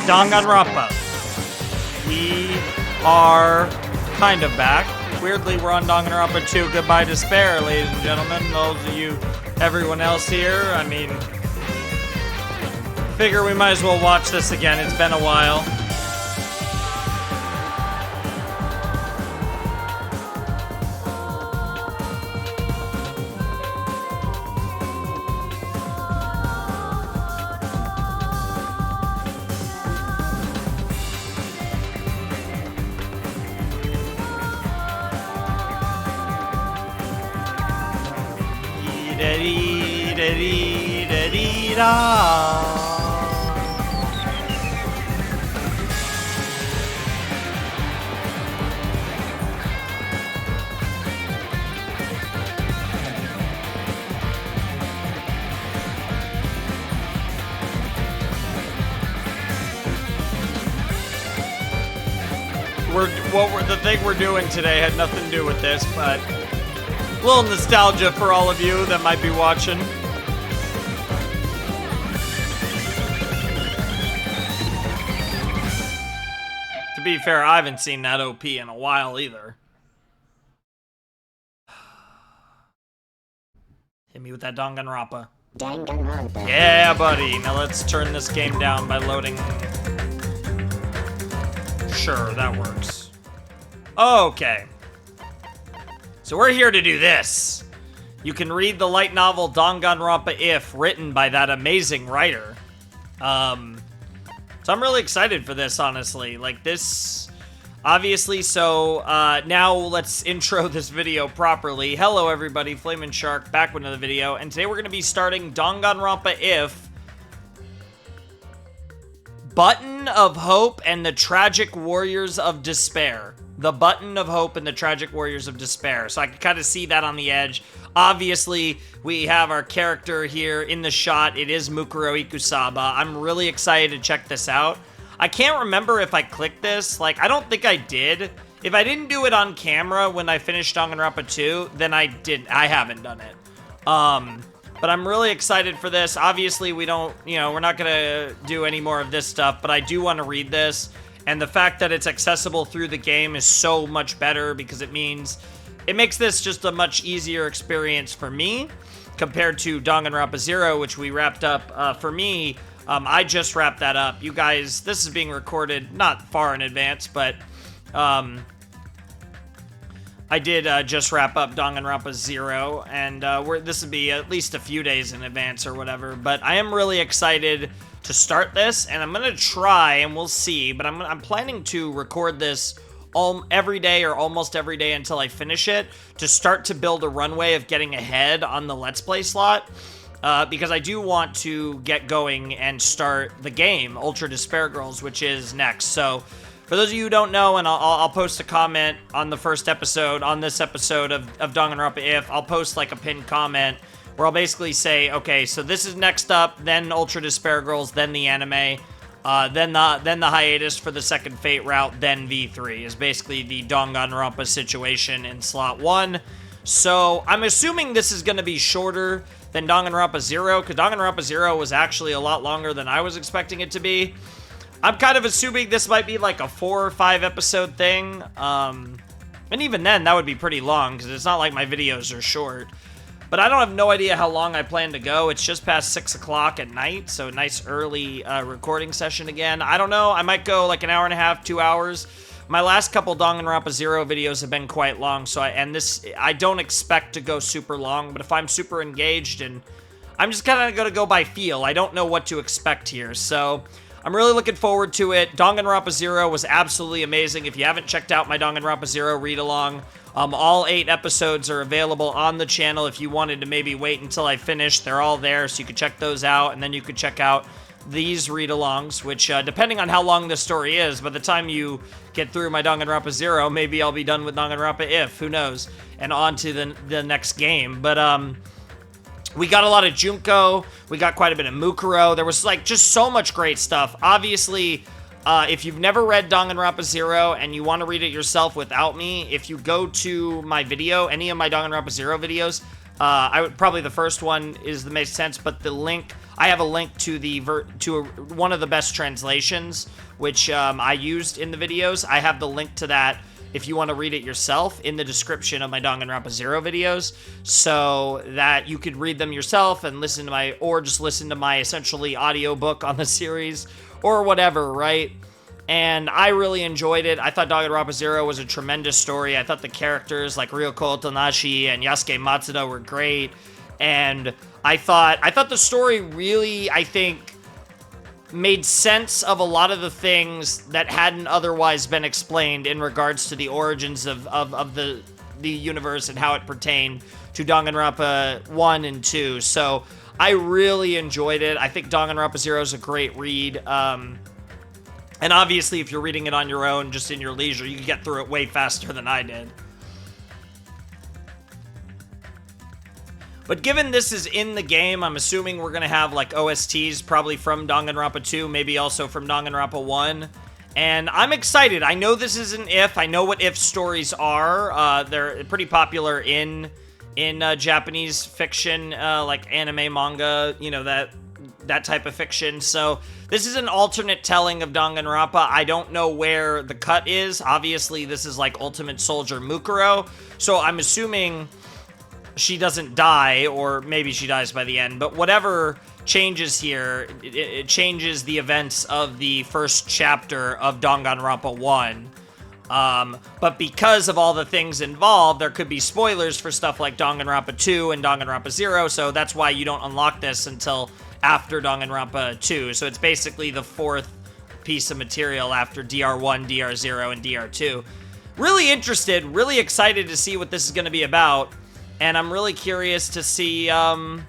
Danganronpa. We are kind of back. Weirdly, we're on Danganronpa 2, Goodbye Despair, ladies and gentlemen. Those of you, everyone else here, I mean, figure we might as well watch this again. It's been a while. The thing we're doing today had nothing to do with this, but a little nostalgia for all of you that might be watching. To be fair, I haven't seen that OP in a while either. Hit me with that Danganronpa. Danganronpa. Yeah, buddy. Now let's turn this game down by loading. Sure, that works. Okay. So we're here to do this. You can read the light novel Danganronpa IF, written by that amazing writer. So I'm really excited for this, honestly. Like, this, obviously, so now let's intro this video properly. Hello, everybody. Flamin' Shark, back with another video. And today we're going to be starting Danganronpa IF, Button of Hope and the Tragic Warriors of Despair. The Button of Hope and the Tragic Warriors of Despair. So I can kind of see that on the edge. Obviously, we have our character here in the shot. It is Mukuro Ikusaba. I'm really excited to check this out. I can't remember if I clicked this. Like, I don't think I did. If I didn't do it on camera when I finished Danganronpa 2, then I haven't done it. But I'm really excited for this. Obviously, we don't, we're not going to do any more of this stuff, but I do want to read this. And the fact that it's accessible through the game is so much better because it makes this just a much easier experience for me compared to Danganronpa 0, which we wrapped up. For me, I just wrapped that up. You guys, this is being recorded not far in advance, but I did just wrap up Danganronpa 0, and this would be at least a few days in advance or whatever. But I am really excited to start this, and I'm gonna try, and we'll see, but I'm planning to record this every day or almost every day until I finish it, to start to build a runway of getting ahead on the Let's Play slot, because I do want to get going and start the game, Ultra Despair Girls, which is next. So, for those of you who don't know, and I'll post a comment on the first episode, on this episode of Danganronpa IF, I'll post like a pinned comment, where I'll basically say, okay, so this is next up, then Ultra Despair Girls, then the anime, then the hiatus for the second Fate route, then V3 is basically the Danganronpa situation in slot 1. So I'm assuming this is going to be shorter than Danganronpa 0, because Danganronpa 0 was actually a lot longer than I was expecting it to be. I'm kind of assuming this might be like a 4 or 5 episode thing, and even then, that would be pretty long, because it's not like my videos are short. But I don't have no idea how long I plan to go. It's just past 6 o'clock at night, so a nice early recording session again. I don't know. I might go like an hour and a half, 2 hours. My last couple Danganronpa 0 videos have been quite long, so I don't expect to go super long, but if I'm super engaged, and I'm just kind of going to go by feel. I don't know what to expect here, so I'm really looking forward to it. Danganronpa 0 was absolutely amazing. If you haven't checked out my Danganronpa 0 read-along, all 8 episodes are available on the channel. If you wanted to maybe wait until I finish, they're all there, so you could check those out, and then you could check out these read-alongs, which, depending on how long the story is, by the time you get through my Danganronpa 0, maybe I'll be done with Danganronpa IF, who knows, and on to the next game. But, we got a lot of Junko, we got quite a bit of Mukuro, there was, like, just so much great stuff. Obviously, if you've never read Danganronpa 0 and you want to read it yourself without me, if you go to my video, any of my Danganronpa 0 videos, probably the first one is the most sense, but the link, I have a link to one of the best translations, which I used in the videos. I have the link to that if you want to read it yourself in the description of my Danganronpa 0 videos, so that you could read them yourself and listen to or just listen to my essentially audiobook on the series or whatever, right? And I really enjoyed it. I thought Danganronpa 0 was a tremendous story. I thought the characters like Ryoko Otonashi and Yasuke Matsuda were great. And I thought the story really, I think, made sense of a lot of the things that hadn't otherwise been explained in regards to the origins of the universe and how it pertained to Danganronpa 1 and 2. So I really enjoyed it. I think Danganronpa 0 is a great read. And obviously, if you're reading it on your own, just in your leisure, you can get through it way faster than I did. But given this is in the game, I'm assuming we're going to have, like, OSTs probably from Danganronpa 2, maybe also from Danganronpa 1. And I'm excited. I know this is an If. I know what If stories are. They're pretty popular in Japanese fiction, like anime, manga, you know, that type of fiction. So this is an alternate telling of Danganronpa. I don't know where the cut is. Obviously, this is like Ultimate Soldier Mukuro. So I'm assuming she doesn't die, or maybe she dies by the end, but whatever changes here, it changes the events of the first chapter of Danganronpa 1. But because of all the things involved, there could be spoilers for stuff like Danganronpa 2 and Danganronpa 0, so that's why you don't unlock this until after Danganronpa 2. So it's basically the fourth piece of material after DR1, DR0, and DR2. Really interested, really excited to see what this is going to be about. And I'm really curious to see, I'm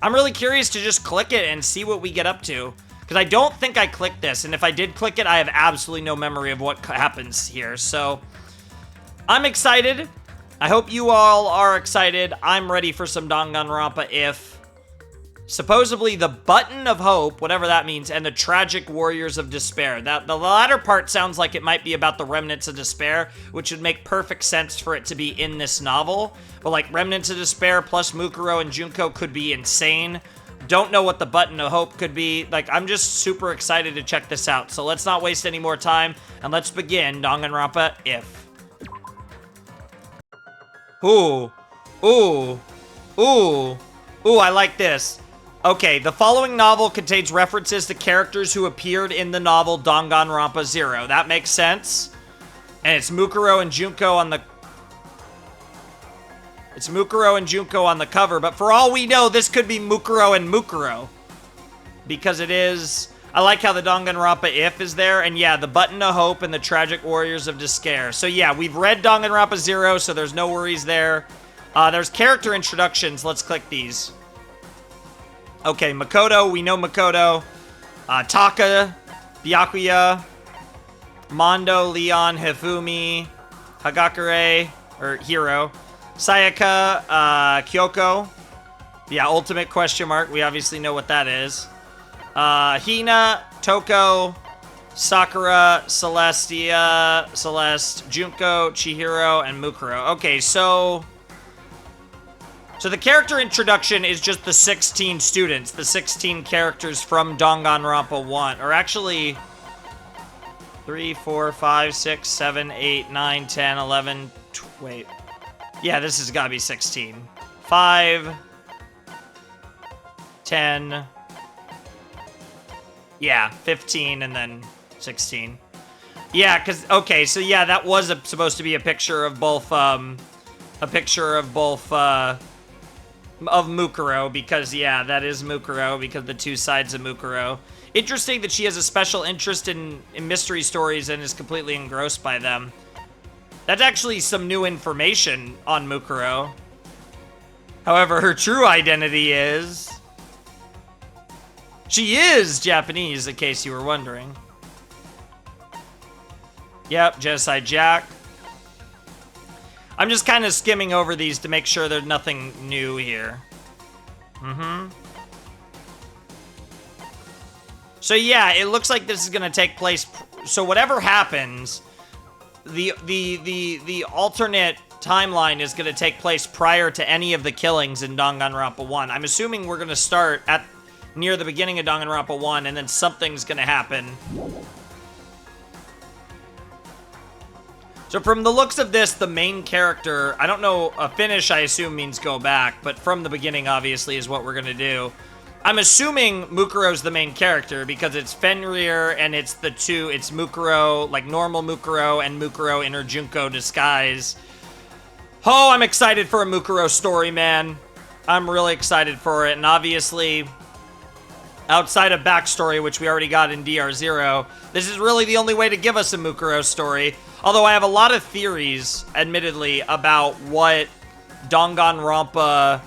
really curious to just click it and see what we get up to. Because I don't think I clicked this, and if I did click it, I have absolutely no memory of what happens here. So, I'm excited. I hope you all are excited. I'm ready for some Danganronpa If. Supposedly the Button of Hope, whatever that means, and the Tragic Warriors of Despair. The latter part sounds like it might be about the Remnants of Despair, which would make perfect sense for it to be in this novel. But like Remnants of Despair plus Mukuro and Junko could be insane. Don't know what the Button of Hope could be. Like, I'm just super excited to check this out. So let's not waste any more time, and let's begin Danganronpa If. Ooh. Ooh. Ooh. Ooh, I like this. Okay, the following novel contains references to characters who appeared in the novel Danganronpa 0. That makes sense. And it's Mukuro and Junko on the... It's Mukuro and Junko on the cover, but for all we know, this could be Mukuro and Mukuro. Because it is... I like how the Danganronpa If is there, and yeah, the Button of Hope and the Tragic Warriors of Despair. So yeah, we've read Danganronpa 0, so there's no worries there. There's character introductions. Let's click these. Okay, Makoto, we know Makoto. Taka, Byakuya, Mondo, Leon, Hifumi, Hagakure, or Hiro, Sayaka, Kyoko. Yeah, ultimate question mark. We obviously know what that is. Hina, Toko, Sakura, Celestia, Celeste, Junko, Chihiro, and Mukuro. Okay, so the character introduction is just the 16 students, the 16 characters from Danganronpa 1. Or actually, 3, 4, 5, 6, 7, 8, 9, 10, 11, wait. Yeah, this has got to be 16. 5, 10, yeah, 15, and then 16. Yeah, because, okay, so yeah, that was supposed to be a picture of both, of Mukuro, because, yeah, that is Mukuro, because the two sides of Mukuro. Interesting that she has a special interest in mystery stories and is completely engrossed by them. That's actually some new information on Mukuro. However, her true identity is... She is Japanese, in case you were wondering. Yep, Genocide Jack. I'm just kind of skimming over these to make sure there's nothing new here. So yeah, it looks like this is gonna take place. So whatever happens, the alternate timeline is gonna take place prior to any of the killings in Danganronpa 1. I'm assuming we're gonna start at near the beginning of Danganronpa 1, and then something's gonna happen. So from the looks of this, the main character, I don't know, a finish I assume means go back, but from the beginning obviously is what we're gonna do. I'm assuming Mukuro's the main character because it's Fenrir and it's it's Mukuro, like normal Mukuro and Mukuro in her Junko disguise. Oh, I'm excited for a Mukuro story, man. I'm really excited for it, and obviously, outside of backstory, which we already got in DR0, this is really the only way to give us a Mukuro story. Although I have a lot of theories, admittedly, about what Danganronpa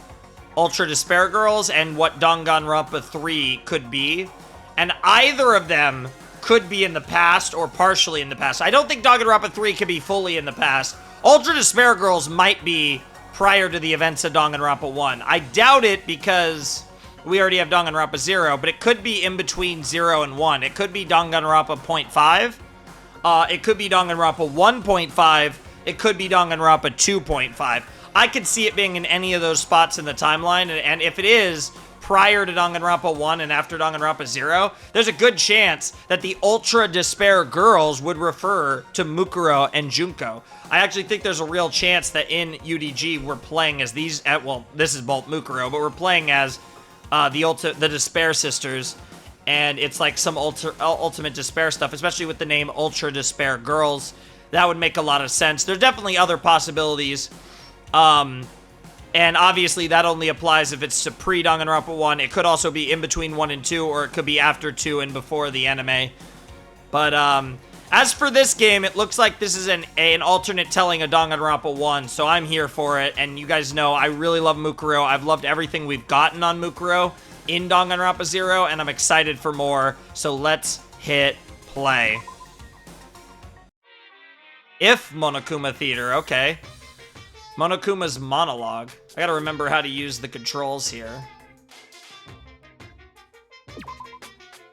Ultra Despair Girls and what Danganronpa 3 could be. And either of them could be in the past or partially in the past. I don't think Danganronpa 3 could be fully in the past. Ultra Despair Girls might be prior to the events of Danganronpa 1. I doubt it because we already have Danganronpa 0, but it could be in between 0 and 1. It could be Danganronpa 0.5. It could be Danganronpa 1.5. It could be Danganronpa 2.5. I could see it being in any of those spots in the timeline, and if it is prior to Danganronpa 1 and after Danganronpa 0, there's a good chance that the Ultra Despair Girls would refer to Mukuro and Junko. I actually think there's a real chance that in UDG we're playing as these, well, this is both Mukuro, but we're playing as the Despair Sisters, and it's like some ultimate despair stuff, especially with the name Ultra Despair Girls. That would make a lot of sense. There's definitely other possibilities. And obviously that only applies if it's to pre-Danganronpa 1. It could also be in between 1 and 2, or it could be after 2 and before the anime. But, as for this game, it looks like this is an alternate telling of Danganronpa 1, so I'm here for it. And you guys know I really love Mukuro. I've loved everything we've gotten on Mukuro in Danganronpa 0, and I'm excited for more. So let's hit play. If Monokuma Theater, okay. Monokuma's monologue. I gotta remember how to use the controls here.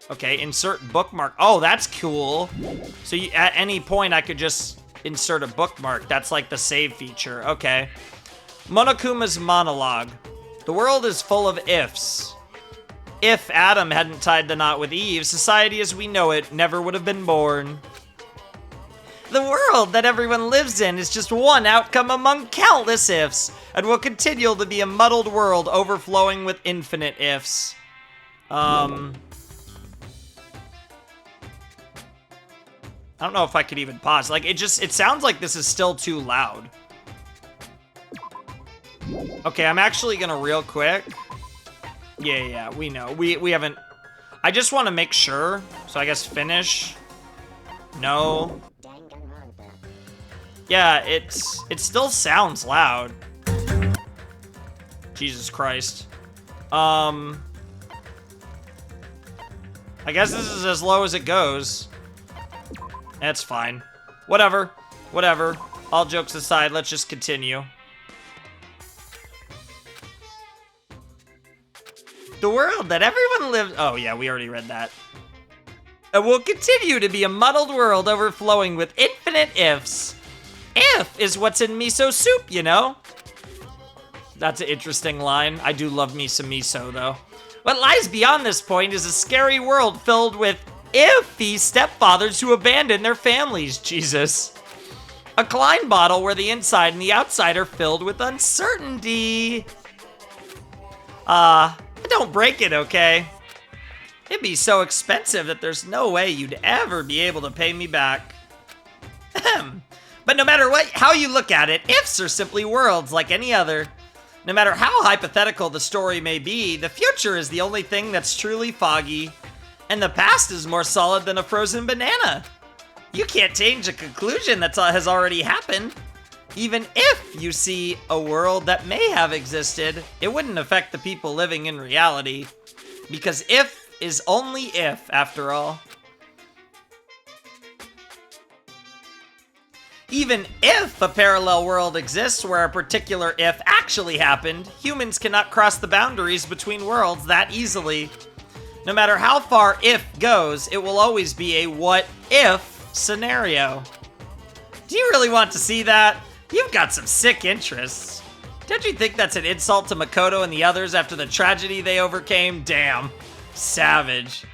Okay, insert bookmark. Oh, that's cool. So at any point, I could just insert a bookmark. That's like the save feature. Okay. Monokuma's monologue. The world is full of ifs. If Adam hadn't tied the knot with Eve, society as we know it never would have been born. The world that everyone lives in is just one outcome among countless ifs, and will continue to be a muddled world overflowing with infinite ifs. I don't know if I could even pause. Like, it sounds like this is still too loud. Okay, I'm actually gonna real quick. Yeah, we know. We haven't... I just want to make sure. So I guess finish. No. Yeah, it still sounds loud. Jesus Christ. I guess this is as low as it goes. That's fine. Whatever. All jokes aside, let's just continue. The world that everyone lives... Oh, yeah, we already read that. It will continue to be a muddled world overflowing with infinite ifs. If is what's in miso soup, you know? That's an interesting line. I do love me some miso, though. What lies beyond this point is a scary world filled with iffy stepfathers who abandon their families. Jesus. A Klein bottle where the inside and the outside are filled with uncertainty. Don't break it, okay? It'd be so expensive that there's no way you'd ever be able to pay me back. But no matter how you look at it, ifs are simply worlds like any other. No matter how hypothetical the story may be, the future is the only thing that's truly foggy. And the past is more solid than a frozen banana. You can't change a conclusion that has already happened. Even if you see a world that may have existed, it wouldn't affect the people living in reality. Because if is only if, after all. Even if a parallel world exists where a particular if actually happened, humans cannot cross the boundaries between worlds that easily. No matter how far if goes, it will always be a what if scenario. Do you really want to see that? You've got some sick interests. Don't you think that's an insult to Makoto and the others after the tragedy they overcame? Damn. Savage.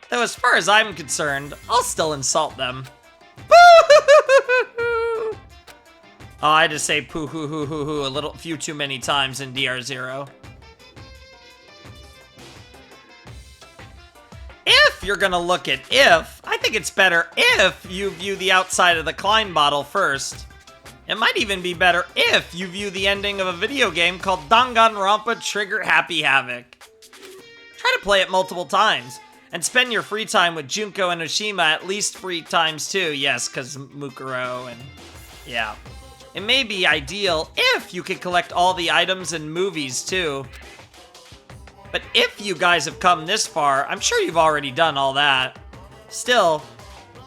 Though as far as I'm concerned, I'll still insult them. Oh, I had to say poo hoo hoo hoo hoo a few too many times in DR0. If you're gonna look at if, I think it's better if you view the outside of the Klein bottle first. It might even be better if you view the ending of a video game called Danganronpa Trigger Happy Havoc. Try to play it multiple times, and spend your free time with Junko and Oshima at least 3 times too. Yes, because Mukuro and... yeah. It may be ideal if you could collect all the items and movies too. But if you guys have come this far, I'm sure you've already done all that. Still,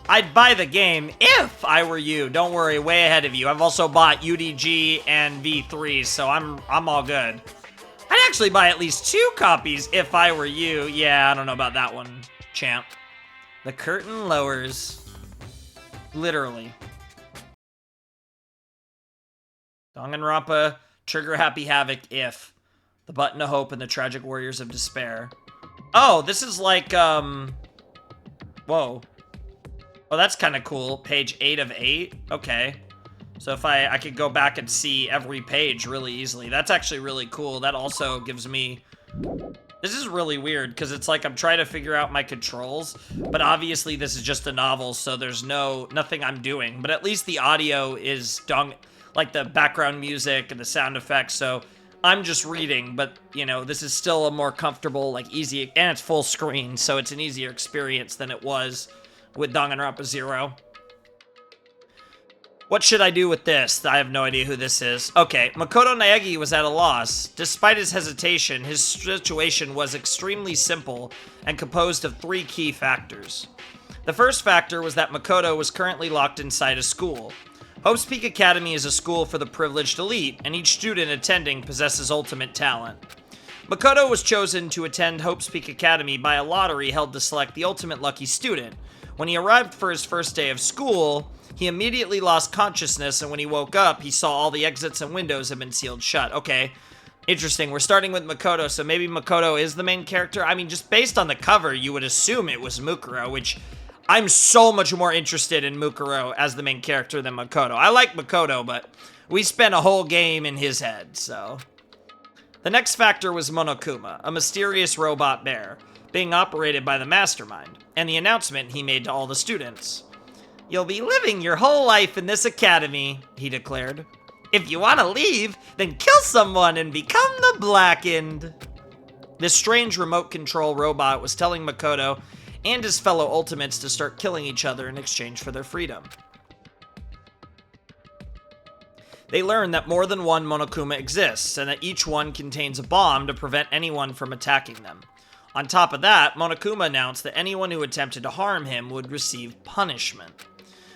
I'd buy the game if I were you. Don't worry, way ahead of you. I've also bought UDG and V3, so I'm all good. I'd actually buy at least 2 copies if I were you. Yeah, I don't know about that one, champ. The curtain lowers. Literally. Danganronpa, Trigger Happy Havoc, if. The Button of Hope and the Tragic Warriors of Despair. Oh, this is like, whoa. Oh, that's kind of cool. Page 8 of 8? Okay. So if I could go back and see every page really easily. That's actually really cool. That also gives me... This is really weird, because it's like I'm trying to figure out my controls, but obviously this is just a novel, so there's nothing I'm doing. But at least the audio is like the background music and the sound effects, so I'm just reading, but, you know, this is still a more comfortable, like, easy, and it's full screen, so it's an easier experience than it was with Danganronpa 0. What should I do with this? I have no idea who this is. Okay, Makoto Naegi was at a loss. Despite his hesitation, his situation was extremely simple and composed of 3 key factors. The first factor was that Makoto was currently locked inside a school. Hope's Peak Academy is a school for the privileged elite, and each student attending possesses ultimate talent. Makoto was chosen to attend Hope's Peak Academy by a lottery held to select the ultimate lucky student. When he arrived for his first day of school, he immediately lost consciousness, and when he woke up, he saw all the exits and windows had been sealed shut. Okay, interesting. We're starting with Makoto, so maybe Makoto is the main character? I mean, just based on the cover, you would assume it was Mukuro, which... I'm so much more interested in Mukuro as the main character than Makoto. I like Makoto, but we spent a whole game in his head, so... The next factor was Monokuma, a mysterious robot bear, being operated by the mastermind, and the announcement he made to all the students. "You'll be living your whole life in this academy," he declared. "If you want to leave, then kill someone and become the Blackened." This strange remote control robot was telling Makoto and his fellow Ultimates to start killing each other in exchange for their freedom. They learn that more than one Monokuma exists, and that each one contains a bomb to prevent anyone from attacking them. On top of that, Monokuma announced that anyone who attempted to harm him would receive punishment.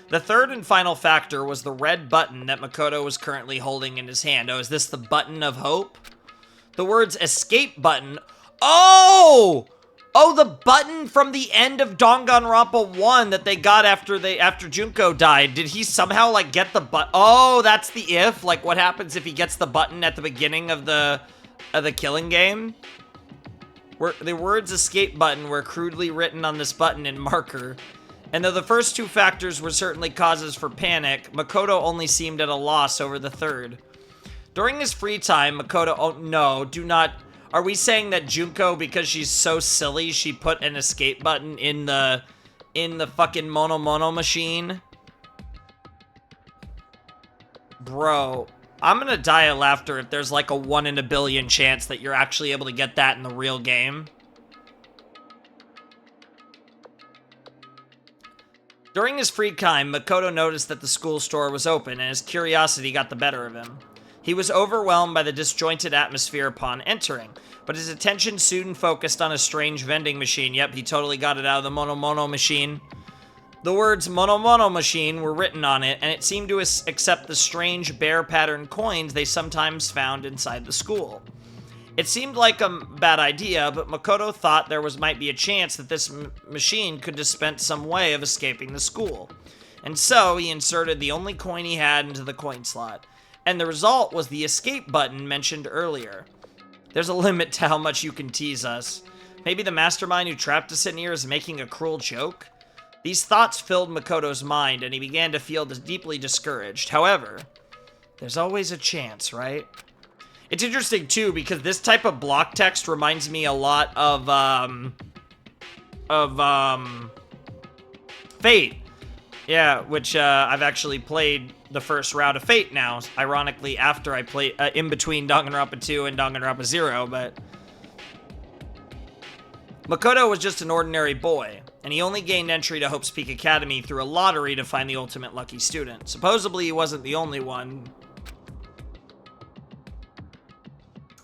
The third and final factor was the red button that Makoto was currently holding in his hand. Oh, is this the Button of Hope? The words escape button... Oh! Oh, the button from the end of Danganronpa 1 that they got after Junko died. Did he somehow, like, get the button? Oh, that's the if? Like, what happens if he gets the button at the beginning of the killing game? Where the words escape button were crudely written on this button in marker. And though the first 2 factors were certainly causes for panic, Makoto only seemed at a loss over the third. During his free time, Makoto... Oh, no, do not... Are we saying that Junko, because she's so silly, she put an escape button in the fucking Mono machine? Bro, I'm gonna die of laughter if there's like a 1 in a billion chance that you're actually able to get that in the real game. During his free time, Makoto noticed that the school store was open, and his curiosity got the better of him. He was overwhelmed by the disjointed atmosphere upon entering, but his attention soon focused on a strange vending machine. Yep, he totally got it out of the Mono machine. The words Mono machine were written on it, and it seemed to accept the strange bear-patterned coins they sometimes found inside the school. It seemed like a bad idea, but Makoto thought there might be a chance that this machine could dispense some way of escaping the school. And so, he inserted the only coin he had into the coin slot. And the result was the escape button mentioned earlier. There's a limit to how much you can tease us. Maybe the mastermind who trapped us in here is making a cruel joke? These thoughts filled Makoto's mind, and he began to feel deeply discouraged. However, there's always a chance, right? It's interesting, too, because this type of block text reminds me a lot of Fate. Yeah, which, I've actually played the first route of Fate now, ironically, after I played, in between Danganronpa 2 and Danganronpa 0, but... Makoto was just an ordinary boy, and he only gained entry to Hope's Peak Academy through a lottery to find the ultimate lucky student. Supposedly, he wasn't the only one.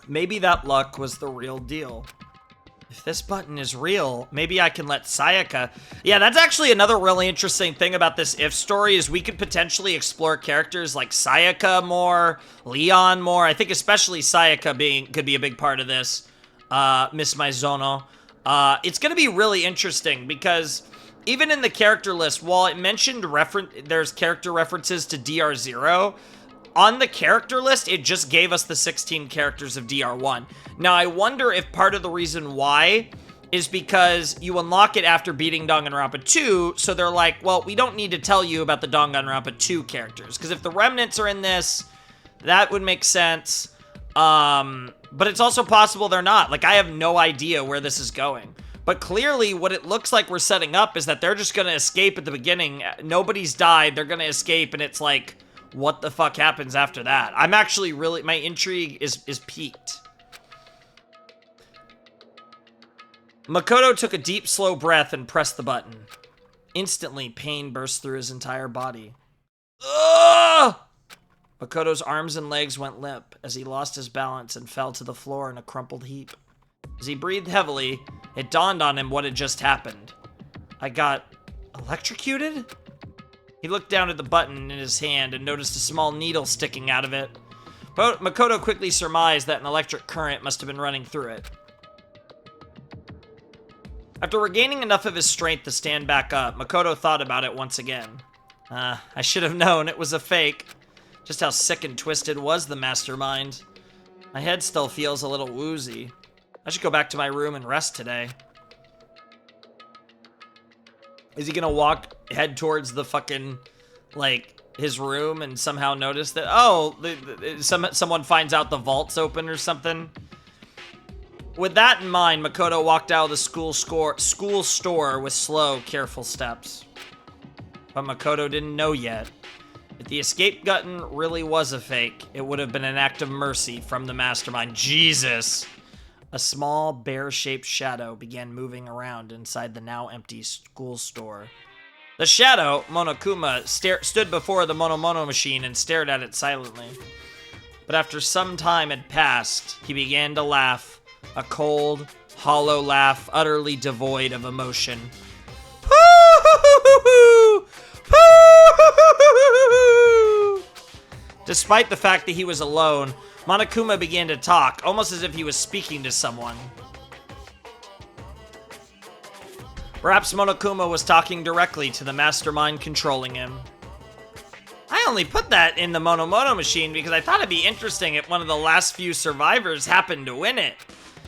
Maybe that luck was the real deal. If this button is real, maybe I can let Sayaka... Yeah, that's actually another really interesting thing about this If story, is we could potentially explore characters like Sayaka more, Leon more. I think especially Sayaka could be a big part of this. Miss Maizono. It's going to be really interesting because even in the character list, while it mentioned there's character references to DR0, on the character list, it just gave us the 16 characters of DR1. Now, I wonder if part of the reason why is because you unlock it after beating Danganronpa 2, so they're like, well, we don't need to tell you about the Danganronpa 2 characters, because if the remnants are in this, that would make sense. But it's also possible they're not. Like, I have no idea where this is going. But clearly, what it looks like we're setting up is that they're just gonna escape at the beginning. Nobody's died, they're gonna escape, and it's like, what the fuck happens after that? I'm actually really... My intrigue is peaked. Makoto took a deep, slow breath and pressed the button. Instantly, pain burst through his entire body. Ugh! Makoto's arms and legs went limp as he lost his balance and fell to the floor in a crumpled heap. As he breathed heavily, it dawned on him what had just happened. I got electrocuted? He looked down at the button in his hand and noticed a small needle sticking out of it. But Makoto quickly surmised that an electric current must have been running through it. After regaining enough of his strength to stand back up, Makoto thought about it once again. I should have known it was a fake. Just how sick and twisted was the mastermind. My head still feels a little woozy. I should go back to my room and rest today. Is he gonna head towards the fucking, like, his room and somehow notice that, oh, someone finds out the vault's open or something? With that in mind, Makoto walked out of the school store with slow, careful steps. But Makoto didn't know yet. If the escape button really was a fake, it would have been an act of mercy from the mastermind. Jesus! A small, bear-shaped shadow began moving around inside the now-empty school store. The shadow, Monokuma, stood before the Mono machine and stared at it silently. But after some time had passed, he began to laugh. A cold, hollow laugh, utterly devoid of emotion. Despite the fact that he was alone, Monokuma began to talk, almost as if he was speaking to someone. Perhaps Monokuma was talking directly to the mastermind controlling him. I only put that in the Mono machine because I thought it'd be interesting if one of the last few survivors happened to win it.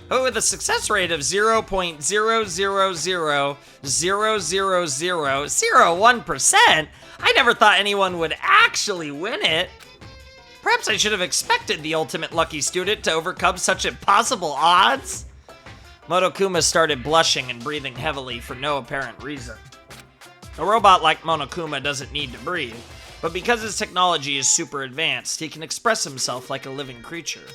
But with a success rate of 0.0000001%, I never thought anyone would actually win it. Perhaps I should have expected the ultimate lucky student to overcome such impossible odds? Monokuma started blushing and breathing heavily for no apparent reason. A robot like Monokuma doesn't need to breathe, but because his technology is super advanced, he can express himself like a living creature.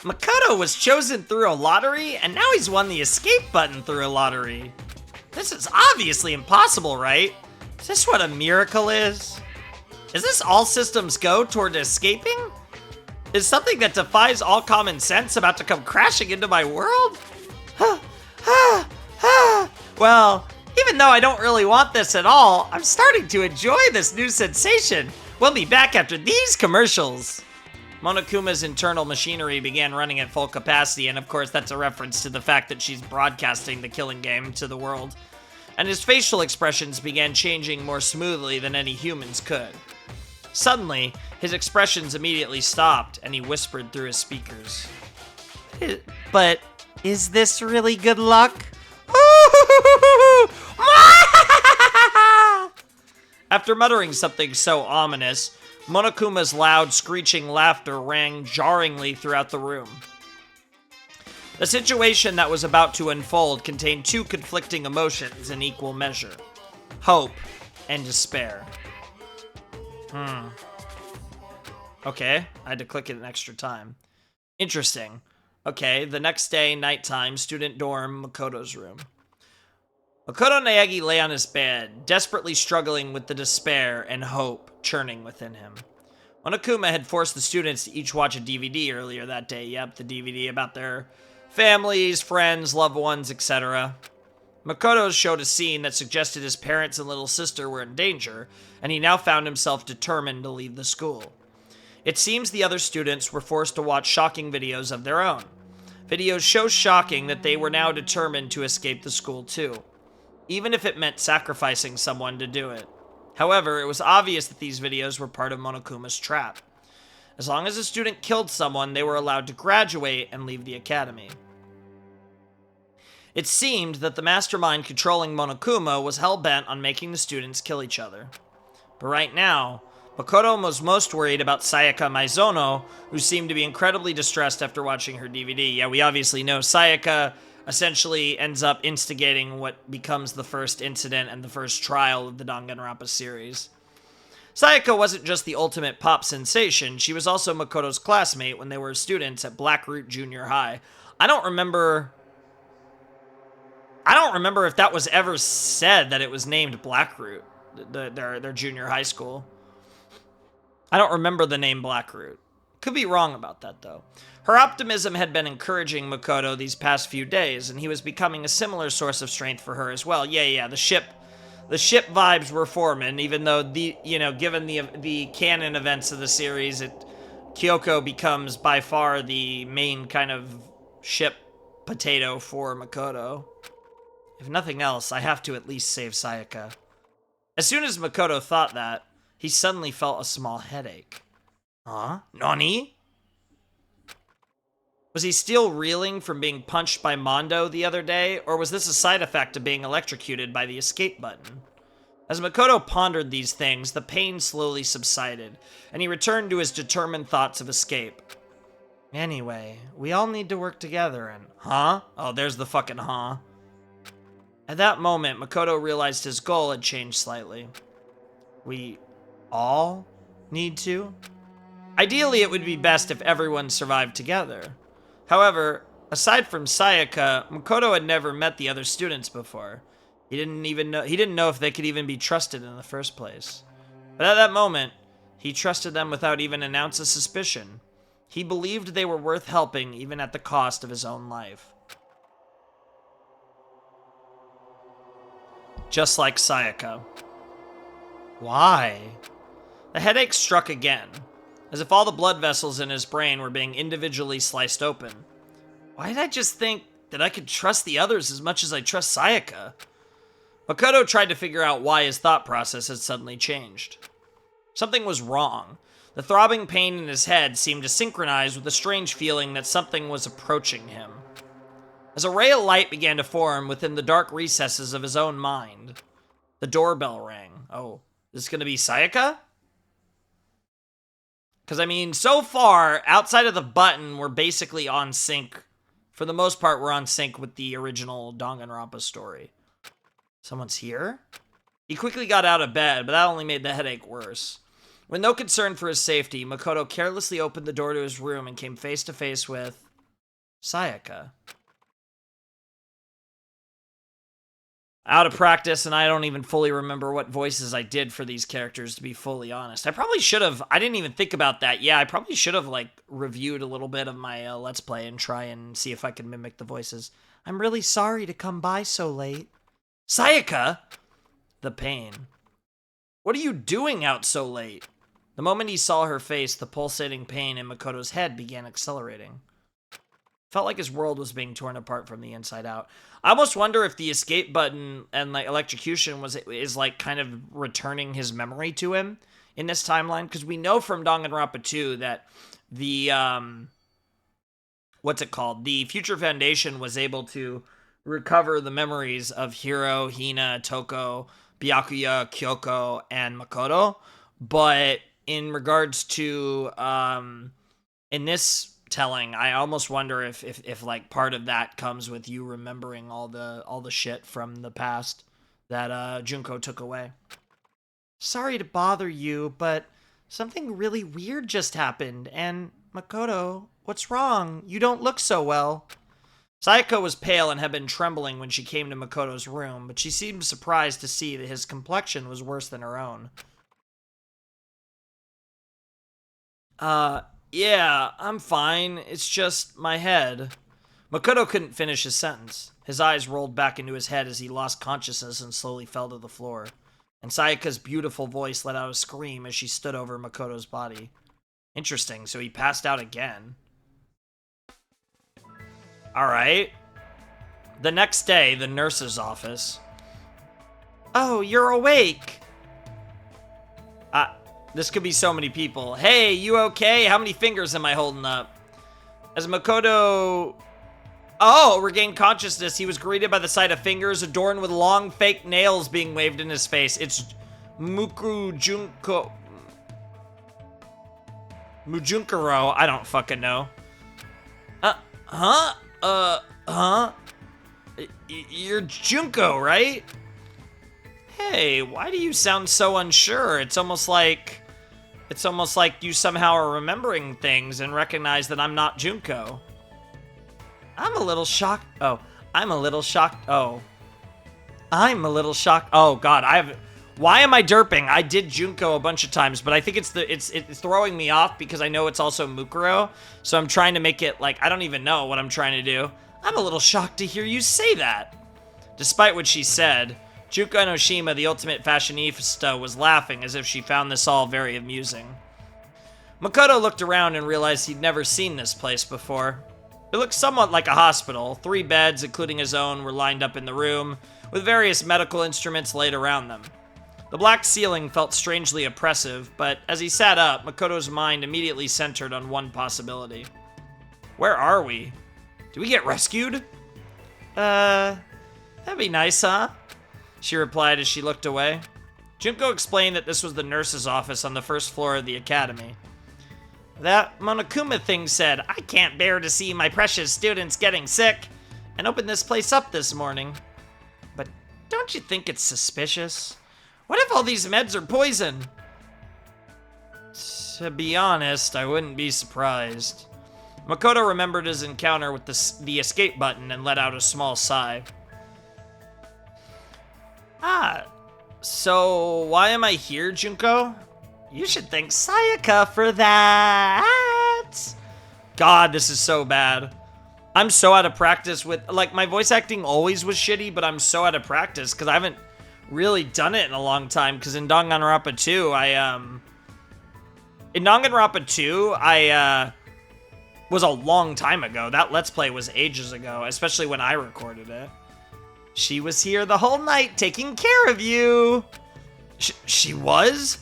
Makoto was chosen through a lottery, and now he's won the escape button through a lottery. This is obviously impossible, right? Is this what a miracle is? Is this all systems go toward escaping? Is something that defies all common sense about to come crashing into my world? Well, even though I don't really want this at all, I'm starting to enjoy this new sensation. We'll be back after these commercials. Monokuma's internal machinery began running at full capacity, and of course that's a reference to the fact that she's broadcasting the killing game to the world. And his facial expressions began changing more smoothly than any humans could. Suddenly, his expressions immediately stopped, and he whispered through his speakers. But is this really good luck? After muttering something so ominous, Monokuma's loud, screeching laughter rang jarringly throughout the room. The situation that was about to unfold contained two conflicting emotions in equal measure: hope and despair. Okay, I had to click it an extra time. Interesting. Okay, the next day, nighttime, student dorm, Makoto's room. Makoto Naegi lay on his bed, desperately struggling with the despair and hope churning within him. Monokuma had forced the students to each watch a DVD earlier that day. Yep, the DVD about their families, friends, loved ones, etc. Makoto showed a scene that suggested his parents and little sister were in danger, and he now found himself determined to leave the school. It seems the other students were forced to watch shocking videos of their own. Videos so shocking that they were now determined to escape the school too, even if it meant sacrificing someone to do it. However, it was obvious that these videos were part of Monokuma's trap. As long as a student killed someone, they were allowed to graduate and leave the academy. It seemed that the mastermind controlling Monokuma was hell-bent on making the students kill each other. But right now, Makoto was most worried about Sayaka Maizono, who seemed to be incredibly distressed after watching her DVD. Yeah, we obviously know Sayaka essentially ends up instigating what becomes the first incident and the first trial of the Danganronpa series. Sayaka wasn't just the ultimate pop sensation, she was also Makoto's classmate when they were students at Blackroot Junior High. I don't remember if that was ever said that it was named Blackroot, their junior high school. I don't remember the name Blackroot. Could be wrong about that, though. Her optimism had been encouraging Makoto these past few days, and he was becoming a similar source of strength for her as well. Yeah, the ship vibes were forming, even though given the canon events of the series, Kyoko becomes by far the main kind of ship potato for Makoto. If nothing else, I have to at least save Sayaka. As soon as Makoto thought that, he suddenly felt a small headache. Huh? Nani? Was he still reeling from being punched by Mondo the other day, or was this a side effect of being electrocuted by the escape button? As Makoto pondered these things, the pain slowly subsided, and he returned to his determined thoughts of escape. Anyway, we all need to work together and... Huh? Oh, there's the fucking huh. At that moment, Makoto realized his goal had changed slightly. We all need to? Ideally, it would be best if everyone survived together. However, aside from Sayaka, Makoto had never met the other students before. He didn't know if they could even be trusted in the first place. But at that moment, he trusted them without even an ounce of suspicion. He believed they were worth helping even at the cost of his own life. Just like Sayaka. Why? The headache struck again, as if all the blood vessels in his brain were being individually sliced open. Why did I just think that I could trust the others as much as I trust Sayaka? Makoto tried to figure out why his thought process had suddenly changed. Something was wrong. The throbbing pain in his head seemed to synchronize with a strange feeling that something was approaching him. As a ray of light began to form within the dark recesses of his own mind, the doorbell rang. Oh, is this going to be Sayaka? Because, I mean, so far, outside of the button, we're basically on sync. For the most part, we're on sync with the original Danganronpa story. Someone's here? He quickly got out of bed, but that only made the headache worse. With no concern for his safety, Makoto carelessly opened the door to his room and came face to face with Sayaka. Out of practice, and I don't even fully remember what voices I did for these characters, to be fully honest. I probably should have, I didn't even think about that. Yeah, I probably should have, reviewed a little bit of my Let's Play and try and see if I can mimic the voices. I'm really sorry to come by so late. Sayaka! The pain. What are you doing out so late? The moment he saw her face, the pulsating pain in Makoto's head began accelerating. Felt like his world was being torn apart from the inside out. I almost wonder if the escape button and electrocution is kind of returning his memory to him in this timeline, because we know from Danganronpa 2 that the what's it called? The Future Foundation was able to recover the memories of Hiro, Hina, Toko, Byakuya, Kyoko, and Makoto. But in regards to in this telling, I almost wonder if like part of that comes with you remembering all the shit from the past that Junko took away. Sorry to bother you, but something really weird just happened, and Makoto, what's wrong? You don't look so well. Sayaka was pale and had been trembling when she came to Makoto's room, but she seemed surprised to see that his complexion was worse than her own. Yeah, I'm fine. It's just my head. Makoto couldn't finish his sentence. His eyes rolled back into his head as he lost consciousness and slowly fell to the floor. And Sayaka's beautiful voice let out a scream as she stood over Makoto's body. Interesting, so he passed out again. Alright. The next day, the nurse's office. Oh, you're awake! This could be so many people. Hey, you okay? How many fingers am I holding up? As Makoto... Oh, regained consciousness, he was greeted by the sight of fingers adorned with long fake nails being waved in his face. It's Junko... Mujunkuro, I don't fucking know. You're Junko, right? Hey, why do you sound so unsure? It's almost like you somehow are remembering things and recognize that I'm not Junko. I'm a little shocked. Oh, I'm a little shocked. Oh, God, why am I derping? I did Junko a bunch of times, but I think it's throwing me off because I know it's also Mukuro. So I'm trying to make it like, I don't even know what I'm trying to do. I'm a little shocked to hear you say that. Despite what she said, Junko Enoshima, the ultimate fashionista, was laughing as if she found this all very amusing. Makoto looked around and realized he'd never seen this place before. It looked somewhat like a hospital. 3 beds, including his own, were lined up in the room, with various medical instruments laid around them. The black ceiling felt strangely oppressive, but as he sat up, Makoto's mind immediately centered on one possibility. Where are we? Did we get rescued? That'd be nice, huh? She replied as she looked away. Junko explained that this was the nurse's office on the first floor of the academy. That Monokuma thing said, I can't bear to see my precious students getting sick, and opened this place up this morning. But don't you think it's suspicious? What if all these meds are poison? To be honest, I wouldn't be surprised. Makoto remembered his encounter with the escape button and let out a small sigh. So why am I here, Junko? You should thank Sayaka for that. God, this is so bad. I'm so out of practice with, like, my voice acting always was shitty, but I'm so out of practice because I haven't really done it in a long time. Because in Danganronpa 2, I was a long time ago. That Let's Play was ages ago, especially when I recorded it. She was here the whole night taking care of you. She was?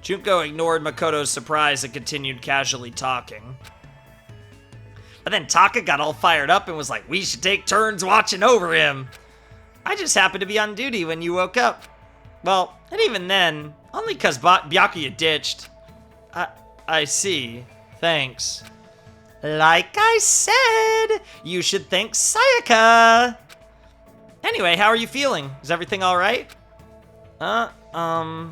Junko ignored Makoto's surprise and continued casually talking. But then Taka got all fired up and was like, we should take turns watching over him. I just happened to be on duty when you woke up. Well, and even then, only because Byakuya ditched. I see. Thanks. Like I said, you should thank Sayaka. Anyway, how are you feeling? Is everything alright? Makoto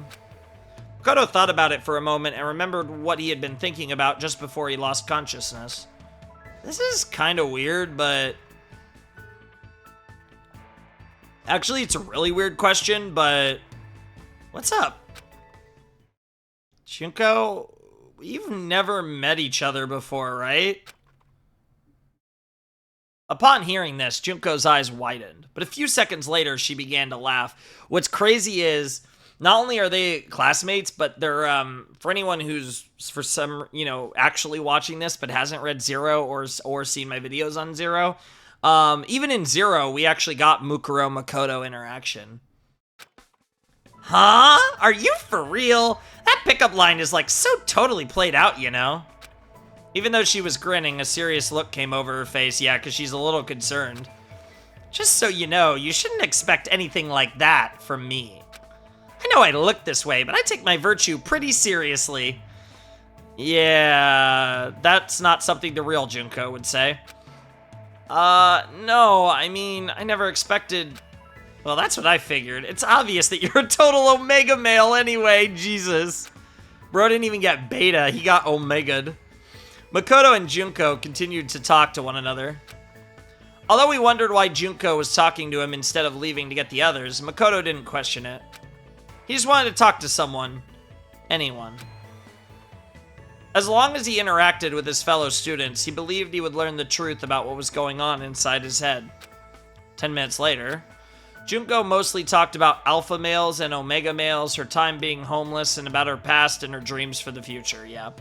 thought about it for a moment and remembered what he had been thinking about just before he lost consciousness. This is kind of weird, but... Actually, it's a really weird question, but... What's up? Junko, we've never met each other before, right? Upon hearing this, Junko's eyes widened, but a few seconds later, she began to laugh. What's crazy is, not only are they classmates, but they're, for anyone who's, for some, actually watching this, but hasn't read Zero or seen my videos on Zero, even in Zero, we actually got Mukuro-Makoto interaction. Huh? Are you for real? That pickup line is, like, so totally played out, you know? Even though she was grinning, a serious look came over her face, yeah, because she's a little concerned. Just so you know, you shouldn't expect anything like that from me. I know I look this way, but I take my virtue pretty seriously. Yeah, that's not something the real Junko would say. No, I mean, I never expected... Well, that's what I figured. It's obvious that you're a total Omega male anyway, Jesus. Bro didn't even get Beta, he got Omega'd. Makoto and Junko continued to talk to one another. Although he wondered why Junko was talking to him instead of leaving to get the others, Makoto didn't question it. He just wanted to talk to someone. Anyone. As long as he interacted with his fellow students, he believed he would learn the truth about what was going on inside his head. 10 minutes later, Junko mostly talked about alpha males and omega males, her time being homeless, and about her past and her dreams for the future, yeah.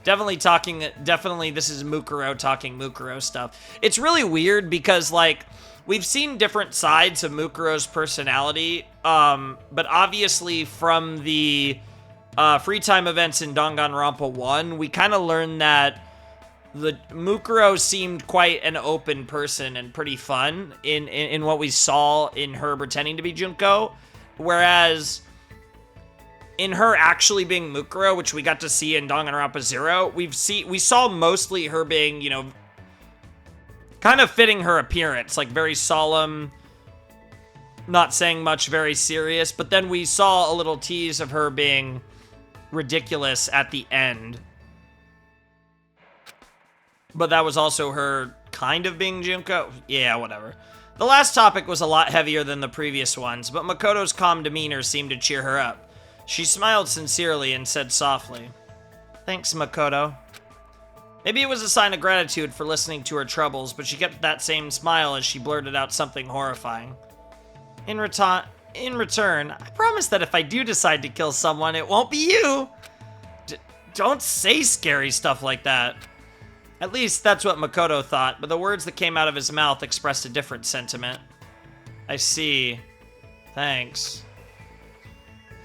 Definitely this is Mukuro talking Mukuro stuff. It's really weird because, like, we've seen different sides of Mukuro's personality, but obviously from the free time events in Danganronpa 1, we kind of learned that the Mukuro seemed quite an open person and pretty fun in what we saw in her pretending to be Junko, whereas in her actually being Mukuro, which we got to see in Danganronpa 0, we saw mostly her being, you know, kind of fitting her appearance, like very solemn, not saying much, very serious, but then we saw a little tease of her being ridiculous at the end. But that was also her kind of being Junko. Yeah, whatever. The last topic was a lot heavier than the previous ones, but Makoto's calm demeanor seemed to cheer her up. She smiled sincerely and said softly, "Thanks, Makoto." Maybe it was a sign of gratitude for listening to her troubles, but she kept that same smile as she blurted out something horrifying. In return, I promise that if I do decide to kill someone, it won't be you. Don't say scary stuff like that. At least that's what Makoto thought, but the words that came out of his mouth expressed a different sentiment. I see. Thanks.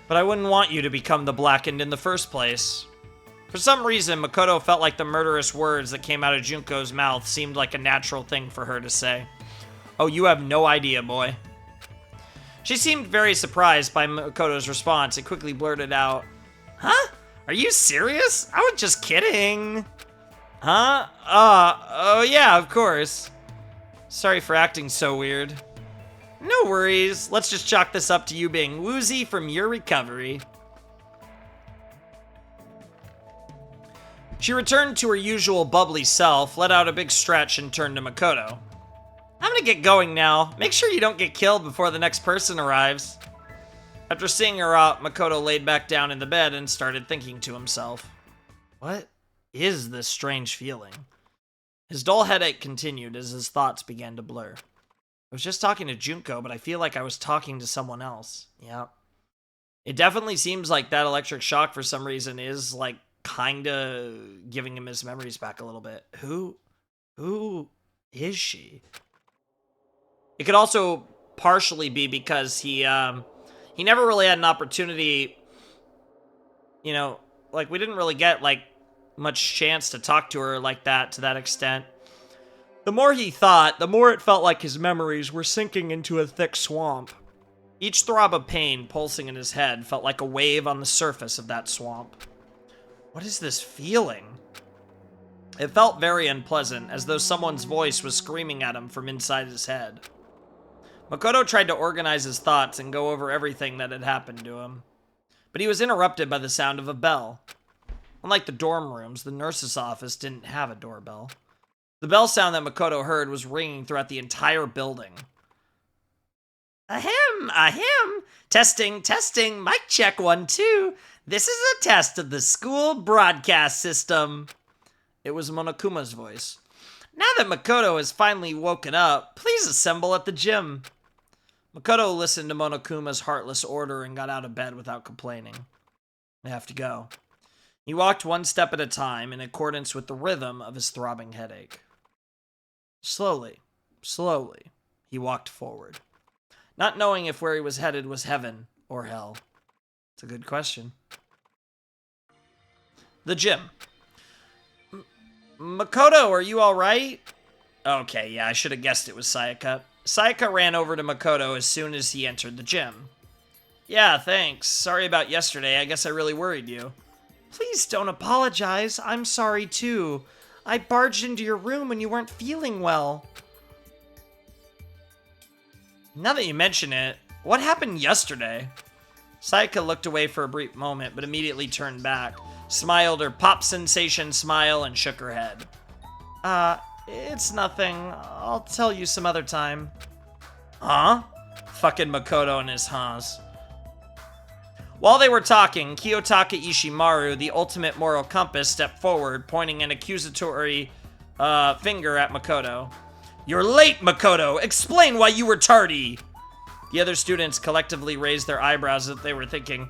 But I wouldn't want you to become the Blackened in the first place. For some reason, Makoto felt like the murderous words that came out of Junko's mouth seemed like a natural thing for her to say. Oh, you have no idea, boy. She seemed very surprised by Makoto's response and quickly blurted out, "Huh? Are you serious? I was just kidding." Huh? Oh yeah, of course. Sorry for acting so weird. No worries, let's just chalk this up to you being woozy from your recovery. She returned to her usual bubbly self, let out a big stretch, and turned to Makoto. I'm gonna get going now. Make sure you don't get killed before the next person arrives. After seeing her out, Makoto laid back down in the bed and started thinking to himself. What is this strange feeling? His dull headache continued as his thoughts began to blur. I was just talking to Junko, but I feel like I was talking to someone else. Yeah. It definitely seems like that electric shock for some reason is like kinda giving him his memories back a little bit. Who is she? It could also partially be because he never really had an opportunity, you know, like we didn't really get like much chance to talk to her like that to that extent. The more he thought, the more it felt like his memories were sinking into a thick swamp. Each throb of pain pulsing in his head felt like a wave on the surface of that swamp. What is this feeling? It felt very unpleasant, as though someone's voice was screaming at him from inside his head. Makoto tried to organize his thoughts and go over everything that had happened to him. But he was interrupted by the sound of a bell. Unlike the dorm rooms, the nurse's office didn't have a doorbell. The bell sound that Makoto heard was ringing throughout the entire building. Ahem, ahem. Testing, testing. Mic check 1, 2. This is a test of the school broadcast system. It was Monokuma's voice. Now that Makoto has finally woken up, please assemble at the gym. Makoto listened to Monokuma's heartless order and got out of bed without complaining. I have to go. He walked one step at a time in accordance with the rhythm of his throbbing headache. Slowly, slowly, he walked forward, not knowing if where he was headed was heaven or hell. It's a good question. The gym. Makoto, are you alright? Okay, yeah, I should have guessed it was Sayaka. Sayaka ran over to Makoto as soon as he entered the gym. Yeah, thanks. Sorry about yesterday. I guess I really worried you. Please don't apologize. I'm sorry too. I barged into your room when you weren't feeling well. Now that you mention it, what happened yesterday? Sayaka looked away for a brief moment, but immediately turned back, smiled her pop sensation smile, and shook her head. It's nothing. I'll tell you some other time. Huh? Fucking Makoto and his huhs. While they were talking, Kiyotaka Ishimaru, the ultimate moral compass, stepped forward, pointing an accusatory finger at Makoto. You're late, Makoto! Explain why you were tardy! The other students collectively raised their eyebrows as they were thinking,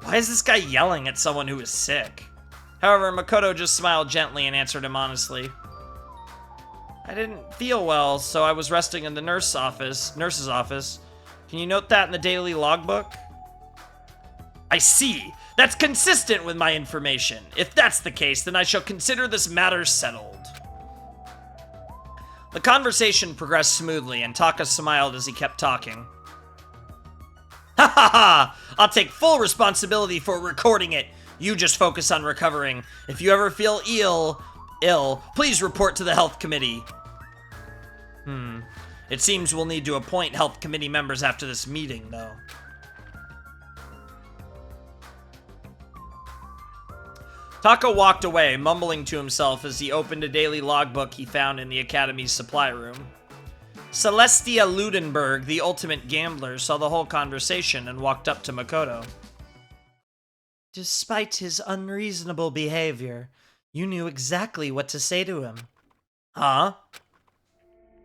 why is this guy yelling at someone who is sick? However, Makoto just smiled gently and answered him honestly. I didn't feel well, so I was resting in the nurse's office. Can you note that in the daily logbook? I see. That's consistent with my information. If that's the case, then I shall consider this matter settled. The conversation progressed smoothly, and Taka smiled as he kept talking. Ha ha ha! I'll take full responsibility for recording it. You just focus on recovering. If you ever feel ill, please report to the health committee. It seems we'll need to appoint health committee members after this meeting, though. Taka walked away, mumbling to himself as he opened a daily logbook he found in the Academy's supply room. Celestia Ludenberg, the ultimate gambler, saw the whole conversation and walked up to Makoto. Despite his unreasonable behavior, you knew exactly what to say to him. Huh?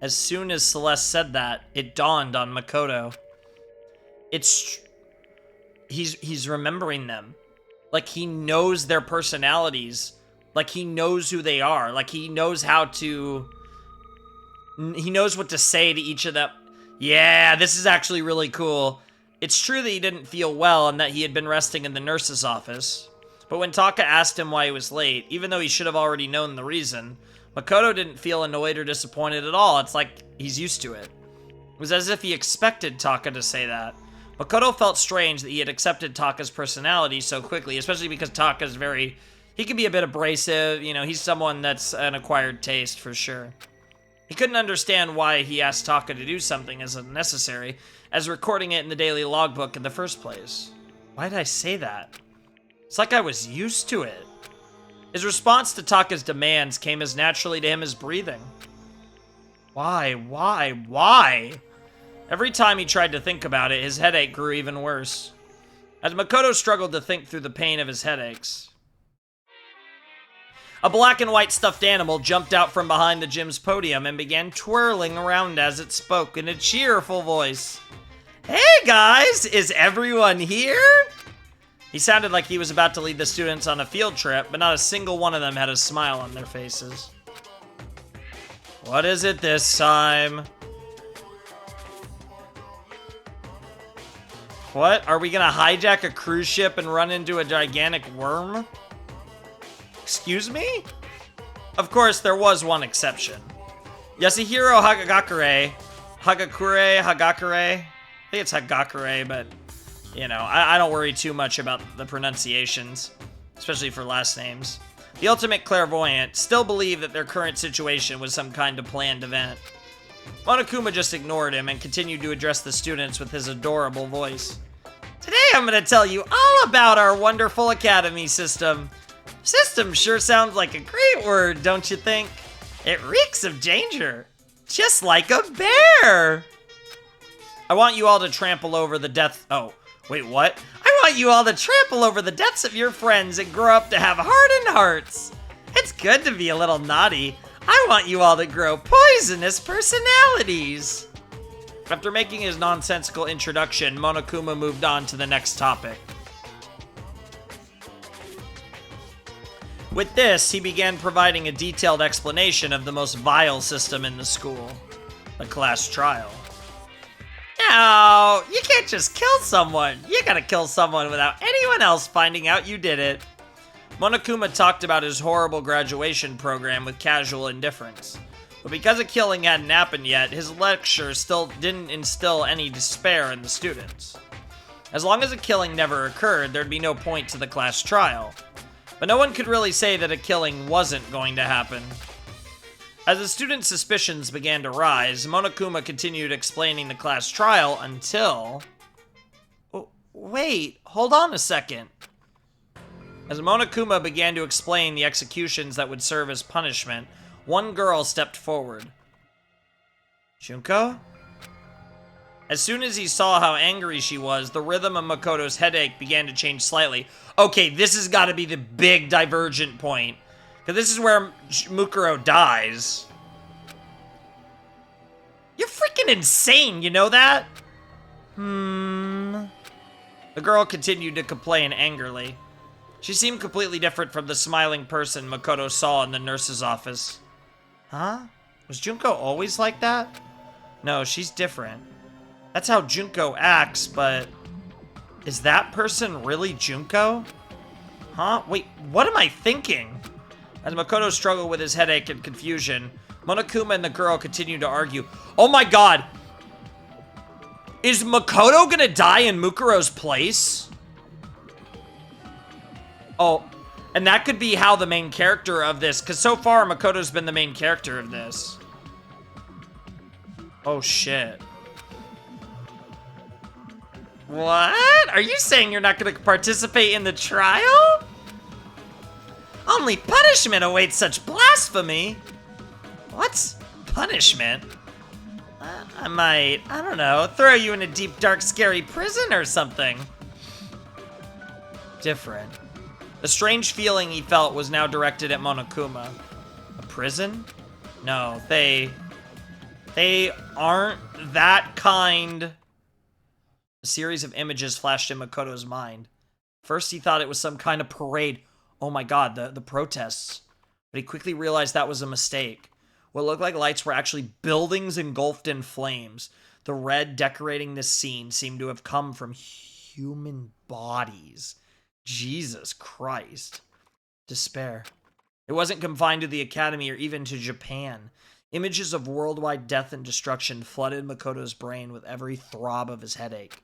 As soon as Celeste said that, it dawned on Makoto. He's remembering them. Like, he knows their personalities. Like, he knows who they are. Like, he knows what to say to each of them. Yeah, this is actually really cool. It's true that he didn't feel well and that he had been resting in the nurse's office. But when Taka asked him why he was late, even though he should have already known the reason, Makoto didn't feel annoyed or disappointed at all. It's like he's used to it. It was as if he expected Taka to say that. Makoto felt strange that he had accepted Taka's personality so quickly, especially because Taka's he can be a bit abrasive, you know, he's someone that's an acquired taste for sure. He couldn't understand why he asked Taka to do something as unnecessary as recording it in the daily logbook in the first place. Why did I say that? It's like I was used to it. His response to Taka's demands came as naturally to him as breathing. Why? Every time he tried to think about it, his headache grew even worse. As Makoto struggled to think through the pain of his headaches, a black and white stuffed animal jumped out from behind the gym's podium and began twirling around as it spoke in a cheerful voice. Hey guys, is everyone here? He sounded like he was about to lead the students on a field trip, but not a single one of them had a smile on their faces. What is it this time? What? Are we gonna hijack a cruise ship and run into a gigantic worm? Excuse me? Of course, there was one exception. Yasuhiro Hagakure. I think it's Hagakure, but, you know, I don't worry too much about the pronunciations, especially for last names. The ultimate clairvoyant still believed that their current situation was some kind of planned event. Monokuma just ignored him and continued to address the students with his adorable voice. Today I'm going to tell you all about our wonderful academy system. System sure sounds like a great word, don't you think? It reeks of danger, just like a bear. I want you all to trample over the death... Oh, wait, what? I want you all to trample over the deaths of your friends and grow up to have hardened hearts. It's good to be a little naughty. I want you all to grow poisonous personalities. After making his nonsensical introduction, Monokuma moved on to the next topic. With this, he began providing a detailed explanation of the most vile system in the school, the class trial. Now, you can't just kill someone. You gotta kill someone without anyone else finding out you did it. Monokuma talked about his horrible graduation program with casual indifference. But because a killing hadn't happened yet, his lecture still didn't instill any despair in the students. As long as a killing never occurred, there'd be no point to the class trial. But no one could really say that a killing wasn't going to happen. As the students' suspicions began to rise, Monokuma continued explaining the class trial until... Oh, wait, hold on a second. As Monokuma began to explain the executions that would serve as punishment, one girl stepped forward. Junko? As soon as he saw how angry she was, the rhythm of Makoto's headache began to change slightly. Okay, this has got to be the big divergent point. Because this is where Mukuro dies. You're freaking insane, you know that? The girl continued to complain angrily. She seemed completely different from the smiling person Makoto saw in the nurse's office. Huh? Was Junko always like that? No, she's different. That's how Junko acts, but... Is that person really Junko? Huh? Wait, what am I thinking? As Makoto struggled with his headache and confusion, Monokuma and the girl continued to argue. Oh my god! Is Makoto gonna die in Mukuro's place? Oh, and that could be how the main character of this, because so far Makoto's been the main character of this. Oh shit. What? Are you saying you're not gonna participate in the trial? Only punishment awaits such blasphemy. What's punishment? I might, I don't know, throw you in a deep, dark, scary prison or something. Different. The strange feeling he felt was now directed at Monokuma. A prison? No, they aren't that kind. A series of images flashed in Makoto's mind. First, he thought it was some kind of parade. Oh my god, the protests. But he quickly realized that was a mistake. What looked like lights were actually buildings engulfed in flames. The red decorating this scene seemed to have come from human bodies. Jesus Christ. Despair. It wasn't confined to the academy or even to Japan. Images of worldwide death and destruction flooded Makoto's brain with every throb of his headache.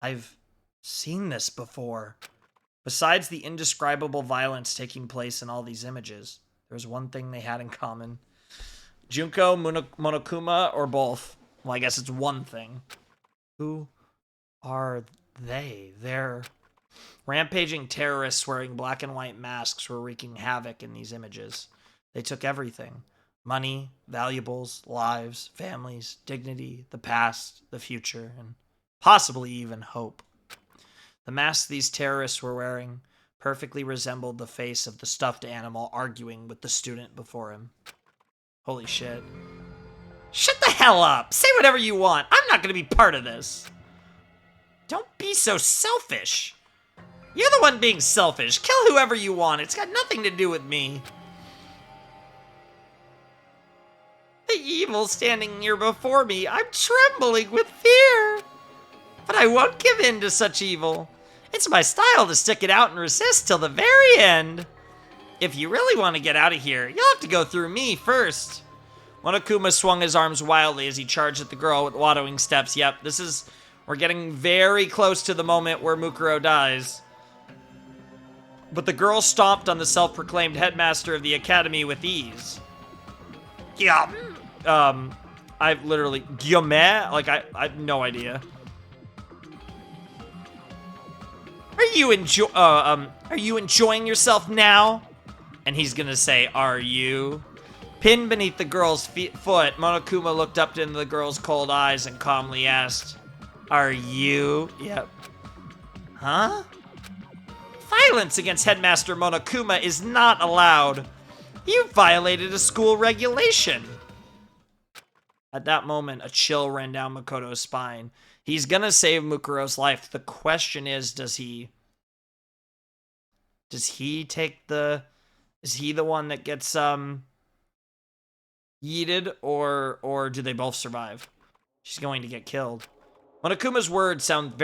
I've seen this before. Besides the indescribable violence taking place in all these images, there was one thing they had in common. Junko, Monokuma, or both. Well, I guess it's one thing. Who are they? They're rampaging terrorists wearing black and white masks were wreaking havoc in these images. They took everything. Money, valuables, lives, families, dignity, the past, the future, and possibly even hope. The masks these terrorists were wearing perfectly resembled the face of the stuffed animal arguing with the student before him. Holy shit. Shut the hell up! Say whatever you want! I'm not gonna be part of this! Don't be so selfish! You're the one being selfish. Kill whoever you want. It's got nothing to do with me. The evil standing here before me. I'm trembling with fear. But I won't give in to such evil. It's my style to stick it out and resist till the very end. If you really want to get out of here, you'll have to go through me first. Monokuma swung his arms wildly as he charged at the girl with waddling steps. Yep, we're getting very close to the moment where Mukuro dies. But the girl stomped on the self-proclaimed headmaster of the academy with ease. Yeah. I've literally Guillemette? Like I have no idea. Are you enjoying yourself now? And he's gonna say, are you? Pinned beneath the girl's foot, Monokuma looked up into the girl's cold eyes and calmly asked, are you? Yep. Huh? Violence against Headmaster Monokuma is not allowed. You violated a school regulation. At that moment, a chill ran down Makoto's spine. He's gonna save Mukuro's life. The question is, does he take the... Is he the one that gets, yeeted, or do they both survive? She's going to get killed. Monokuma's words sounded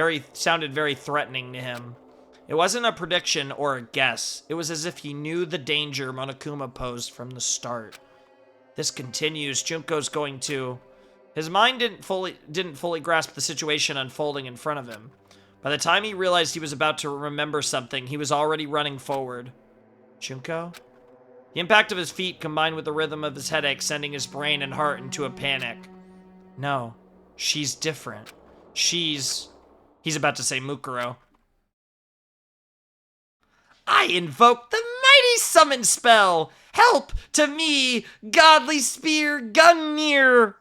very threatening to him. It wasn't a prediction or a guess. It was as if he knew the danger Monokuma posed from the start. This continues. Junko's going to... His mind didn't fully grasp the situation unfolding in front of him. By the time he realized he was about to remember something, he was already running forward. Junko? The impact of his feet combined with the rhythm of his headache sending his brain and heart into a panic. No, she's different. He's about to say Mukuro. I invoke the mighty summon spell! Help to me, godly spear Gungnir!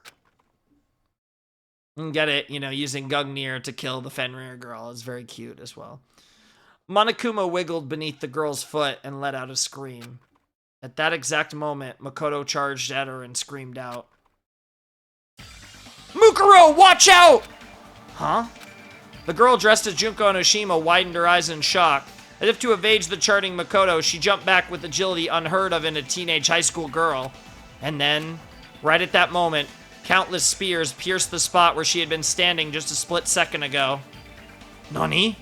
Get it, using Gungnir to kill the Fenrir girl is very cute as well. Monokuma wiggled beneath the girl's foot and let out a scream. At that exact moment, Makoto charged at her and screamed out. Mukuro, watch out! Huh? The girl dressed as Junko Enoshima widened her eyes in shock. As if to evade the charging Makoto, she jumped back with agility unheard of in a teenage high school girl. And then, right at that moment, countless spears pierced the spot where she had been standing just a split second ago. Nani?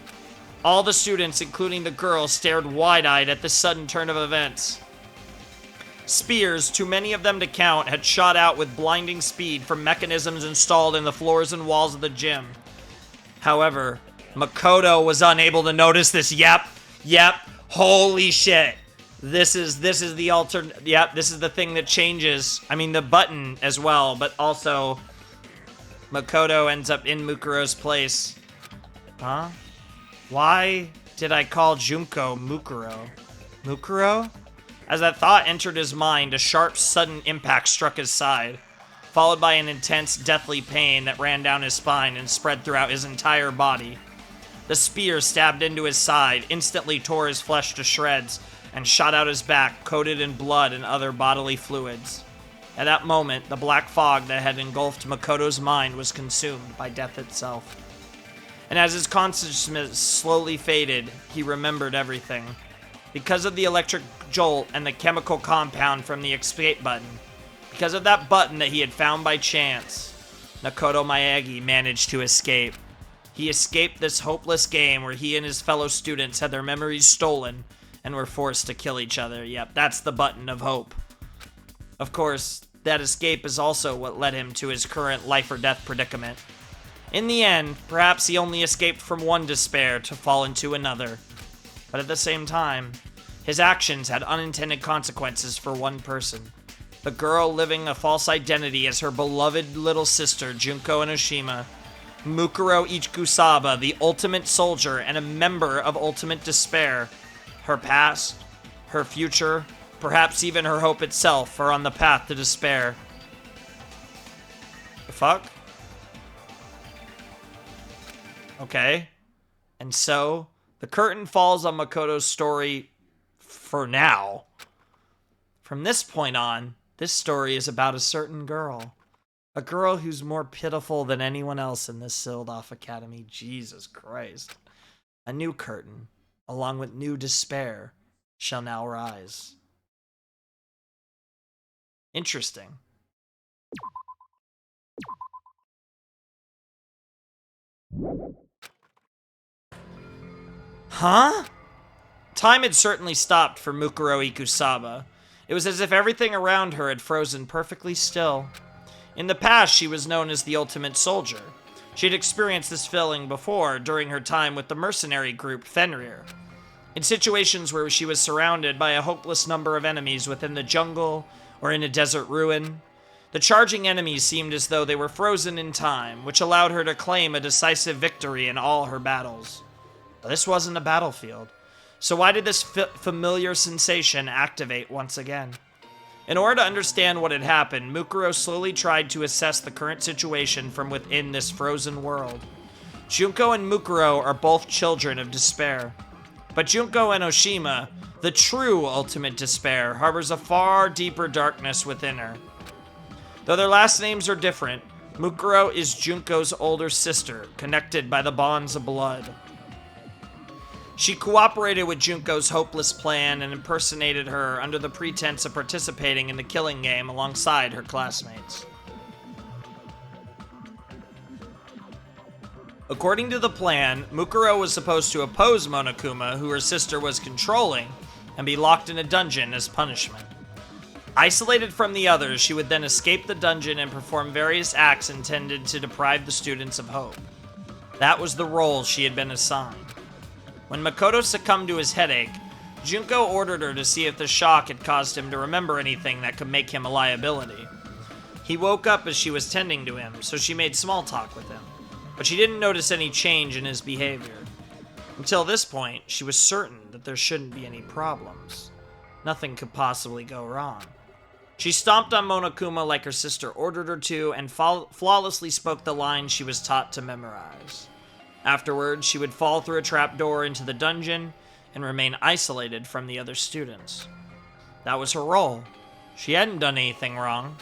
All the students, including the girl, stared wide-eyed at this sudden turn of events. Spears, too many of them to count, had shot out with blinding speed from mechanisms installed in the floors and walls of the gym. However, Makoto was unable to notice this. Yep, holy shit. This is the alternate, this is the thing that changes. I mean, the button as well, but also Makoto ends up in Mukuro's place. Huh? Why did I call Junko Mukuro? Mukuro? As that thought entered his mind, a sharp, sudden impact struck his side, followed by an intense, deathly pain that ran down his spine and spread throughout his entire body. The spear stabbed into his side, instantly tore his flesh to shreds, and shot out his back, coated in blood and other bodily fluids. At that moment, the black fog that had engulfed Makoto's mind was consumed by death itself. And as his consciousness slowly faded, he remembered everything. Because of the electric jolt and the chemical compound from the escape button, because of that button that he had found by chance, Makoto Miyagi managed to escape. He escaped this hopeless game where he and his fellow students had their memories stolen and were forced to kill each other. Yep, that's the button of hope. Of course, that escape is also what led him to his current life or death predicament. In the end, perhaps he only escaped from one despair to fall into another. But at the same time, his actions had unintended consequences for one person. The girl living a false identity as her beloved little sister, Junko Enoshima. Mukuro Ikusaba, the ultimate soldier and a member of Ultimate Despair. Her past, her future, perhaps even her hope itself are on the path to despair. The fuck? Okay. And so, the curtain falls on Makoto's story for now. From this point on, this story is about a certain girl. A girl who's more pitiful than anyone else in this sealed-off academy. Jesus Christ. A new curtain, along with new despair, shall now rise. Interesting. Huh? Time had certainly stopped for Mukuro Ikusaba. It was as if everything around her had frozen perfectly still. In the past, she was known as the Ultimate Soldier. She had experienced this feeling before during her time with the mercenary group Fenrir. In situations where she was surrounded by a hopeless number of enemies within the jungle or in a desert ruin, the charging enemies seemed as though they were frozen in time, which allowed her to claim a decisive victory in all her battles. But this wasn't a battlefield. So why did this familiar sensation activate once again? In order to understand what had happened, Mukuro slowly tried to assess the current situation from within this frozen world. Junko and Mukuro are both children of despair. But Junko Enoshima, the true ultimate despair, harbors a far deeper darkness within her. Though their last names are different, Mukuro is Junko's older sister, connected by the bonds of blood. She cooperated with Junko's hopeless plan and impersonated her under the pretense of participating in the killing game alongside her classmates. According to the plan, Mukuro was supposed to oppose Monokuma, who her sister was controlling, and be locked in a dungeon as punishment. Isolated from the others, she would then escape the dungeon and perform various acts intended to deprive the students of hope. That was the role she had been assigned. When Makoto succumbed to his headache, Junko ordered her to see if the shock had caused him to remember anything that could make him a liability. He woke up as she was tending to him, so she made small talk with him, but she didn't notice any change in his behavior. Until this point, she was certain that there shouldn't be any problems. Nothing could possibly go wrong. She stomped on Monokuma like her sister ordered her to, and flawlessly spoke the lines she was taught to memorize. Afterwards, she would fall through a trapdoor into the dungeon and remain isolated from the other students. That was her role. She hadn't done anything wrong.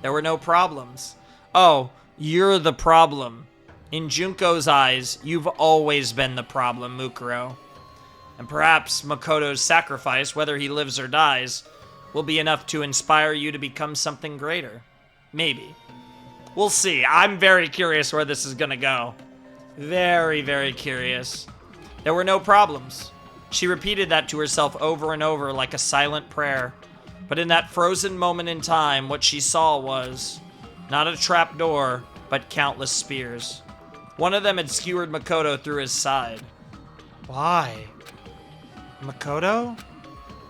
There were no problems. Oh, you're the problem. In Junko's eyes, you've always been the problem, Mukuro. And perhaps Makoto's sacrifice, whether he lives or dies, will be enough to inspire you to become something greater. Maybe. We'll see. I'm very curious where this is gonna go. Very, very curious. There were no problems. She repeated that to herself over and over like a silent prayer. But in that frozen moment in time, what she saw was not a trapdoor, but countless spears. One of them had skewered Makoto through his side. Why? Makoto?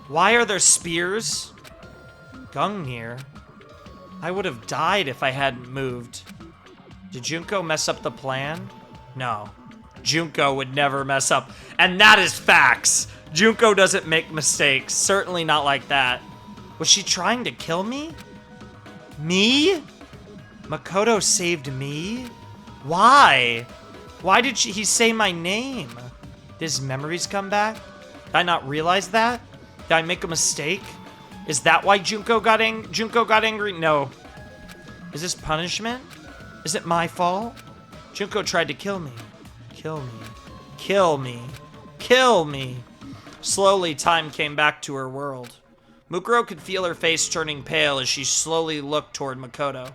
Why are there spears? Gungnir? I would have died if I hadn't moved. Did Junko mess up the plan? No. Junko would never mess up. And that is facts! Junko doesn't make mistakes. Certainly not like that. Was she trying to kill me? Me? Makoto saved me? Why? Why did he say my name? Did his memories come back? Did I not realize that? Did I make a mistake? Is that why Junko got angry? No. Is this punishment? Is it my fault? Junko tried to kill me. Kill me. Kill me. Kill me. Slowly, time came back to her world. Mukuro could feel her face turning pale as she slowly looked toward Makoto.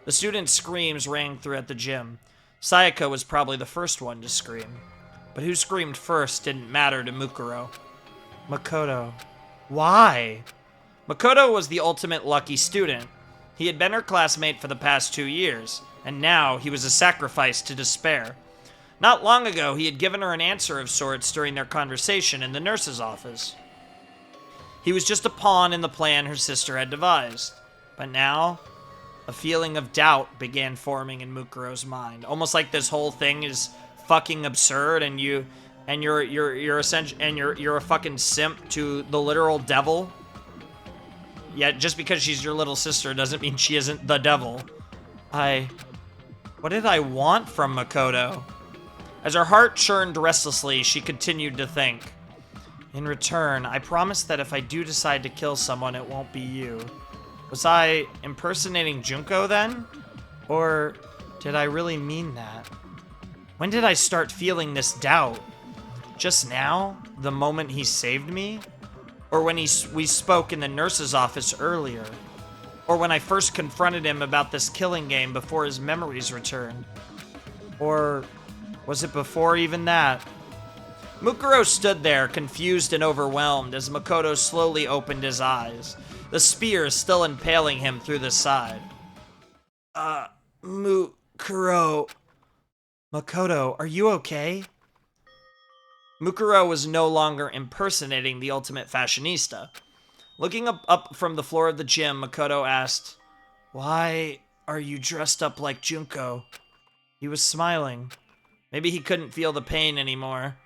The students' screams rang through at the gym. Sayaka was probably the first one to scream. But who screamed first didn't matter to Mukuro. Makoto. Why? Makoto was the ultimate lucky student. He had been her classmate for the past 2 years, and now he was a sacrifice to despair. Not long ago, he had given her an answer of sorts during their conversation in the nurse's office. He was just a pawn in the plan her sister had devised. But now, a feeling of doubt began forming in Mukuro's mind. Almost like this whole thing is fucking absurd, and you're a fucking simp to the literal devil. Yet just because she's your little sister doesn't mean she isn't the devil. What did I want from Makoto? As her heart churned restlessly, she continued to think. In return, I promise that if I do decide to kill someone, it won't be you. Was I impersonating Junko then? Or did I really mean that? When did I start feeling this doubt? Just now? The moment he saved me? Or when we spoke in the nurse's office earlier? Or when I first confronted him about this killing game before his memories returned? Or was it before even that? Mukuro stood there, confused and overwhelmed, as Makoto slowly opened his eyes, the spear still impaling him through the side. Mukuro. Makoto, are you okay? Mukuro was no longer impersonating the ultimate fashionista. Looking up from the floor of the gym, Makoto asked, "Why are you dressed up like Junko?" He was smiling. Maybe he couldn't feel the pain anymore.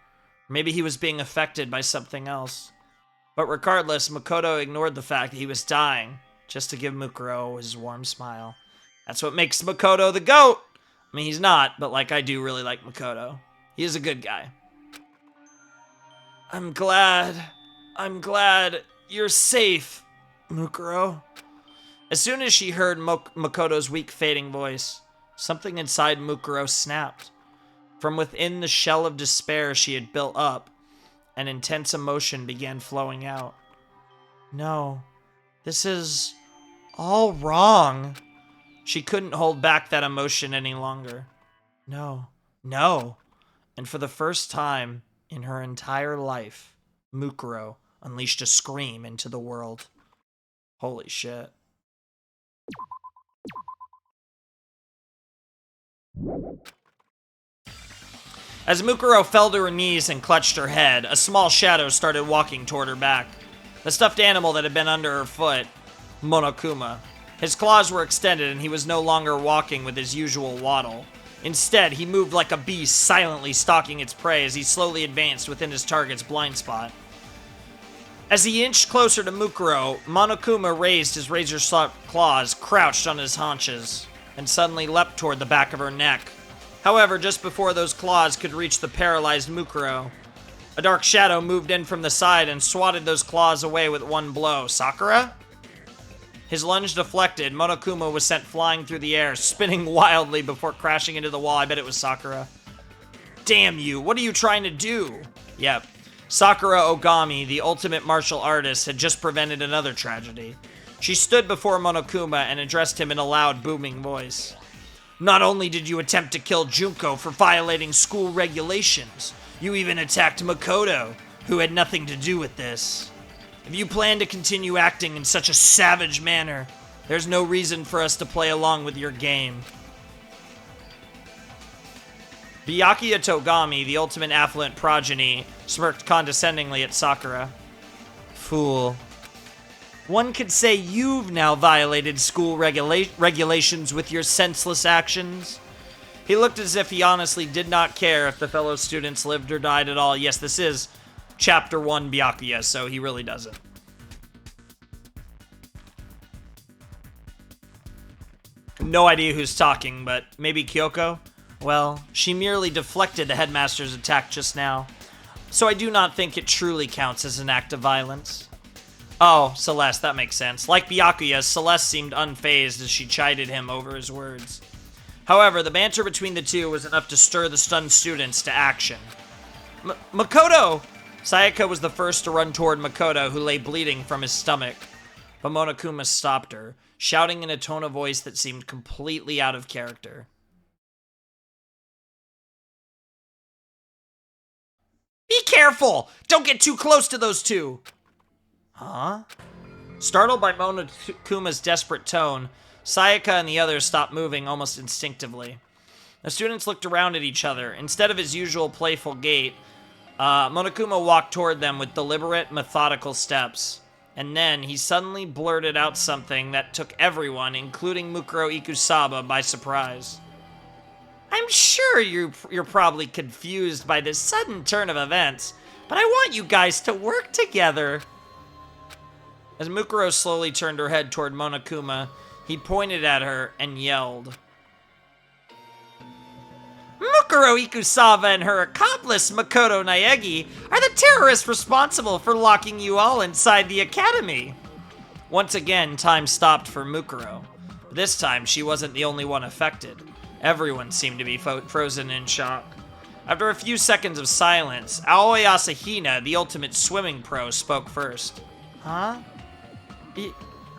Maybe he was being affected by something else. But regardless, Makoto ignored the fact that he was dying, just to give Mukuro his warm smile. That's what makes Makoto the GOAT! I mean, he's not, but I do really like Makoto. He is a good guy. I'm glad you're safe, Mukuro. As soon as she heard Makoto's weak, fading voice, something inside Mukuro snapped. From within the shell of despair she had built up, an intense emotion began flowing out. No, this is all wrong. She couldn't hold back that emotion any longer. No, No. And for the first time in her entire life, Mukuro unleashed a scream into the world. Holy shit. As Mukuro fell to her knees and clutched her head, a small shadow started walking toward her back. The stuffed animal that had been under her foot, Monokuma. His claws were extended and he was no longer walking with his usual waddle. Instead, he moved like a beast, silently stalking its prey as he slowly advanced within his target's blind spot. As he inched closer to Mukuro, Monokuma raised his razor-sharp claws, crouched on his haunches, and suddenly leapt toward the back of her neck. However, just before those claws could reach the paralyzed Mukuro, a dark shadow moved in from the side and swatted those claws away with one blow. Sakura? His lunge deflected, Monokuma was sent flying through the air, spinning wildly before crashing into the wall. I bet it was Sakura. Damn you, what are you trying to do? Yep. Sakura Ogami, the ultimate martial artist, had just prevented another tragedy. She stood before Monokuma and addressed him in a loud, booming voice. Not only did you attempt to kill Junko for violating school regulations, you even attacked Makoto, who had nothing to do with this. If you plan to continue acting in such a savage manner, there's no reason for us to play along with your game. Byakuya Togami, the ultimate affluent progeny, smirked condescendingly at Sakura. Fool. One could say you've now violated school regulations with your senseless actions. He looked as if he honestly did not care if the fellow students lived or died at all. Yes, this is Chapter 1 Byakuya, so he really doesn't. No idea who's talking, but maybe Kyoko? Well, she merely deflected the headmaster's attack just now, so I do not think it truly counts as an act of violence. Oh, Celeste, that makes sense. Like Byakuya, Celeste seemed unfazed as she chided him over his words. However, the banter between the two was enough to stir the stunned students to action. Makoto! Sayaka was the first to run toward Makoto, who lay bleeding from his stomach. But Monokuma stopped her, shouting in a tone of voice that seemed completely out of character. Be careful! Don't get too close to those two! Huh? Startled by Monokuma's desperate tone, Sayaka and the others stopped moving almost instinctively. The students looked around at each other. Instead of his usual playful gait, Monokuma walked toward them with deliberate, methodical steps. And then he suddenly blurted out something that took everyone, including Mukuro Ikusaba, by surprise. I'm sure you're probably confused by this sudden turn of events, but I want you guys to work together. As Mukuro slowly turned her head toward Monokuma, he pointed at her and yelled. Mukuro Ikusaba and her accomplice, Makoto Naegi, are the terrorists responsible for locking you all inside the academy. Once again, time stopped for Mukuro. This time, she wasn't the only one affected. Everyone seemed to be frozen in shock. After a few seconds of silence, Aoi Asahina, the ultimate swimming pro, spoke first. Huh?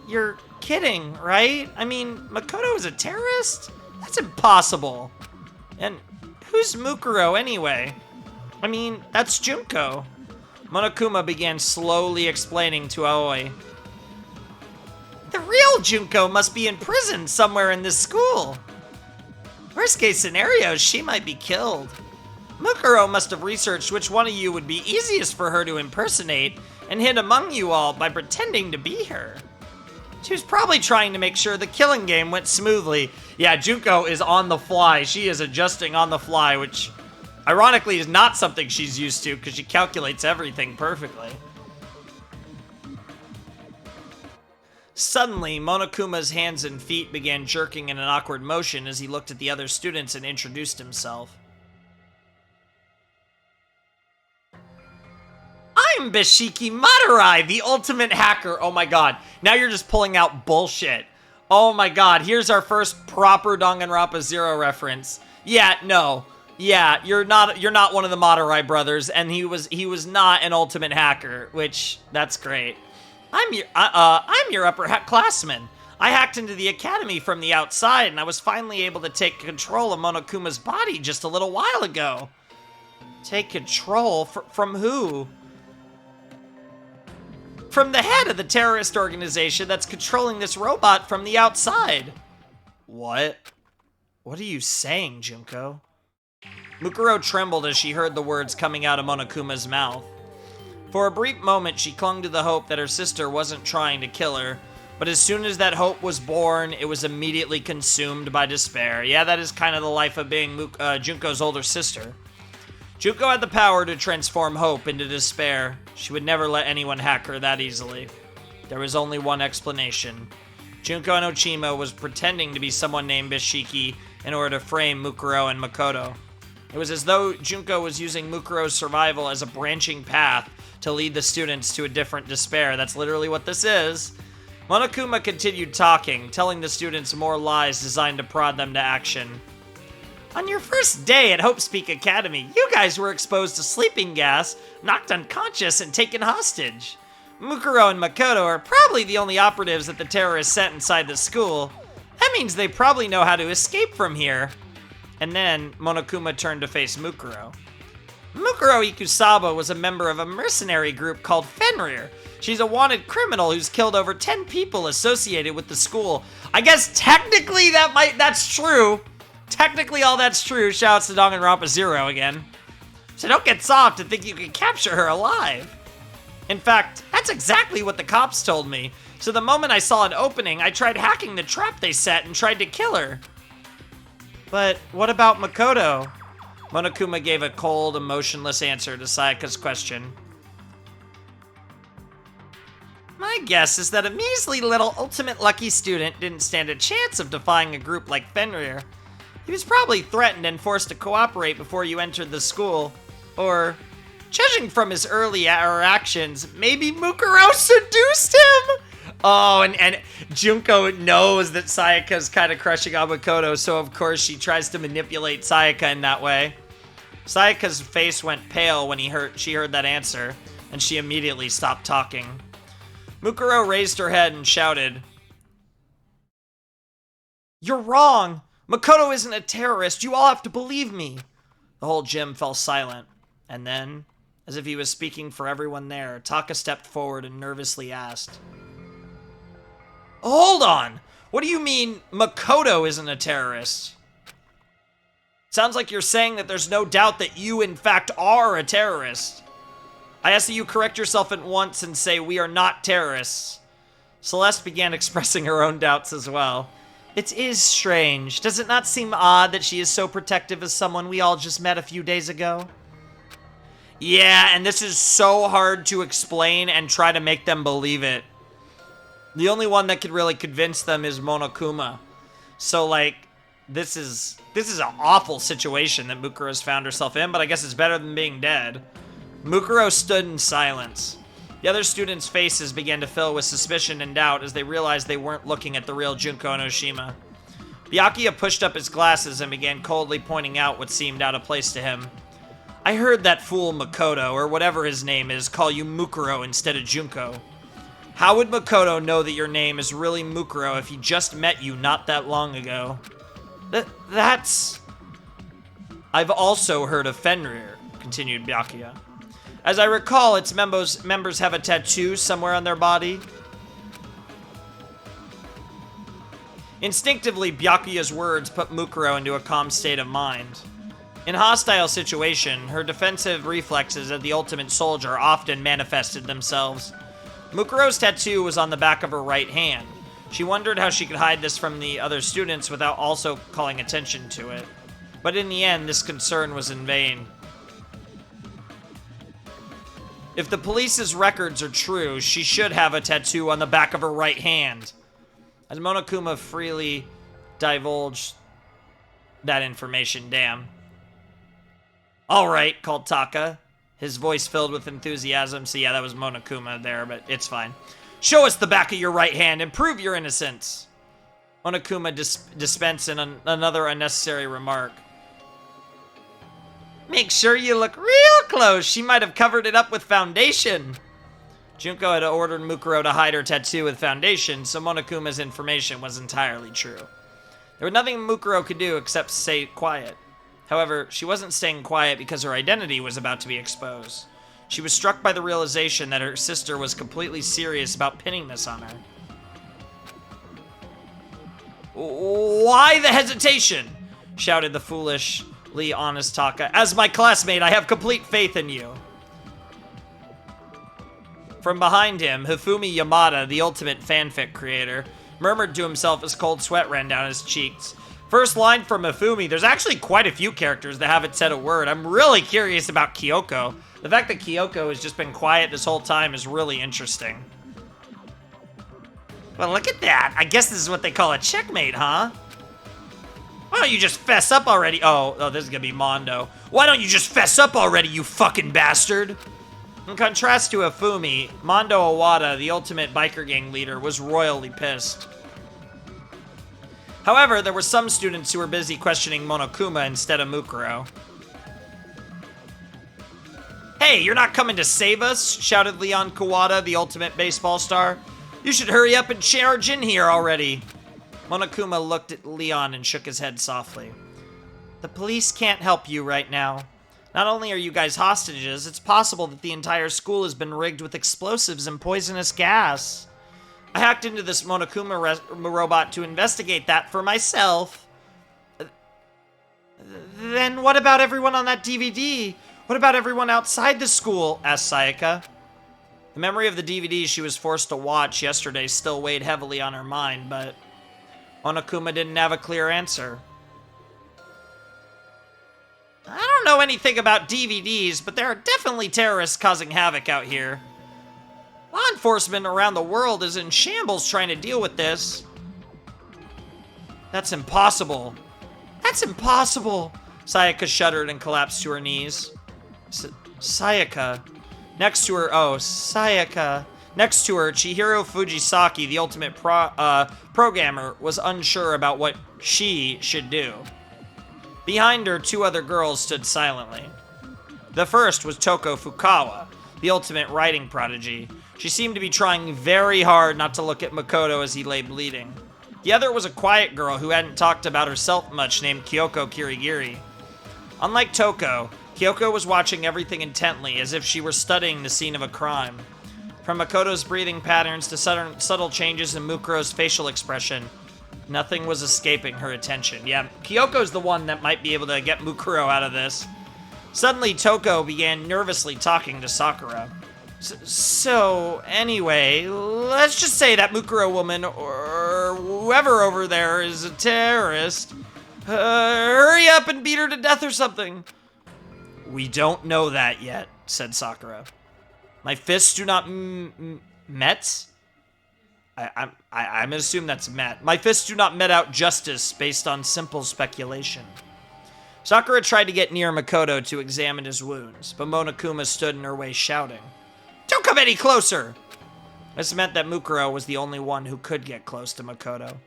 You're kidding, right? I mean, Makoto is a terrorist? That's impossible. And who's Mukuro anyway? I mean, that's Junko. Monokuma began slowly explaining to Aoi. The real Junko must be in prison somewhere in this school. Worst case scenario, she might be killed. Mukuro must have researched which one of you would be easiest for her to impersonate and hid among you all by pretending to be her. She was probably trying to make sure the killing game went smoothly. Yeah, Junko is on the fly. She is adjusting on the fly, which ironically is not something she's used to because she calculates everything perfectly. Suddenly, Monokuma's hands and feet began jerking in an awkward motion as he looked at the other students and introduced himself. I'm Bashiki Madurai, the ultimate hacker. Oh my god, now you're just pulling out bullshit. Oh my god, here's our first proper Danganronpa Zero reference. Yeah, no. Yeah, you're not one of the Madurai brothers, and he was not an ultimate hacker, which that's great. I'm your upperclassman. I hacked into the academy from the outside, and I was finally able to take control of Monokuma's body just a little while ago. Take control? From who? From the head of the terrorist organization that's controlling this robot from the outside. What? What are you saying, Junko? Mukuro trembled as she heard the words coming out of Monokuma's mouth. For a brief moment, she clung to the hope that her sister wasn't trying to kill her, but as soon as that hope was born, it was immediately consumed by despair. Yeah, that is kind of the life of being Junko's older sister. Junko had the power to transform hope into despair. She would never let anyone hack her that easily. There was only one explanation. Junko and Ochima was pretending to be someone named Bishiki in order to frame Mukuro and Makoto. It was as though Junko was using Mukuro's survival as a branching path to lead the students to a different despair. That's literally what this is. Monokuma continued talking, telling the students more lies designed to prod them to action. On your first day at Hope Speak Academy, you guys were exposed to sleeping gas, knocked unconscious, and taken hostage. Mukuro and Makoto are probably the only operatives that the terrorists sent inside the school. That means they probably know how to escape from here. And then Monokuma turned to face Mukuro. Mukuro Ikusaba was a member of a mercenary group called Fenrir. She's a wanted criminal who's killed over 10 people associated with the school. I guess technically that's true. Technically all that's true. Shouts to Danganronpa 0 again. So don't get soft and think you can capture her alive. In fact, that's exactly what the cops told me. So the moment I saw an opening, I tried hacking the trap they set and tried to kill her. But what about Makoto? Monokuma gave a cold, emotionless answer to Sayaka's question. My guess is that a measly little ultimate lucky student didn't stand a chance of defying a group like Fenrir. He was probably threatened and forced to cooperate before you entered the school. Or, judging from his early actions, maybe Mukuro seduced him? Oh, and Junko knows that Sayaka's kind of crushing on Makoto, so of course she tries to manipulate Sayaka in that way. Sayaka's face went pale when she heard that answer, and she immediately stopped talking. Mukuro raised her head and shouted, "You're wrong! Makoto isn't a terrorist! You all have to believe me!" The whole gym fell silent, and then, as if he was speaking for everyone there, Taka stepped forward and nervously asked, "Hold on! What do you mean Makoto isn't a terrorist?" Sounds like you're saying that there's no doubt that you, in fact, are a terrorist. I ask that you correct yourself at once and say we are not terrorists. Celeste began expressing her own doubts as well. It is strange. Does it not seem odd that she is so protective of someone we all just met a few days ago? Yeah, and this is so hard to explain and try to make them believe it. The only one that could really convince them is Monokuma. So, like, this is an awful situation that Mukuro's found herself in, but I guess it's better than being dead. Mukuro stood in silence. The other students' faces began to fill with suspicion and doubt as they realized they weren't looking at the real Junko and Oshima. Byakuya pushed up his glasses and began coldly pointing out what seemed out of place to him. I heard that fool Makoto, or whatever his name is, call you Mukuro instead of Junko. How would Makoto know that your name is really Mukuro if he just met you not that long ago? That's... I've also heard of Fenrir, continued Byakuya. As I recall, its members have a tattoo somewhere on their body. Instinctively, Byakuya's words put Mukuro into a calm state of mind. In a hostile situation, her defensive reflexes as the ultimate soldier often manifested themselves. Mukuro's tattoo was on the back of her right hand. She wondered how she could hide this from the other students without also calling attention to it. But in the end, this concern was in vain. If the police's records are true, she should have a tattoo on the back of her right hand. As Monokuma freely divulged that information, damn. Alright, called Taka, his voice filled with enthusiasm. So yeah, that was Monokuma there, but it's fine. Show us the back of your right hand and prove your innocence. Monokuma dispensed another unnecessary remark. Make sure you look real close. She might have covered it up with foundation. Junko had ordered Mukuro to hide her tattoo with foundation, so Monokuma's information was entirely true. There was nothing Mukuro could do except stay quiet. However, she wasn't staying quiet because her identity was about to be exposed. She was struck by the realization that her sister was completely serious about pinning this on her. "Why the hesitation?" shouted the foolishly honest Taka. "As my classmate, I have complete faith in you." From behind him, Hifumi Yamada, the ultimate fanfic creator, murmured to himself as cold sweat ran down his cheeks. First line from Hifumi, there's actually quite a few characters that haven't said a word. I'm really curious about Kyoko. The fact that Kyoko has just been quiet this whole time is really interesting. Well, look at that. I guess this is what they call a checkmate, huh? Why don't you just fess up already? Oh, this is gonna be Mondo. Why don't you just fess up already, you fucking bastard? In contrast to Hifumi, Mondo Owada, the ultimate biker gang leader, was royally pissed. However, there were some students who were busy questioning Monokuma instead of Mukuro. "Hey, you're not coming to save us?" shouted Leon Kawada, the ultimate baseball star. "You should hurry up and charge in here already." Monokuma looked at Leon and shook his head softly. "The police can't help you right now. Not only are you guys hostages, it's possible that the entire school has been rigged with explosives and poisonous gas. I hacked into this Monokuma robot to investigate that for myself." "Then what about everyone on that DVD? What about everyone outside the school?" asked Sayaka. The memory of the DVD she was forced to watch yesterday still weighed heavily on her mind, but Monokuma didn't have a clear answer. "I don't know anything about DVDs, but there are definitely terrorists causing havoc out here. Law enforcement around the world is in shambles trying to deal with this." "That's impossible. That's impossible." Sayaka shuddered and collapsed to her knees. Sayaka. Next to her, Sayaka. Next to her, Chihiro Fujisaki, the ultimate programmer, was unsure about what she should do. Behind her, two other girls stood silently. The first was Toko Fukawa, the ultimate writing prodigy. She seemed to be trying very hard not to look at Makoto as he lay bleeding. The other was a quiet girl who hadn't talked about herself much, named Kyoko Kirigiri. Unlike Toko, Kyoko was watching everything intently, as if she were studying the scene of a crime. From Makoto's breathing patterns to subtle changes in Mukuro's facial expression, nothing was escaping her attention. Yeah, Kyoko's the one that might be able to get Mukuro out of this. Suddenly, Toko began nervously talking to Sakura. So, anyway, let's just say that Mukuro woman, or whoever over there, is a terrorist. Hurry up and beat her to death or something. We don't know that yet, said Sakura. My fists do not met? I'm gonna assume that's met. My fists do not met out justice based on simple speculation. Sakura tried to get near Makoto to examine his wounds, but Monokuma stood in her way shouting, "Don't come any closer!" This meant that Mukuro was the only one who could get close to Makoto.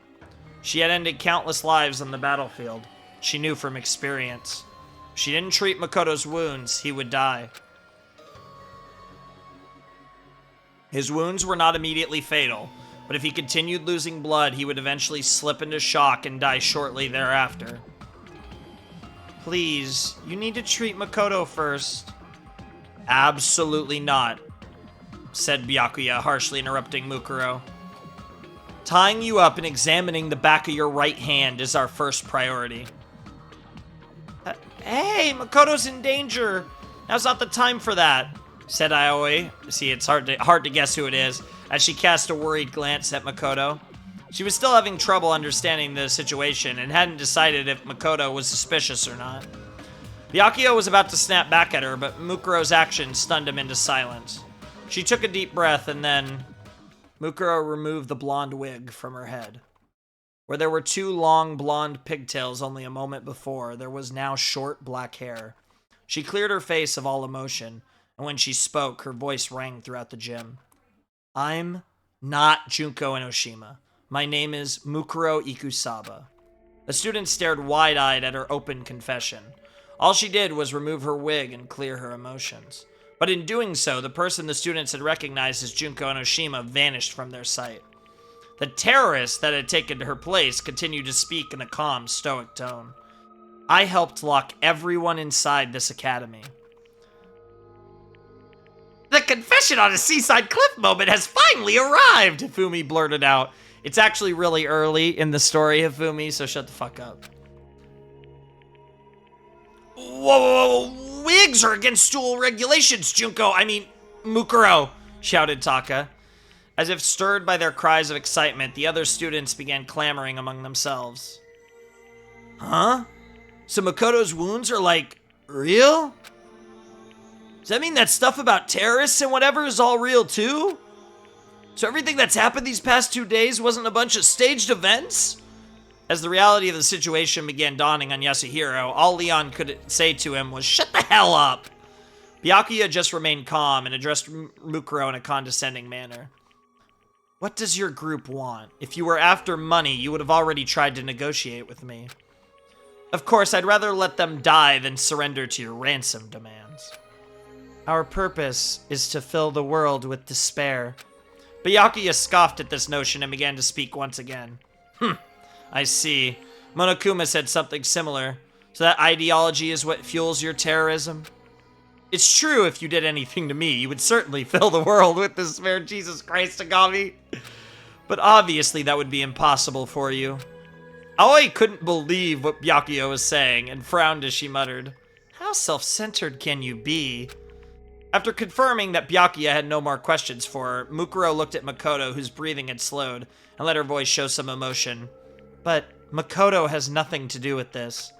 She had ended countless lives on the battlefield. She knew from experience. If she didn't treat Makoto's wounds, he would die. His wounds were not immediately fatal, but if he continued losing blood, he would eventually slip into shock and die shortly thereafter. Please, you need to treat Makoto first. Absolutely not, said Byakuya, harshly interrupting Mukuro. Tying you up and examining the back of your right hand is our first priority. Hey, Makoto's in danger. Now's not the time for that, said Aoi. See, it's hard to guess who it is, as she cast a worried glance at Makoto. She was still having trouble understanding the situation and hadn't decided if Makoto was suspicious or not. Byakuya was about to snap back at her, but Mukuro's action stunned him into silence. She took a deep breath and then Mukuro removed the blonde wig from her head. Where there were two long blonde pigtails only a moment before, there was now short black hair. She cleared her face of all emotion, and when she spoke, her voice rang throughout the gym. I'm not Junko Enoshima. My name is Mukuro Ikusaba. The student stared wide-eyed at her open confession. All she did was remove her wig and clear her emotions. But in doing so, the person the students had recognized as Junko and Oshima vanished from their sight. The terrorist that had taken her place continued to speak in a calm, stoic tone. I helped lock everyone inside this academy. The confession on a seaside cliff moment has finally arrived, Hifumi blurted out. It's actually really early in the story, Hifumi, so shut the fuck up. Whoa, wigs are against school regulations, Junko. I mean, Mukuro, shouted Taka. As if stirred by their cries of excitement, the other students began clamoring among themselves. Huh? So Makoto's wounds are, like, real? Does that mean that stuff about terrorists and whatever is all real, too? So everything that's happened these past 2 days wasn't a bunch of staged events? As the reality of the situation began dawning on Yasuhiro, all Leon could say to him was, shut the hell up! Byakuya just remained calm and addressed Mukuro in a condescending manner. What does your group want? If you were after money, you would have already tried to negotiate with me. Of course, I'd rather let them die than surrender to your ransom demands. Our purpose is to fill the world with despair. Byakuya scoffed at this notion and began to speak once again. I see. Monokuma said something similar. So that ideology is what fuels your terrorism? It's true, if you did anything to me, you would certainly fill the world with despair, Jesus Christ, Agami. But obviously that would be impossible for you. Aoi couldn't believe what Byakuya was saying and frowned as she muttered, how self-centered can you be? After confirming that Byakuya had no more questions for her, Mukuro looked at Makoto, whose breathing had slowed, and let her voice show some emotion. But Makoto has nothing to do with this.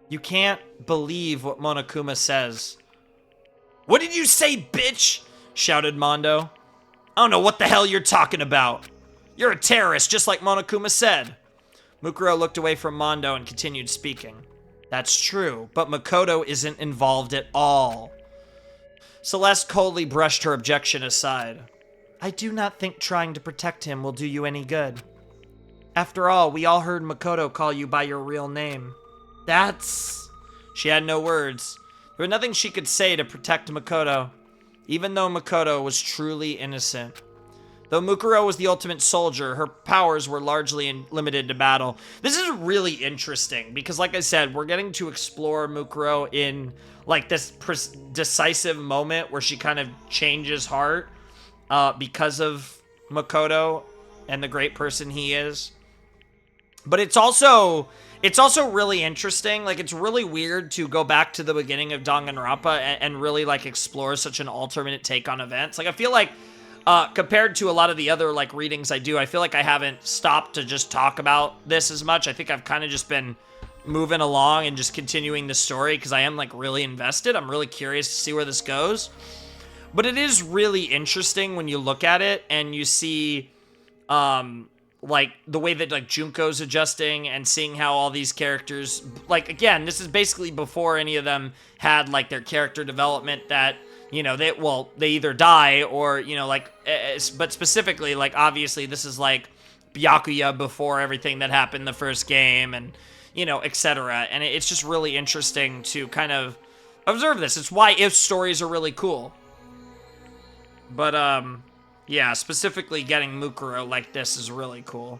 You can't believe what Monokuma says. What did you say, bitch? Shouted Mondo. I don't know what the hell you're talking about. You're a terrorist, just like Monokuma said. Mukuro looked away from Mondo and continued speaking. That's true, but Makoto isn't involved at all. Celeste coldly brushed her objection aside. I do not think trying to protect him will do you any good. After all, we all heard Makoto call you by your real name. That's... She had no words. There was nothing she could say to protect Makoto, even though Makoto was truly innocent. Though Mukuro was the ultimate soldier, her powers were largely limited to battle. This is really interesting, because like I said, we're getting to explore Mukuro in like this decisive moment where she kind of changes heart because of Makoto and the great person he is. But it's also really interesting. Like, it's really weird to go back to the beginning of Danganronpa and really like explore such an alternate take on events. Like, I feel like compared to a lot of the other like readings I do, I feel like I haven't stopped to just talk about this as much. I think I've kind of just been moving along and just continuing the story because I am like really invested. I'm really curious to see where this goes. But it is really interesting when you look at it and you see like the way that like Junko's adjusting and seeing how all these characters, like, again, this is basically before any of them had like their character development that, you know, they either die or, you know, like, but specifically, like, obviously this is like Byakuya before everything that happened in the first game and, you know, etc. And it's just really interesting to kind of observe this. It's why if stories are really cool. But, yeah, specifically getting Mukuro like this is really cool.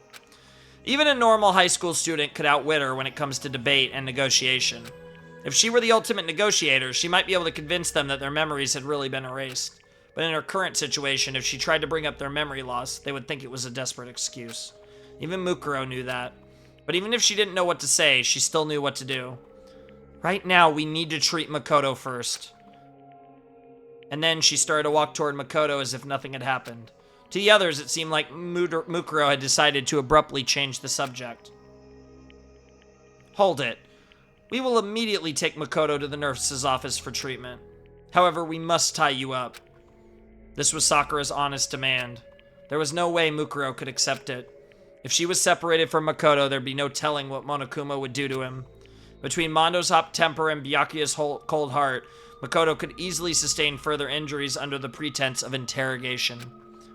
Even a normal high school student could outwit her when it comes to debate and negotiation. If she were the ultimate negotiator, she might be able to convince them that their memories had really been erased. But in her current situation, if she tried to bring up their memory loss, they would think it was a desperate excuse. Even Mukuro knew that. But even if she didn't know what to say, she still knew what to do. Right now, we need to treat Makoto first. And then she started to walk toward Makoto as if nothing had happened. To the others, it seemed like Mukuro had decided to abruptly change the subject. Hold it. We will immediately take Makoto to the nurse's office for treatment. However, we must tie you up. This was Sakura's honest demand. There was no way Mukuro could accept it. If she was separated from Makoto, there'd be no telling what Monokuma would do to him. Between Mondo's hot temper and Byakuya's cold heart, Makoto could easily sustain further injuries under the pretense of interrogation.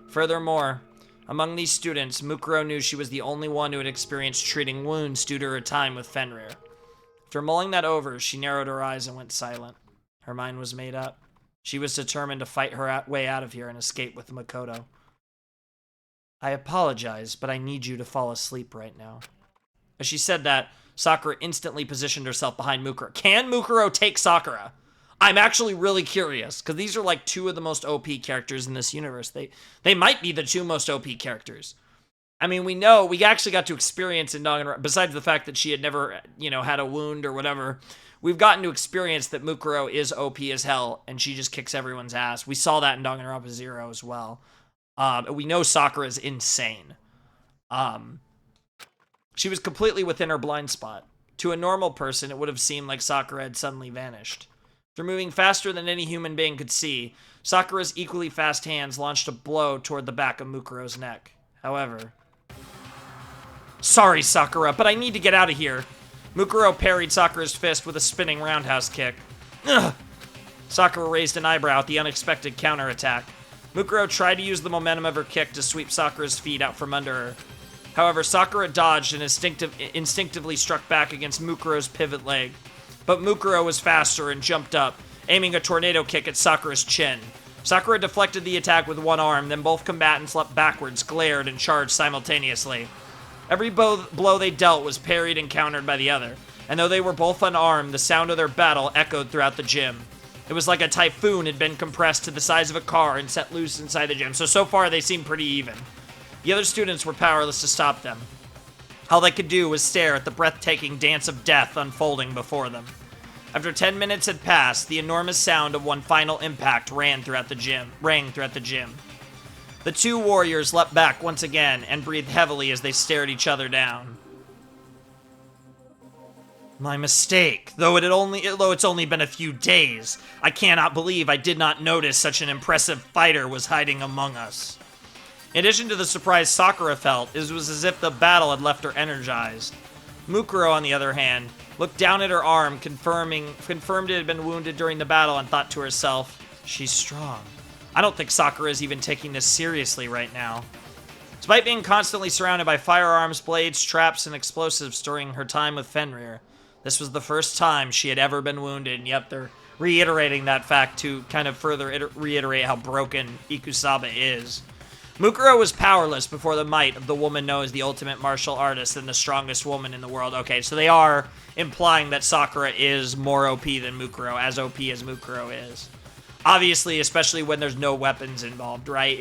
Furthermore, among these students, Mukuro knew she was the only one who had experienced treating wounds due to her time with Fenrir. After mulling that over, she narrowed her eyes and went silent. Her mind was made up. She was determined to fight her way out of here and escape with Makoto. I apologize, but I need you to fall asleep right now. As she said that, Sakura instantly positioned herself behind Mukuro. Can Mukuro take Sakura? I'm actually really curious, because these are like two of the most OP characters in this universe. They might be the two most OP characters. I mean, we actually got to experience in Danganronpa, besides the fact that she had never, had a wound or whatever, we've gotten to experience that Mukuro is OP as hell, and she just kicks everyone's ass. We saw that in Danganronpa 0 as well. We know Sakura is insane. She was completely within her blind spot. To a normal person, it would have seemed like Sakura had suddenly vanished. After moving faster than any human being could see, Sakura's equally fast hands launched a blow toward the back of Mukuro's neck. However... Sorry, Sakura, but I need to get out of here. Mukuro parried Sakura's fist with a spinning roundhouse kick. Ugh! Sakura raised an eyebrow at the unexpected counterattack. Mukuro tried to use the momentum of her kick to sweep Sakura's feet out from under her. However, Sakura dodged and instinctively struck back against Mukuro's pivot leg. But Mukuro was faster and jumped up, aiming a tornado kick at Sakura's chin. Sakura deflected the attack with one arm, then both combatants leapt backwards, glared, and charged simultaneously. Every blow they dealt was parried and countered by the other, and though they were both unarmed, the sound of their battle echoed throughout the gym. It was like a typhoon had been compressed to the size of a car and set loose inside the gym, so far they seemed pretty even. The other students were powerless to stop them. All they could do was stare at the breathtaking dance of death unfolding before them. After 10 minutes had passed, the enormous sound of one final impact rang throughout the gym. The two warriors leapt back once again and breathed heavily as they stared each other down. My mistake. Though it's only been a few days, I cannot believe I did not notice such an impressive fighter was hiding among us. In addition to the surprise Sakura felt, it was as if the battle had left her energized. Mukuro, on the other hand, looked down at her arm, confirmed it had been wounded during the battle, and thought to herself, she's strong. I don't think Sakura is even taking this seriously right now. Despite being constantly surrounded by firearms, blades, traps, and explosives during her time with Fenrir, this was the first time she had ever been wounded, and yet they're reiterating that fact to kind of further reiterate how broken Ikusaba is. Mukuro was powerless before the might of the woman known as the ultimate martial artist and the strongest woman in the world. Okay, so they are implying that Sakura is more OP than Mukuro, as OP as Mukuro is. Obviously, especially when there's no weapons involved, right?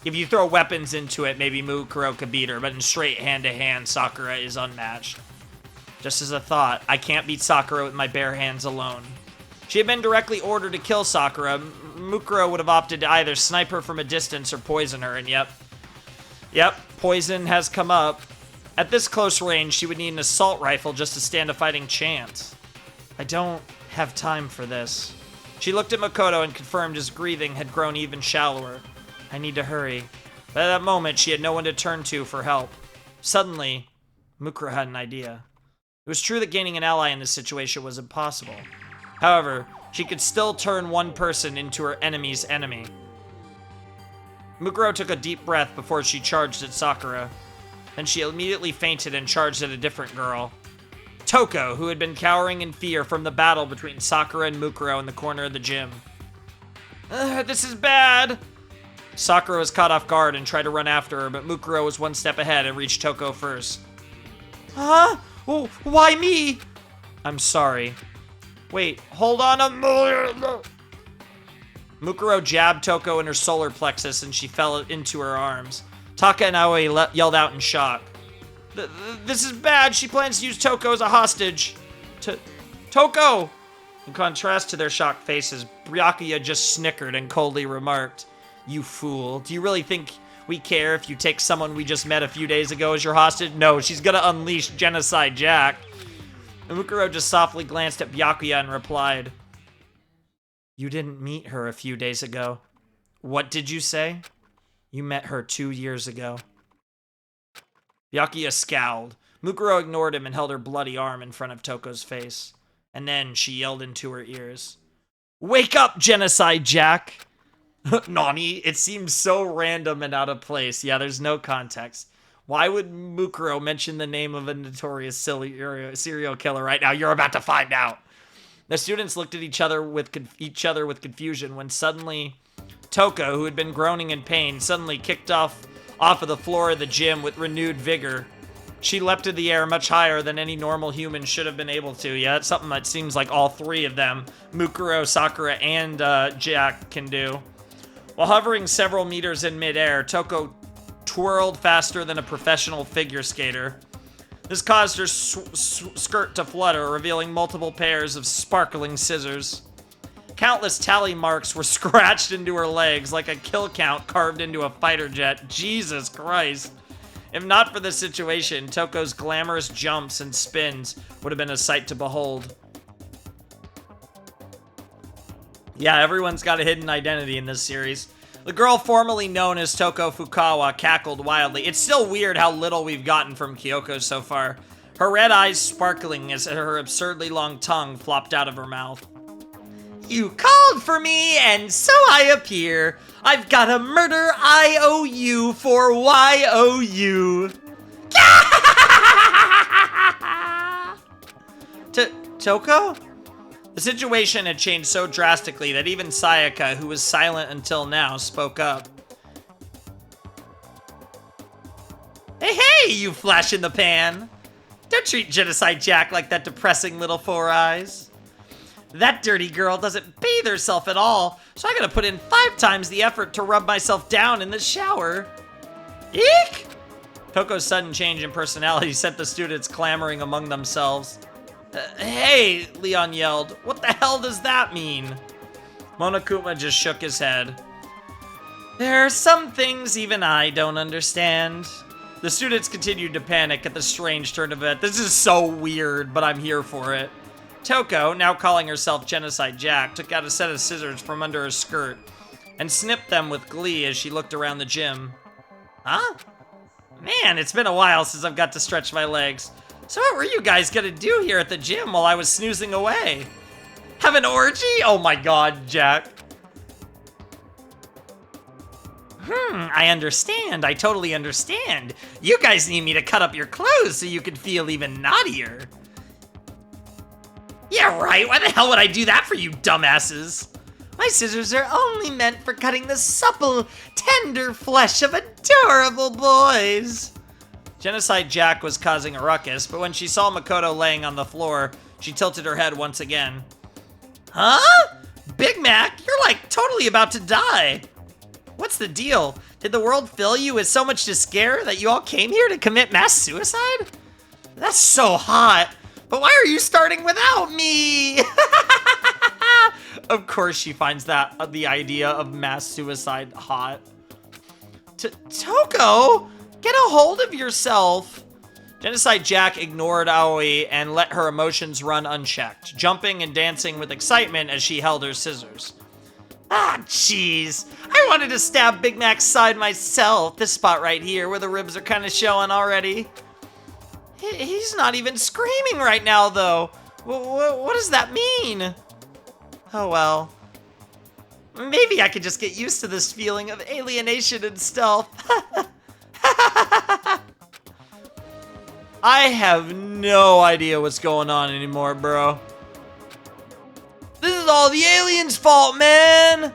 If you throw weapons into it, maybe Mukuro could beat her, but in straight hand-to-hand, Sakura is unmatched. Just as a thought, I can't beat Sakura with my bare hands alone. She had been directly ordered to kill Sakura. Mukuro would have opted to either snipe her from a distance or poison her, and yep, poison has come up. At this close range, she would need an assault rifle just to stand a fighting chance. I don't have time for this. She looked at Makoto and confirmed his breathing had grown even shallower. I need to hurry. But at that moment, she had no one to turn to for help. Suddenly, Mukuro had an idea. It was true that gaining an ally in this situation was impossible. However, she could still turn one person into her enemy's enemy. Mukuro took a deep breath before she charged at Sakura. Then she immediately fainted and charged at a different girl. Toko, who had been cowering in fear from the battle between Sakura and Mukuro in the corner of the gym. This is bad! Sakura was caught off guard and tried to run after her, but Mukuro was one step ahead and reached Toko first. Huh? Oh, why me? I'm sorry. Wait, hold on a moment. Mukuro jabbed Toko in her solar plexus and she fell into her arms. Taka and Aoi yelled out in shock. This is bad. She plans to use Toko as a hostage. Toko! In contrast to their shocked faces, Byakuya just snickered and coldly remarked, You fool. Do you really think we care if you take someone we just met a few days ago as your hostage? No, she's gonna unleash Genocide Jack. And Mukuro just softly glanced at Byakuya and replied, You didn't meet her a few days ago. What did you say? You met her 2 years ago. Byakuya scowled. Mukuro ignored him and held her bloody arm in front of Toko's face. And then she yelled into her ears, Wake up, Genocide Jack! Nani, it seems so random and out of place. Yeah, there's no context. Why would Mukuro mention the name of a notorious serial killer right now? You're about to find out. The students looked at each other with confusion when suddenly Toko, who had been groaning in pain, suddenly kicked off of the floor of the gym with renewed vigor. She leapt in the air much higher than any normal human should have been able to. Yeah, it's something that seems like all three of them, Mukuro, Sakura, and Jack, can do. While hovering several meters in midair, Toko twirled faster than a professional figure skater. This caused her skirt to flutter, revealing multiple pairs of sparkling scissors. Countless tally marks were scratched into her legs like a kill count carved into a fighter jet. Jesus Christ. If not for this situation, Toko's glamorous jumps and spins would have been a sight to behold. Yeah, everyone's got a hidden identity in this series. The girl formerly known as Toko Fukawa cackled wildly. It's still weird how little we've gotten from Kyoko so far. Her red eyes sparkling as her absurdly long tongue flopped out of her mouth. You called for me, and so I appear. I've got a murder IOU for YOU. Toko? The situation had changed so drastically that even Sayaka, who was silent until now, spoke up. Hey, you flash in the pan. Don't treat Genocide Jack like that depressing little four eyes. That dirty girl doesn't bathe herself at all, so I gotta put in 5 times the effort to rub myself down in the shower. Eek! Toko's sudden change in personality sent the students clamoring among themselves. Hey, Leon yelled. What the hell does that mean? Monokuma just shook his head. There are some things even I don't understand. The students continued to panic at the strange turn of events. This is so weird, but I'm here for it. Toko, now calling herself Genocide Jack, took out a set of scissors from under her skirt and snipped them with glee as she looked around the gym. Huh? Man, it's been a while since I've got to stretch my legs. So what were you guys gonna do here at the gym while I was snoozing away? Have an orgy? Oh my god, Jack. I understand. I totally understand. You guys need me to cut up your clothes so you can feel even naughtier. Yeah, right. Why the hell would I do that for you dumbasses? My scissors are only meant for cutting the supple, tender flesh of adorable boys. Genocide Jack was causing a ruckus, but when she saw Makoto laying on the floor, she tilted her head once again. Huh? Big Mac, you're like totally about to die. What's the deal? Did the world fill you with so much despair that you all came here to commit mass suicide? That's so hot. But why are you starting without me? Of course she finds that the idea of mass suicide hot. Toko, get a hold of yourself. Genocide Jack ignored Aoi and let her emotions run unchecked, jumping and dancing with excitement as she held her scissors. Ah, jeez. I wanted to stab Big Mac's side myself. This spot right here where the ribs are kind of showing already. He's not even screaming right now, though. What does that mean? Oh, well. Maybe I could just get used to this feeling of alienation and stealth. I have no idea what's going on anymore, bro. This is all the aliens' fault, man!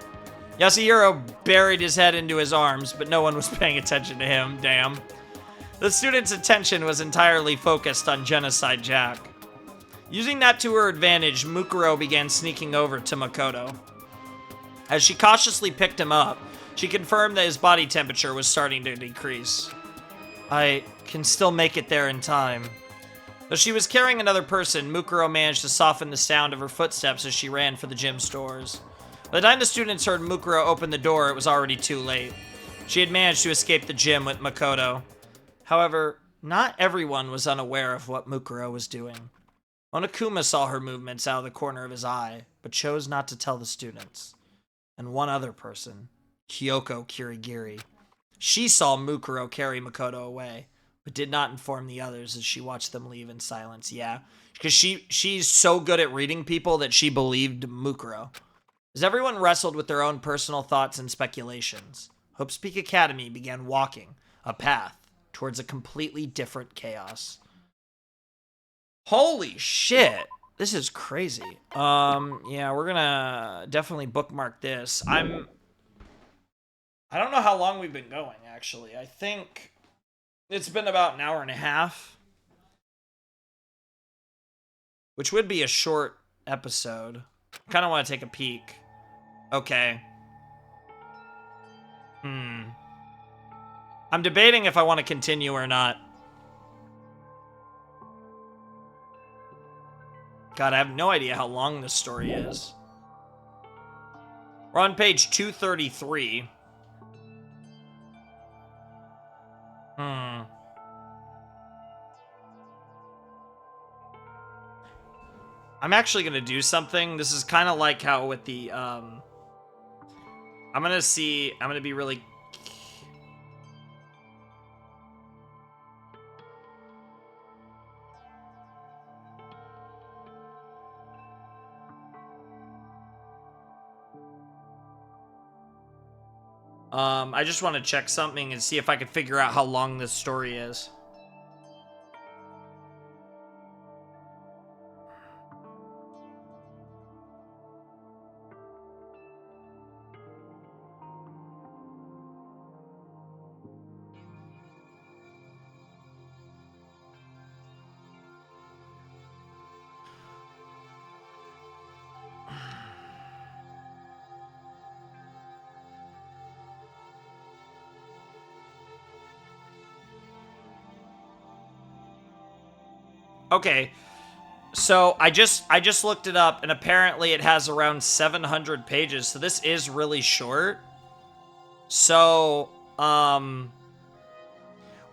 Yasuhiro buried his head into his arms, but no one was paying attention to him, damn. The students' attention was entirely focused on Genocide Jack. Using that to her advantage, Mukuro began sneaking over to Makoto. As she cautiously picked him up, she confirmed that his body temperature was starting to decrease. I can still make it there in time. Though she was carrying another person, Mukuro managed to soften the sound of her footsteps as she ran for the gym stores. By the time the students heard Mukuro open the door, it was already too late. She had managed to escape the gym with Makoto. However, not everyone was unaware of what Mukuro was doing. Monokuma saw her movements out of the corner of his eye, but chose not to tell the students. And one other person, Kyoko Kirigiri. She saw Mukuro carry Makoto away, but did not inform the others as she watched them leave in silence. Yeah, because she's so good at reading people that she believed Mukuro. As everyone wrestled with their own personal thoughts and speculations, Hope's Peak Academy began walking a path towards a completely different chaos. Holy shit! This is crazy. Yeah, we're gonna definitely bookmark this. I don't know how long we've been going, actually. I think it's been about an hour and a half, which would be a short episode. I kind of want to take a peek. Okay. I'm debating if I want to continue or not. God, I have no idea how long this story is. We're on page 233. I'm actually going to do something. This is kind of like how with the, I'm going to be really... I just want to check something and see if I can figure out how long this story is. Okay, so I just looked it up, and apparently it has around 700 pages, so this is really short. So, we're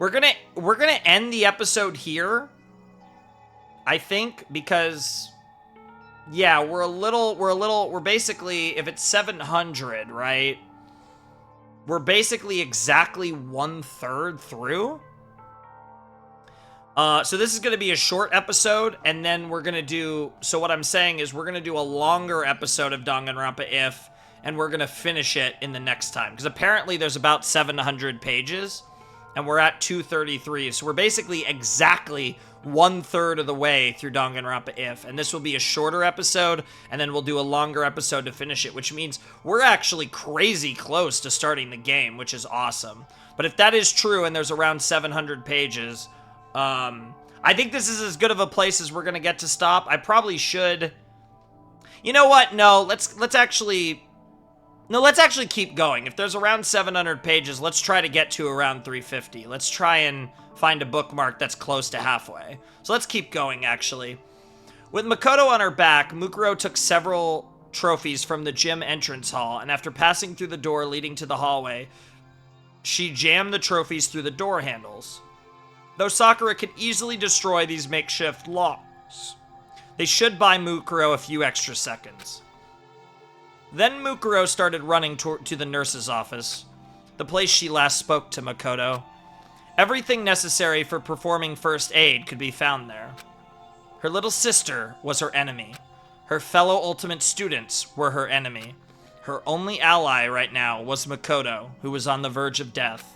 gonna end the episode here, I think, because, yeah, we're basically, if it's 700, right? We're basically exactly 1/3 through. So this is going to be a short episode, and then we're going to do... So what I'm saying is we're going to do a longer episode of Danganronpa IF, and we're going to finish it in the next time. Because apparently there's about 700 pages, and we're at 233. So we're basically exactly 1/3 of the way through Danganronpa IF. And this will be a shorter episode, and then we'll do a longer episode to finish it, which means we're actually crazy close to starting the game, which is awesome. But if that is true, and there's around 700 pages... I think this is as good of a place as we're gonna get to stop. I probably should... You know what? No, let's actually keep going. If there's around 700 pages, let's try to get to around 350. Let's try and find a bookmark that's close to halfway. So let's keep going, actually. With Makoto on her back, Mukuro took several trophies from the gym entrance hall, and after passing through the door leading to the hallway, she jammed the trophies through the door handles. Though Sakura could easily destroy these makeshift locks, they should buy Mukuro a few extra seconds. Then Mukuro started running to the nurse's office, the place she last spoke to Makoto. Everything necessary for performing first aid could be found there. Her little sister was her enemy. Her fellow ultimate students were her enemy. Her only ally right now was Makoto, who was on the verge of death.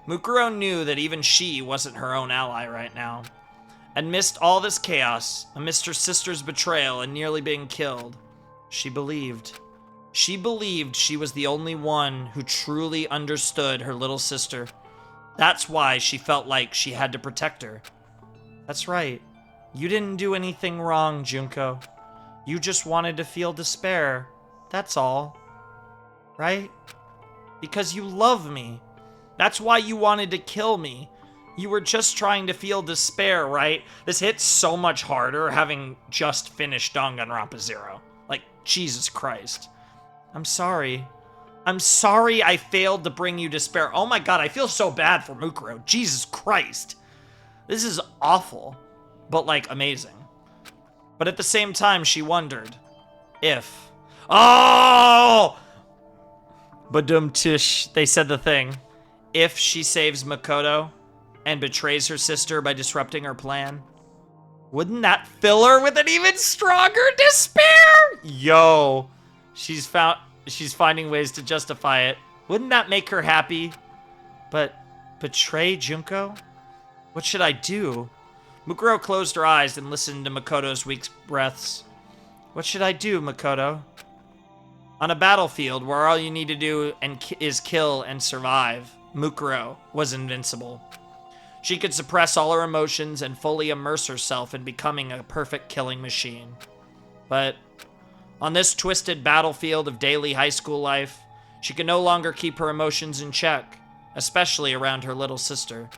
Mukuro knew that even she wasn't her own ally right now. Amidst all this chaos, amidst her sister's betrayal and nearly being killed, she believed. She believed she was the only one who truly understood her little sister. That's why she felt like she had to protect her. That's right. You didn't do anything wrong, Junko. You just wanted to feel despair. That's all. Right? Because you love me. That's why you wanted to kill me. You were just trying to feel despair, right? This hits so much harder having just finished Danganronpa 0. Like, Jesus Christ. I'm sorry. I'm sorry I failed to bring you despair. Oh my god, I feel so bad for Mukuro. Jesus Christ. This is awful, but like amazing. But at the same time, she wondered if... Oh! Badum tish, they said the thing. If she saves Makoto and betrays her sister by disrupting her plan, wouldn't that fill her with an even stronger despair? Yo, she's finding ways to justify it. Wouldn't that make her happy? But betray Junko? What should I do? Mukuro closed her eyes and listened to Makoto's weak breaths. What should I do, Makoto? On a battlefield where all you need to do is kill and survive, Mukuro was invincible. She could suppress all her emotions and fully immerse herself in becoming a perfect killing machine. But on this twisted battlefield of daily high school life, she could no longer keep her emotions in check, especially around her little sister.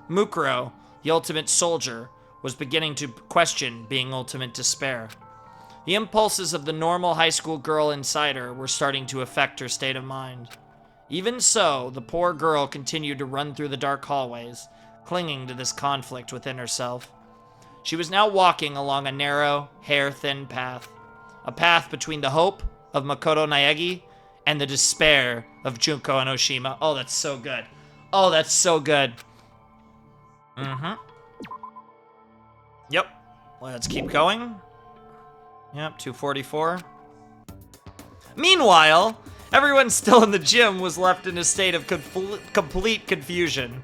Mukuro, the ultimate soldier, was beginning to question being ultimate despair. The impulses of the normal high school girl inside her were starting to affect her state of mind. Even so, the poor girl continued to run through the dark hallways, clinging to this conflict within herself. She was now walking along a narrow, hair-thin path. A path between the hope of Makoto Naegi and the despair of Junko and Oshima. Oh, that's so good. Oh, that's so good. Yep. Let's keep going. Yep, 244. Meanwhile, everyone still in the gym was left in a state of complete confusion.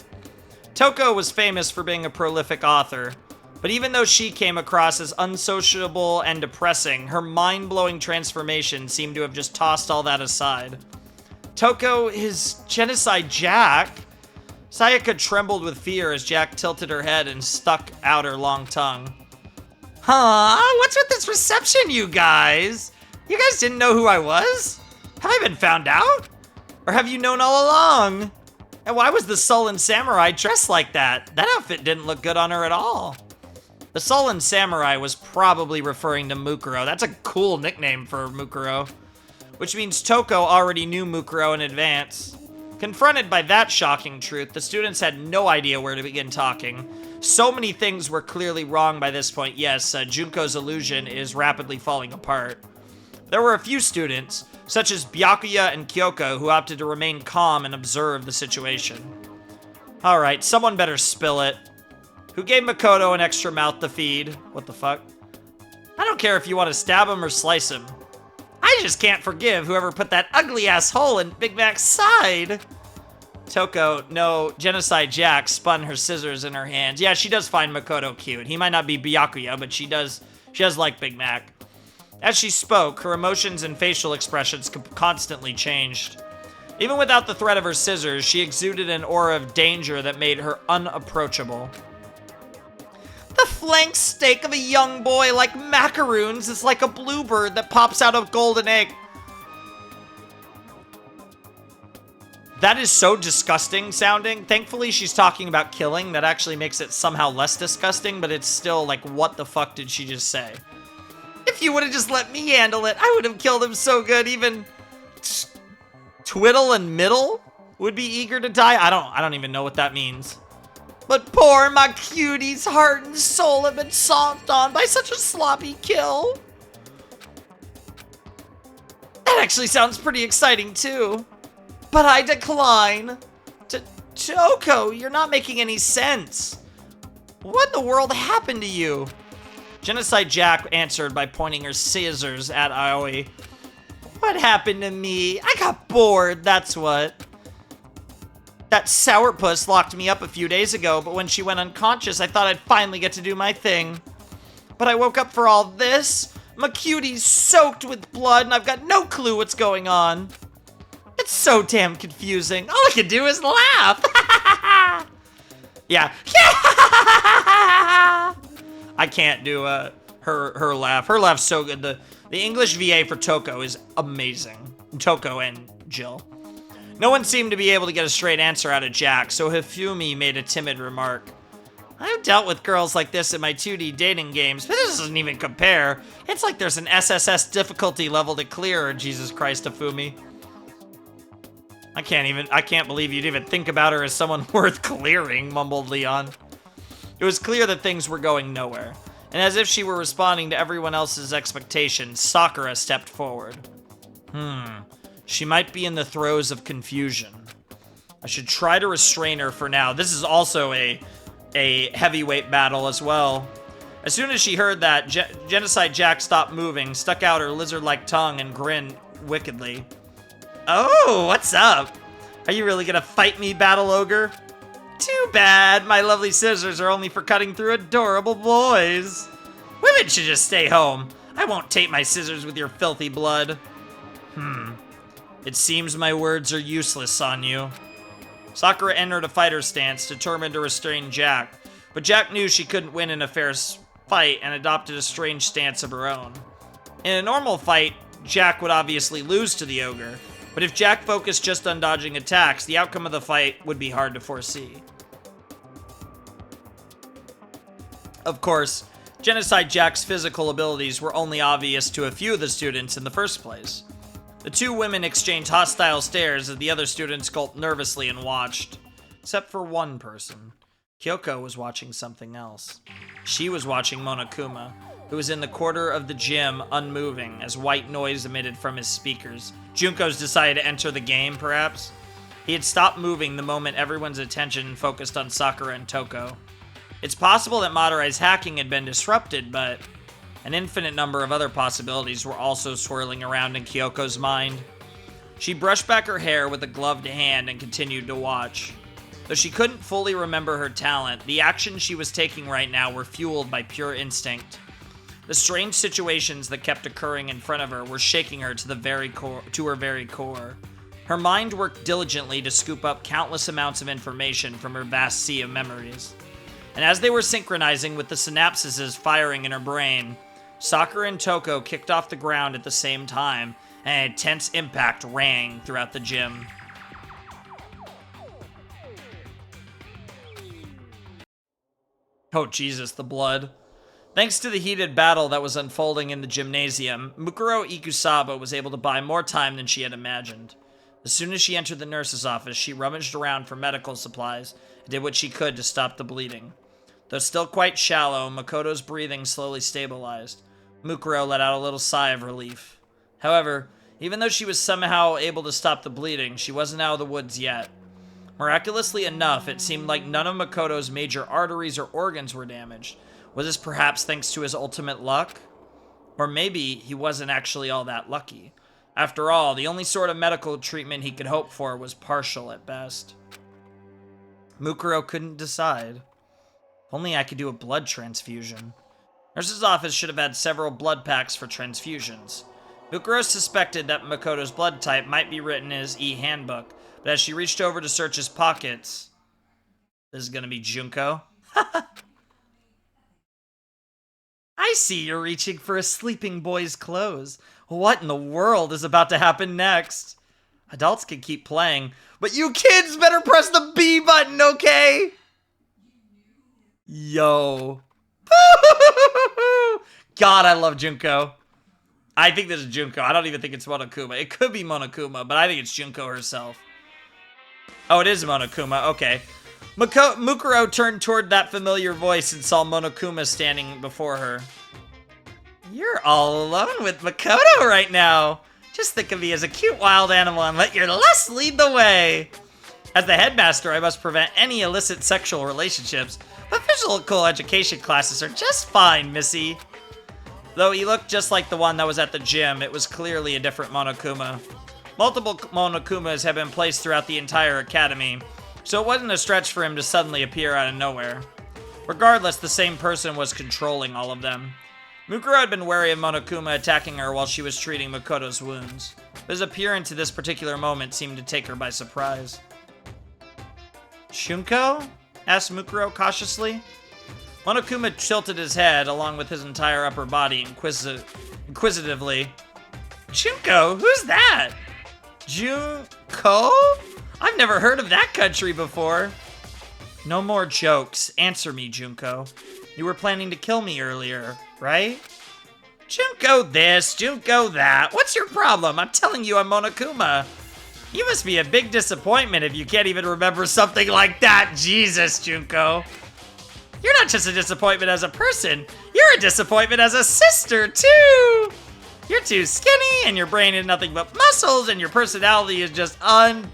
Toko was famous for being a prolific author, but even though she came across as unsociable and depressing, her mind-blowing transformation seemed to have just tossed all that aside. Toko is genocide Jack? Sayaka trembled with fear as Jack tilted her head and stuck out her long tongue. Huh? What's with this reception, you guys? You guys didn't know who I was? Have I been found out? Or have you known all along? And why was the sullen samurai dressed like that? That outfit didn't look good on her at all. The sullen samurai was probably referring to Mukuro. That's a cool nickname for Mukuro. Which means Toko already knew Mukuro in advance. Confronted by that shocking truth, the students had no idea where to begin talking. So many things were clearly wrong by this point. Yes, Junko's illusion is rapidly falling apart. There were a few students, such as Byakuya and Kyoko, who opted to remain calm and observe the situation. Alright, someone better spill it. Who gave Makoto an extra mouth to feed? What the fuck? I don't care if you want to stab him or slice him. I just can't forgive whoever put that ugly-ass hole in Big Mac's side. Toko, no, Genocide Jack spun her scissors in her hands. Yeah, she does find Makoto cute. He might not be Byakuya, but she does like Big Mac. As she spoke, her emotions and facial expressions constantly changed. Even without the threat of her scissors, she exuded an aura of danger that made her unapproachable. The flank steak of a young boy like macaroons is like a bluebird that pops out a golden egg. That is so disgusting sounding. Thankfully, she's talking about killing. That actually makes it somehow less disgusting, but it's still like, what the fuck did she just say? If you would have just let me handle it, I would have killed him so good. Even Twiddle and Middle would be eager to die. I don't even know what that means. But poor my cutie's heart and soul have been stomped on by such a sloppy kill. That actually sounds pretty exciting too. But I decline. Toko, you're not making any sense. What in the world happened to you? Genocide Jack answered by pointing her scissors at Aoi. What happened to me? I got bored, that's what. That sourpuss locked me up a few days ago, but when she went unconscious, I thought I'd finally get to do my thing. But I woke up for all this. My cutie's soaked with blood, and I've got no clue what's going on. It's so damn confusing. All I can do is laugh. Yeah. I can't do her laugh. Her laugh's so good. The English VA for Toko is amazing. Toko and Jill. No one seemed to be able to get a straight answer out of Jack, so Hifumi made a timid remark. I've dealt with girls like this in my 2D dating games, but this doesn't even compare. It's like there's an SSS difficulty level to clear, Jesus Christ, Hifumi. I can't believe you'd even think about her as someone worth clearing, mumbled Leon. It was clear that things were going nowhere, and as if she were responding to everyone else's expectations, Sakura stepped forward. She might be in the throes of confusion. I should try to restrain her for now. This is also a heavyweight battle as well. As soon as she heard that, Genocide Jack stopped moving, stuck out her lizard-like tongue, and grinned wickedly. Oh, what's up? Are you really gonna fight me, Battle Ogre? Too bad. My lovely scissors are only for cutting through adorable boys. Women should just stay home. I won't taint my scissors with your filthy blood. It seems my words are useless on you. Sakura entered a fighter stance, determined to restrain Jack, but Jack knew she couldn't win in a fair fight and adopted a strange stance of her own. In a normal fight, Jack would obviously lose to the ogre, but if Jack focused just on dodging attacks, the outcome of the fight would be hard to foresee. Of course, Genocide Jack's physical abilities were only obvious to a few of the students in the first place. The two women exchanged hostile stares as the other students gulped nervously and watched. Except for one person. Kyoko was watching something else. She was watching Monokuma, who was in the corner of the gym unmoving as white noise emitted from his speakers. Junko's decided to enter the game, perhaps? He had stopped moving the moment everyone's attention focused on Sakura and Toko. It's possible that Madara's hacking had been disrupted, but an infinite number of other possibilities were also swirling around in Kyoko's mind. She brushed back her hair with a gloved hand and continued to watch. Though she couldn't fully remember her talent, the actions she was taking right now were fueled by pure instinct. The strange situations that kept occurring in front of her were shaking her to her very core. Her mind worked diligently to scoop up countless amounts of information from her vast sea of memories. And as they were synchronizing with the synapses firing in her brain, Sakura and Toko kicked off the ground at the same time, and an intense impact rang throughout the gym. Oh Jesus, the blood. Thanks to the heated battle that was unfolding in the gymnasium, Mukuro Ikusaba was able to buy more time than she had imagined. As soon as she entered the nurse's office, she rummaged around for medical supplies and did what she could to stop the bleeding. Though still quite shallow, Makoto's breathing slowly stabilized. Mukuro let out a little sigh of relief. However, even though she was somehow able to stop the bleeding, she wasn't out of the woods yet. Miraculously enough, it seemed like none of Makoto's major arteries or organs were damaged. Was this perhaps thanks to his ultimate luck? Or maybe he wasn't actually all that lucky. After all, the only sort of medical treatment he could hope for was partial at best. Mukuro couldn't decide. If only I could do a blood transfusion. Nurse's office should have had several blood packs for transfusions. Mukuro suspected that Makoto's blood type might be written in his e-handbook, but as she reached over to search his pockets... This is gonna be Junko. I see you're reaching for a sleeping boy's clothes. What in the world is about to happen next? Adults can keep playing, but you kids better press the B button, okay? Yo. God, I love Junko. I think this is Junko. I don't even think it's Monokuma. It could be Monokuma, but I think it's Junko herself. Oh, it is Monokuma. Okay. Mukuro turned toward that familiar voice and saw Monokuma standing before her. You're all alone with Makoto right now. Just think of me as a cute wild animal and let your lust lead the way. As the headmaster, I must prevent any illicit sexual relationships, but physical education classes are just fine, Missy. Though he looked just like the one that was at the gym, it was clearly a different Monokuma. Multiple Monokumas have been placed throughout the entire academy, so it wasn't a stretch for him to suddenly appear out of nowhere. Regardless, the same person was controlling all of them. Mukuro had been wary of Monokuma attacking her while she was treating Makoto's wounds, but his appearance at this particular moment seemed to take her by surprise. Junko? Asked Mukuro cautiously. Monokuma tilted his head along with his entire upper body inquisitively. Junko? Who's that? Junko? I've never heard of that country before. No more jokes. Answer me, Junko. You were planning to kill me earlier, right? Junko this, Junko that. What's your problem? I'm telling you I'm Monokuma. You must be a big disappointment if you can't even remember something like that. Jesus, Junko. You're not just a disappointment as a person. You're a disappointment as a sister, too. You're too skinny, and your brain is nothing but muscles, and your personality is just unbearable.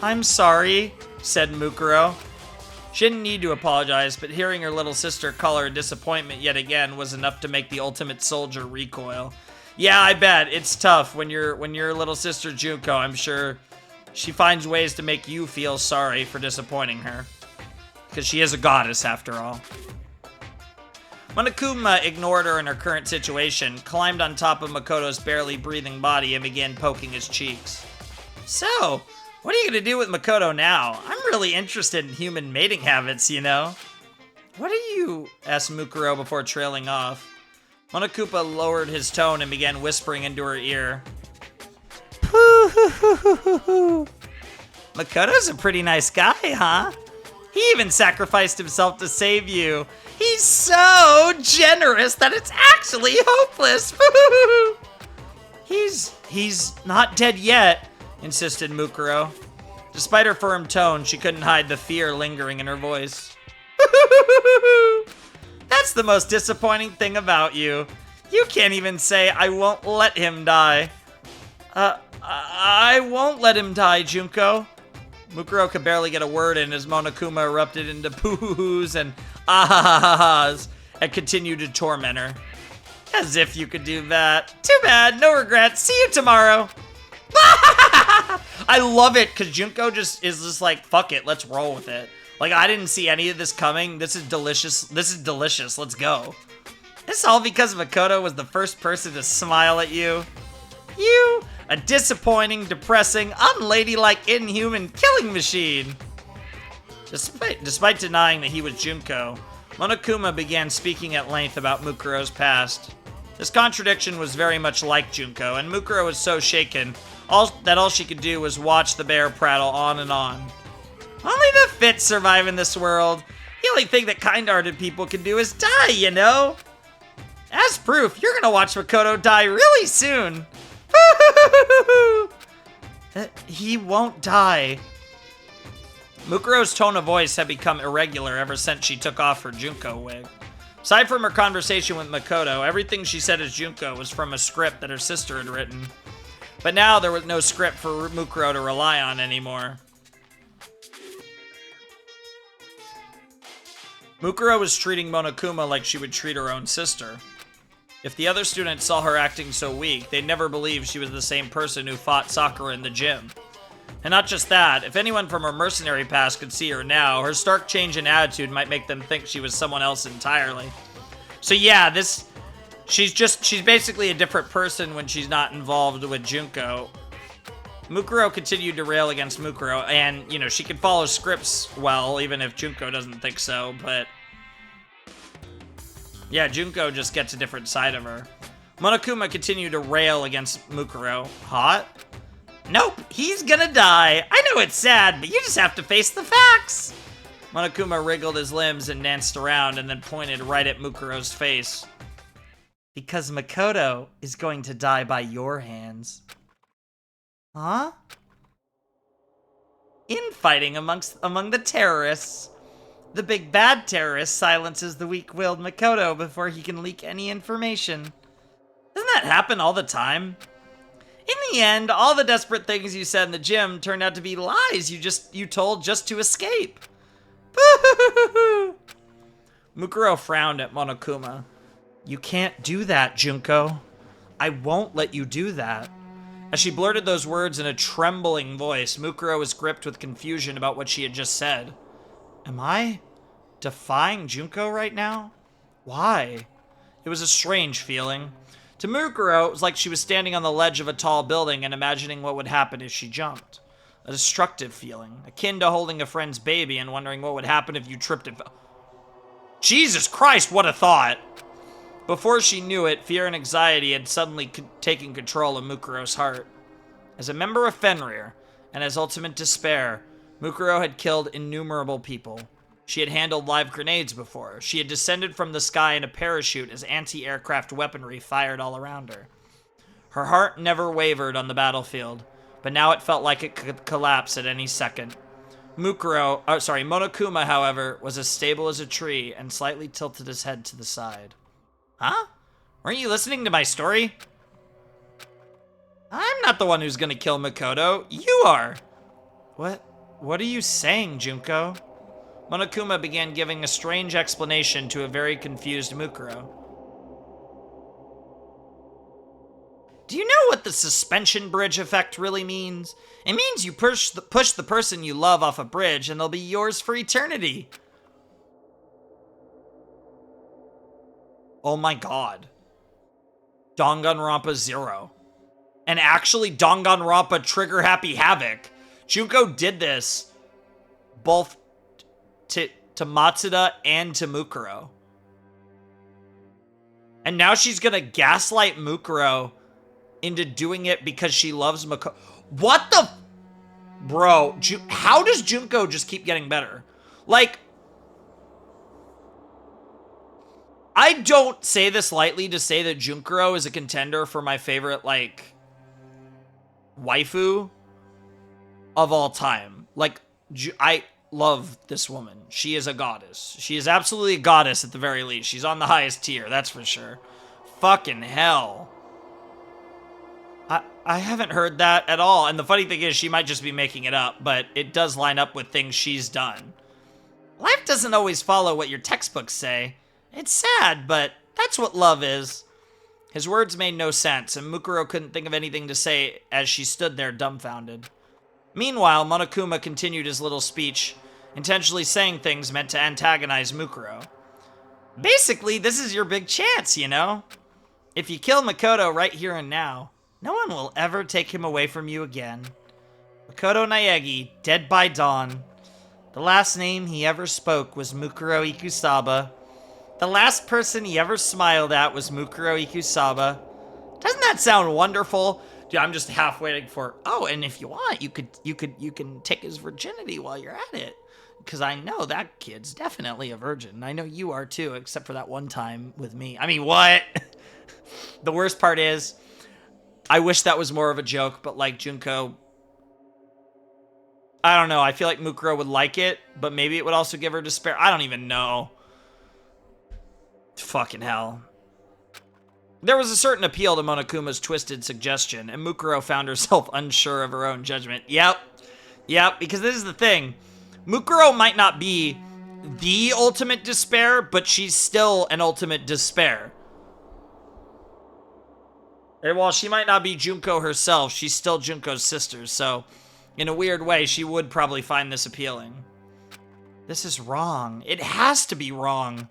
I'm sorry, said Mukuro. She didn't need to apologize, but hearing her little sister call her disappointment yet again was enough to make the ultimate soldier recoil. Yeah, I bet. It's tough when your little sister Junko, I'm sure She finds ways to make you feel sorry for disappointing her. Because she is a goddess, after all. Monokuma ignored her in her current situation, climbed on top of Makoto's barely breathing body, and began poking his cheeks. So, what are you gonna do with Makoto now? I'm really interested in human mating habits, you know? What are you? Asked Mukuro before trailing off. Monokuma lowered his tone and began whispering into her ear. Makoto's a pretty nice guy, huh? He even sacrificed himself to save you. He's so generous that it's actually hopeless. He's not dead yet, insisted Mukuro. Despite her firm tone, she couldn't hide the fear lingering in her voice. That's the most disappointing thing about you. You can't even say, I won't let him die. I won't let him die, Junko. Mukuro could barely get a word in as Monokuma erupted into poo-hoo-hoos and ah-ha-ha-has and continued to torment her. As if you could do that. Too bad, no regrets. See you tomorrow. I love it because Junko is just like, fuck it, let's roll with it. Like, I didn't see any of this coming. This is delicious. This is delicious. Let's go. It's all because Makoto was the first person to smile at you. You, a disappointing, depressing, unladylike, inhuman killing machine. Despite denying that he was Junko, Monokuma began speaking at length about Mukuro's past. This contradiction was very much like Junko, and Mukuro was so shaken that all she could do was watch the bear prattle on and on. Only the fit survive in this world. The only thing that kind-hearted people can do is die, you know? As proof, you're gonna watch Makoto die really soon. He won't die. Mukuro's tone of voice had become irregular ever since she took off her Junko wig. Aside from her conversation with Makoto, everything she said as Junko was from a script that her sister had written. But now there was no script for Mukuro to rely on anymore. Mukuro was treating Monokuma like she would treat her own sister. If the other students saw her acting so weak, they'd never believe she was the same person who fought Sakura in the gym. And not just that, if anyone from her mercenary past could see her now, her stark change in attitude might make them think she was someone else entirely. So yeah, she's basically a different person when she's not involved with Junko. Mukuro continued to rail against Mukuro, and, you know, she could follow scripts well, even if Junko doesn't think so, but yeah, Junko just gets a different side of her. Monokuma continued to rail against Mukuro. Hot? Nope, he's gonna die. I know it's sad, but you just have to face the facts. Monokuma wriggled his limbs and danced around and then pointed right at Mukuro's face. Because Makoto is going to die by your hands. Huh? Infighting among the terrorists. The big bad terrorist silences the weak-willed Makoto before he can leak any information. Doesn't that happen all the time? In the end, all the desperate things you said in the gym turned out to be lies you told just to escape. Boo-hoo-hoo-hoo. Mukuro frowned at Monokuma. You can't do that, Junko. I won't let you do that. As she blurted those words in a trembling voice, Mukuro was gripped with confusion about what she had just said. Am I defying Junko right now? Why? It was a strange feeling. To Mukuro, it was like she was standing on the ledge of a tall building and imagining what would happen if she jumped. A destructive feeling, akin to holding a friend's baby and wondering what would happen if you tripped and fell. Jesus Christ, what a thought! Before she knew it, fear and anxiety had suddenly taken control of Mukuro's heart. As a member of Fenrir, and as ultimate despair, Mukuro had killed innumerable people. She had handled live grenades before. She had descended from the sky in a parachute as anti-aircraft weaponry fired all around her. Her heart never wavered on the battlefield, but now it felt like it could collapse at any second. Monokuma, however, was as stable as a tree and slightly tilted his head to the side. Huh? Weren't you listening to my story? I'm not the one who's gonna kill Makoto. You are. What are you saying, Junko? Monokuma began giving a strange explanation to a very confused Mukuro. Do you know what the suspension bridge effect really means? It means you push the person you love off a bridge and they'll be yours for eternity. Oh my god. Danganronpa 0. And actually Danganronpa Trigger Happy Havoc. Junko did this both to Matsuda and to Mukuro. And now she's gonna gaslight Mukuro into doing it because she loves Makoto. What the? Bro, how does Junko just keep getting better? Like, I don't say this lightly to say that Junko is a contender for my favorite, like, waifu of all time. Like, I love this woman. She is a goddess. She is absolutely a goddess at the very least. She's on the highest tier, that's for sure. Fucking hell. I haven't heard that at all. And the funny thing is, she might just be making it up, but it does line up with things she's done. Life doesn't always follow what your textbooks say. It's sad, but that's what love is. His words made no sense, and Mukuro couldn't think of anything to say as she stood there dumbfounded. Meanwhile, Monokuma continued his little speech, intentionally saying things meant to antagonize Mukuro. Basically, this is your big chance, you know? If you kill Makoto right here and now, no one will ever take him away from you again. Makoto Naegi, dead by dawn. The last name he ever spoke was Mukuro Ikusaba. The last person he ever smiled at was Mukuro Ikusaba. Doesn't that sound wonderful? Dude, I'm just half waiting for, oh, and if you want, you can take his virginity while you're at it. Because I know that kid's definitely a virgin. I know you are too, except for that one time with me. I mean, what? The worst part is, I wish that was more of a joke, but like Junko, I don't know. I feel like Mukuro would like it, but maybe it would also give her despair. I don't even know. Fucking hell. There was a certain appeal to Monokuma's twisted suggestion, and Mukuro found herself unsure of her own judgment. Yep, because this is the thing. Mukuro might not be the ultimate despair, but she's still an ultimate despair. And while she might not be Junko herself, she's still Junko's sister, so in a weird way, she would probably find this appealing. This is wrong. It has to be wrong.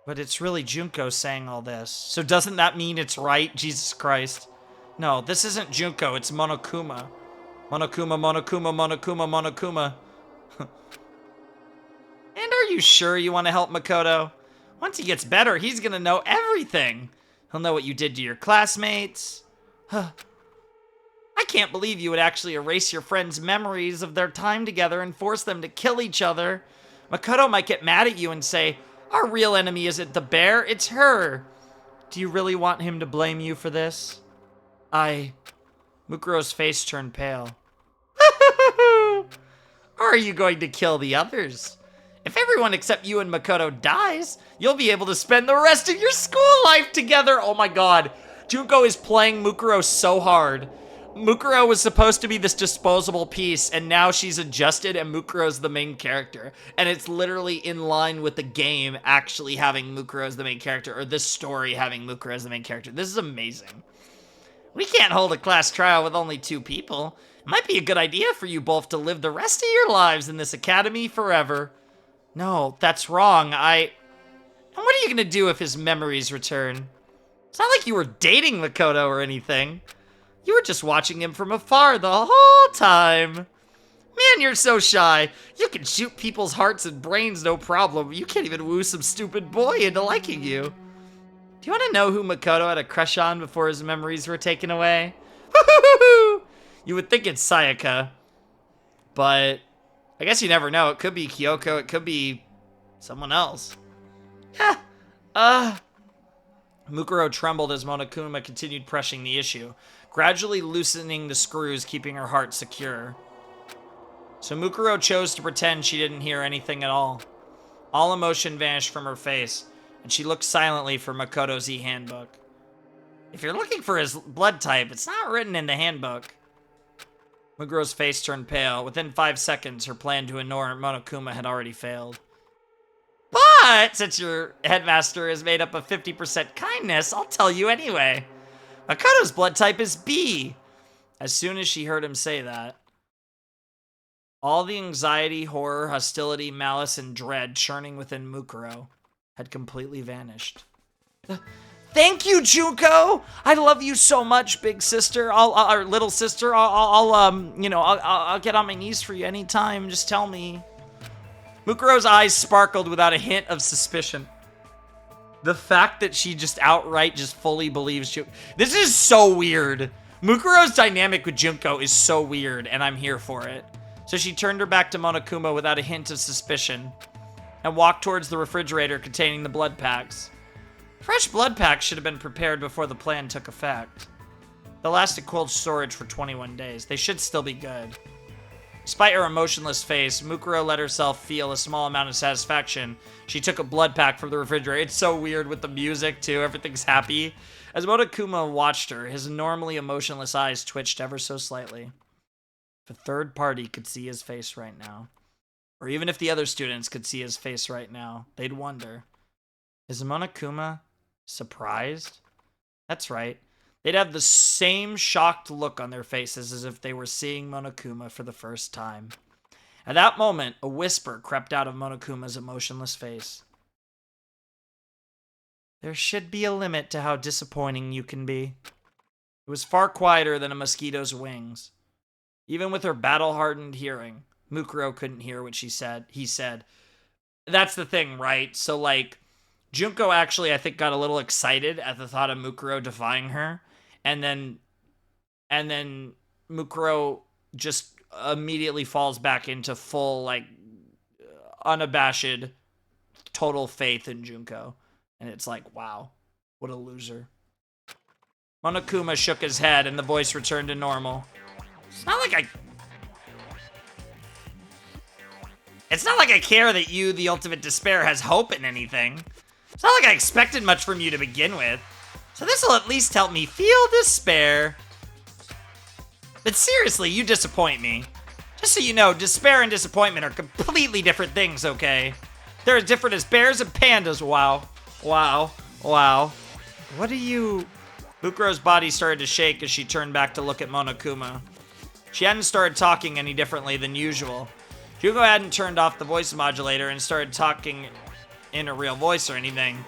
But it's really Junko saying all this. So doesn't that mean it's right? Jesus Christ. No, this isn't Junko, it's Monokuma. Monokuma. And are you sure you want to help Makoto? Once he gets better, he's gonna know everything. He'll know what you did to your classmates. I can't believe you would actually erase your friends' memories of their time together and force them to kill each other. Makoto might get mad at you and say, our real enemy isn't the bear, it's her. Do you really want him to blame you for this? Mukuro's face turned pale. Or are you going to kill the others? If everyone except you and Makoto dies, you'll be able to spend the rest of your school life together. Oh my god. Junko is playing Mukuro so hard. Mukuro was supposed to be this disposable piece, and now she's adjusted and Mukuro's the main character. And it's literally in line with the game actually having Mukuro as the main character, or this story having Mukuro as the main character. This is amazing. We can't hold a class trial with only 2 people. It might be a good idea for you both to live the rest of your lives in this academy forever. No, that's wrong. And what are you gonna do if his memories return? It's not like you were dating Makoto or anything. You were just watching him from afar the whole time. Man, you're so shy. You can shoot people's hearts and brains no problem. You can't even woo some stupid boy into liking you. Do you want to know who Makoto had a crush on before his memories were taken away? You would think it's Sayaka, but I guess you never know. It could be Kyoko. It could be someone else. Mukuro trembled as Monokuma continued pressing the issue, gradually loosening the screws, keeping her heart secure. So Mukuro chose to pretend she didn't hear anything at all. All emotion vanished from her face, and she looked silently for Makoto's e-handbook. If you're looking for his blood type, it's not written in the handbook. Mukuro's face turned pale. Within 5 seconds, her plan to ignore Monokuma had already failed. But since your headmaster is made up of 50% kindness, I'll tell you anyway. Makoto's blood type is B. As soon as she heard him say that, all the anxiety, horror, hostility, malice, and dread churning within Mukuro had completely vanished. Thank you, Junko! I love you so much, big sister. Or little sister. I'll get on my knees for you anytime. Just tell me. Mukuro's eyes sparkled without a hint of suspicion. The fact that she just outright just fully believes Junko. This is so weird. Mukuro's dynamic with Junko is so weird, and I'm here for it. So she turned her back to Monokuma without a hint of suspicion and walked towards the refrigerator containing the blood packs. Fresh blood packs should have been prepared before the plan took effect. They'll last in cold storage for 21 days. They should still be good. Despite her emotionless face, Mukuro let herself feel a small amount of satisfaction. She took a blood pack from the refrigerator. It's so weird with the music, too. Everything's happy. As Monokuma watched her, his normally emotionless eyes twitched ever so slightly. If a third party could see his face right now, or even if the other students could see his face right now, they'd wonder, is Monokuma surprised? That's right. They'd have the same shocked look on their faces as if they were seeing Monokuma for the first time. At that moment, a whisper crept out of Monokuma's emotionless face. There should be a limit to how disappointing you can be. It was far quieter than a mosquito's wings. Even with her battle-hardened hearing, Mukuro couldn't hear what he said. That's the thing, right? So, like, Junko actually, I think, got a little excited at the thought of Mukuro defying her. And then Mukuro just immediately falls back into full, like, unabashed, total faith in Junko. And it's like, wow, what a loser. Monokuma shook his head and the voice returned to normal. It's not like I care that you, the ultimate despair, has hope in anything. It's not like I expected much from you to begin with. So this'll at least help me feel despair. But seriously, you disappoint me. Just so you know, despair and disappointment are completely different things, okay? They're as different as bears and pandas, wow. Wow. What are you... Mukuro's body started to shake as she turned back to look at Monokuma. She hadn't started talking any differently than usual. Junko hadn't turned off the voice modulator and started talking in a real voice or anything.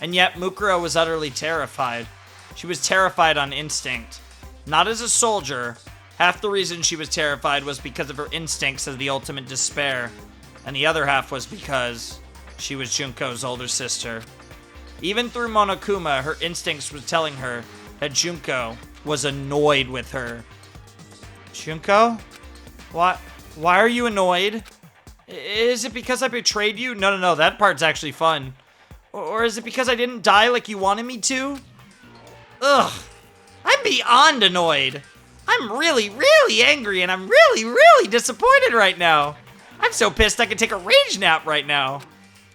And yet, Mukuro was utterly terrified. She was terrified on instinct. Not as a soldier. Half the reason she was terrified was because of her instincts as the ultimate despair. And the other half was because she was Junko's older sister. Even through Monokuma, her instincts was telling her that Junko was annoyed with her. Junko? Why are you annoyed? Is it because I betrayed you? No, that part's actually fun. Or is it because I didn't die like you wanted me to? Ugh, I'm beyond annoyed. I'm really, really angry and I'm really, really disappointed right now. I'm so pissed I could take a rage nap right now.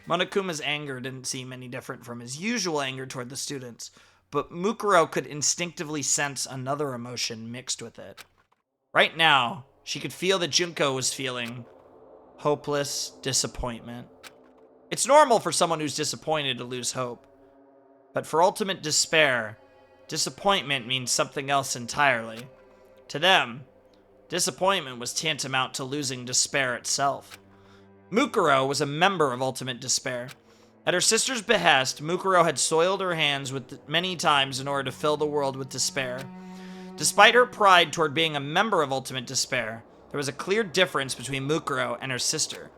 Monokuma's anger didn't seem any different from his usual anger toward the students, but Mukuro could instinctively sense another emotion mixed with it. Right now, she could feel that Junko was feeling hopeless disappointment. It's normal for someone who's disappointed to lose hope. But for ultimate despair, disappointment means something else entirely. To them, disappointment was tantamount to losing despair itself. Mukuro was a member of Ultimate Despair. At her sister's behest, Mukuro had soiled her hands many times in order to fill the world with despair. Despite her pride toward being a member of Ultimate Despair, there was a clear difference between Mukuro and her sister.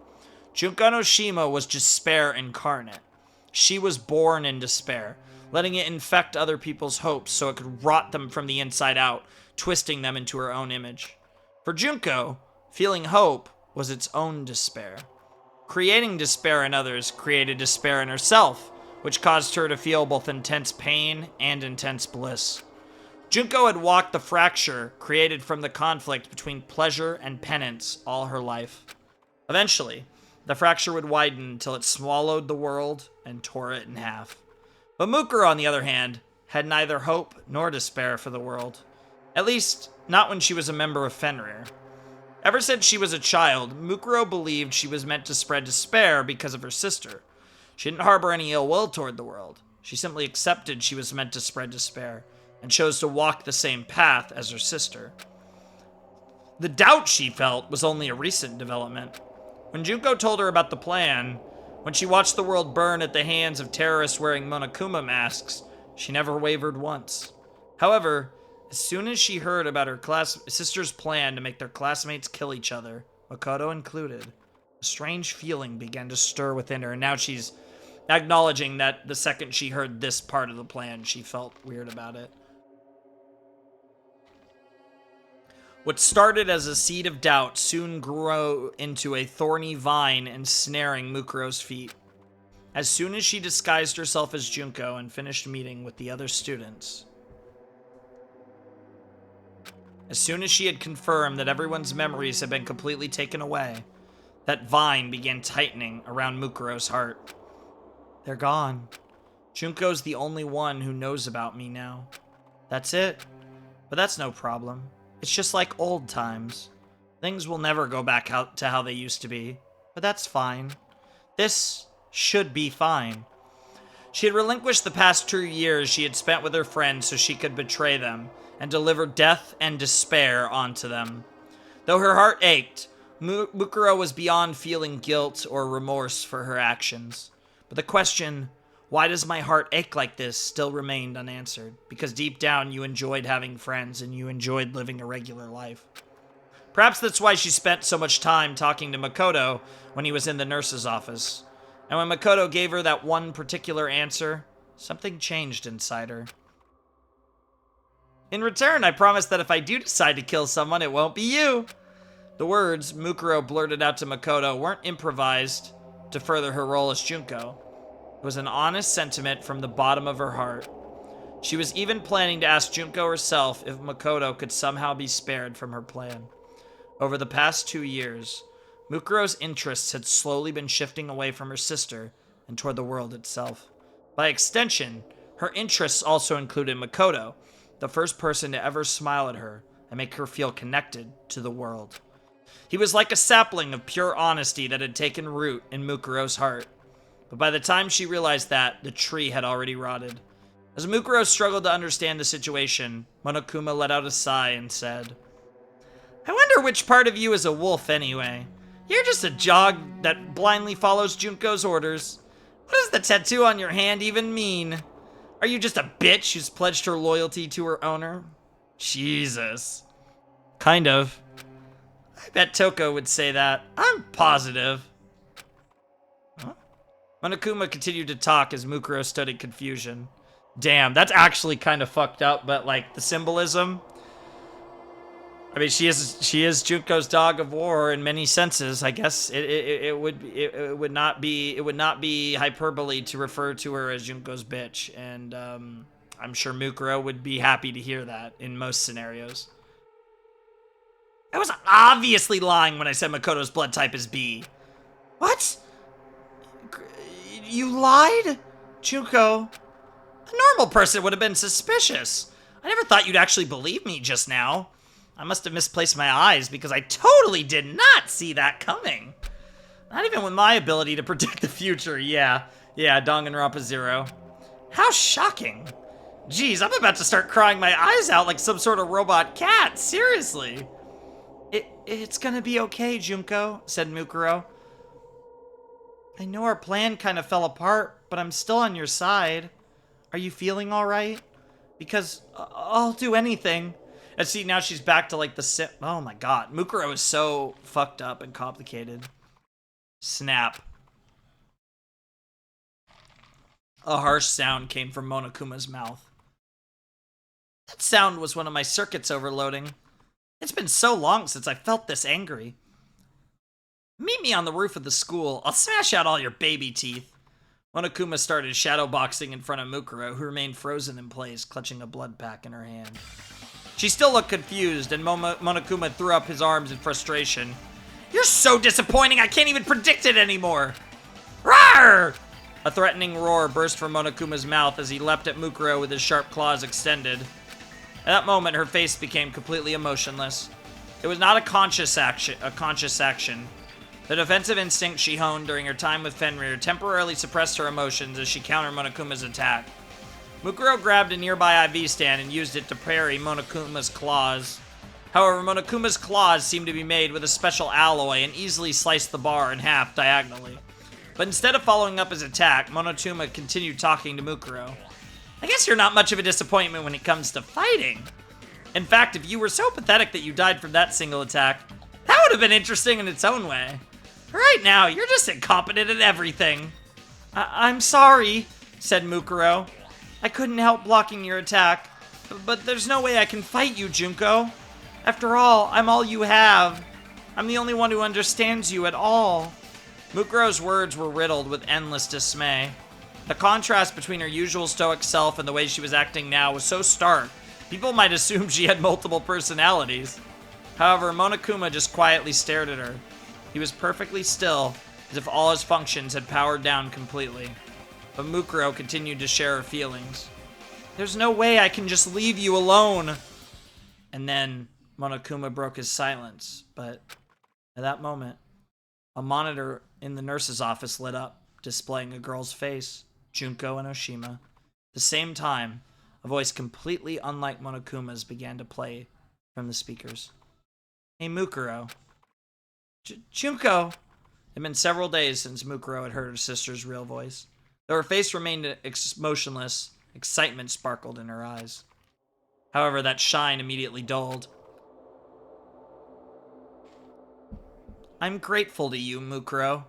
Junko no Shima was despair incarnate. She was born in despair, letting it infect other people's hopes so it could rot them from the inside out, twisting them into her own image. For Junko, feeling hope was its own despair. Creating despair in others created despair in herself, which caused her to feel both intense pain and intense bliss. Junko had walked the fracture created from the conflict between pleasure and penance all her life. Eventually, the fracture would widen until it swallowed the world and tore it in half. But Mukuro, on the other hand, had neither hope nor despair for the world. At least, not when she was a member of Fenrir. Ever since she was a child, Mukuro believed she was meant to spread despair because of her sister. She didn't harbor any ill will toward the world. She simply accepted she was meant to spread despair, and chose to walk the same path as her sister. The doubt she felt was only a recent development. When Junko told her about the plan, when she watched the world burn at the hands of terrorists wearing Monokuma masks, she never wavered once. However, as soon as she heard about her sister's plan to make their classmates kill each other, Makoto included, a strange feeling began to stir within her, and now she's acknowledging that the second she heard this part of the plan, she felt weird about it. What started as a seed of doubt soon grew into a thorny vine ensnaring Mukuro's feet. As soon as she disguised herself as Junko and finished meeting with the other students, as soon as she had confirmed that everyone's memories had been completely taken away, that vine began tightening around Mukuro's heart. They're gone. Junko's the only one who knows about me now. That's it. But that's no problem. It's just like old times. Things will never go back to how they used to be. But that's fine. This should be fine. She had relinquished the past 2 years she had spent with her friends so she could betray them and deliver death and despair onto them. Though her heart ached, Mukuro was beyond feeling guilt or remorse for her actions. But the question, why does my heart ache like this, still remained unanswered, because deep down you enjoyed having friends and you enjoyed living a regular life. Perhaps that's why she spent so much time talking to Makoto when he was in the nurse's office. And when Makoto gave her that one particular answer, something changed inside her. In return, I promise that if I do decide to kill someone, it won't be you. The words Mukuro blurted out to Makoto weren't improvised to further her role as Junko. It was an honest sentiment from the bottom of her heart. She was even planning to ask Junko herself if Makoto could somehow be spared from her plan. Over the past 2 years, Mukuro's interests had slowly been shifting away from her sister and toward the world itself. By extension, her interests also included Makoto, the first person to ever smile at her and make her feel connected to the world. He was like a sapling of pure honesty that had taken root in Mukuro's heart. But by the time she realized that, the tree had already rotted. As Mukuro struggled to understand the situation, Monokuma let out a sigh and said, I wonder which part of you is a wolf anyway. You're just a jog that blindly follows Junko's orders. What does the tattoo on your hand even mean? Are you just a bitch who's pledged her loyalty to her owner? Jesus. Kind of. I bet Toko would say that. I'm positive. Huh? Monokuma continued to talk as Mukuro stood in confusion. Damn, that's actually kind of fucked up, but like the symbolism. I mean, she is Junko's dog of war in many senses. I guess it would not be hyperbole to refer to her as Junko's bitch, and I'm sure Mukuro would be happy to hear that in most scenarios. I was obviously lying when I said Makoto's blood type is B. What? You lied? Junko, a normal person would have been suspicious. I never thought you'd actually believe me just now. I must have misplaced my eyes because I totally did not see that coming. Not even with my ability to predict the future. Yeah, Danganronpa 0. How shocking. Jeez, I'm about to start crying my eyes out like some sort of robot cat. Seriously. It's gonna be okay, Junko, said Mukuro. I know our plan kind of fell apart, but I'm still on your side. Are you feeling all right? Because I'll do anything. And see, now she's back to like the oh my god. Mukuro is so fucked up and complicated. Snap. A harsh sound came from Monokuma's mouth. That sound was one of my circuits overloading. It's been so long since I felt this angry. Meet me on the roof of the school. I'll smash out all your baby teeth. Monokuma started shadowboxing in front of Mukuro, who remained frozen in place, clutching a blood pack in her hand. She still looked confused, and Monokuma threw up his arms in frustration. You're so disappointing, I can't even predict it anymore! Rawr! A threatening roar burst from Monokuma's mouth as he leapt at Mukuro with his sharp claws extended. At that moment, her face became completely emotionless. It was not a conscious action. The defensive instinct she honed during her time with Fenrir temporarily suppressed her emotions as she countered Monokuma's attack. Mukuro grabbed a nearby IV stand and used it to parry Monokuma's claws. However, Monokuma's claws seemed to be made with a special alloy and easily sliced the bar in half diagonally. But instead of following up his attack, Monokuma continued talking to Mukuro. I guess you're not much of a disappointment when it comes to fighting. In fact, if you were so pathetic that you died from that single attack, that would have been interesting in its own way. Right now, you're just incompetent at everything. I'm sorry, said Mukuro. I couldn't help blocking your attack, but there's no way I can fight you, Junko. After all, I'm all you have. I'm the only one who understands you at all. Mukuro's words were riddled with endless dismay. The contrast between her usual stoic self and the way she was acting now was so stark, people might assume she had multiple personalities. However, Monokuma just quietly stared at her. He was perfectly still, as if all his functions had powered down completely. But Mukuro continued to share her feelings. There's no way I can just leave you alone. And then Monokuma broke his silence, but at that moment, a monitor in the nurse's office lit up, displaying a girl's face, Junko and Oshima. At the same time, a voice completely unlike Monokuma's began to play from the speakers. Hey, Mukuro. Junko! It had been several days since Mukuro had heard her sister's real voice. Though her face remained motionless, excitement sparkled in her eyes. However, that shine immediately dulled. I'm grateful to you, Mukuro.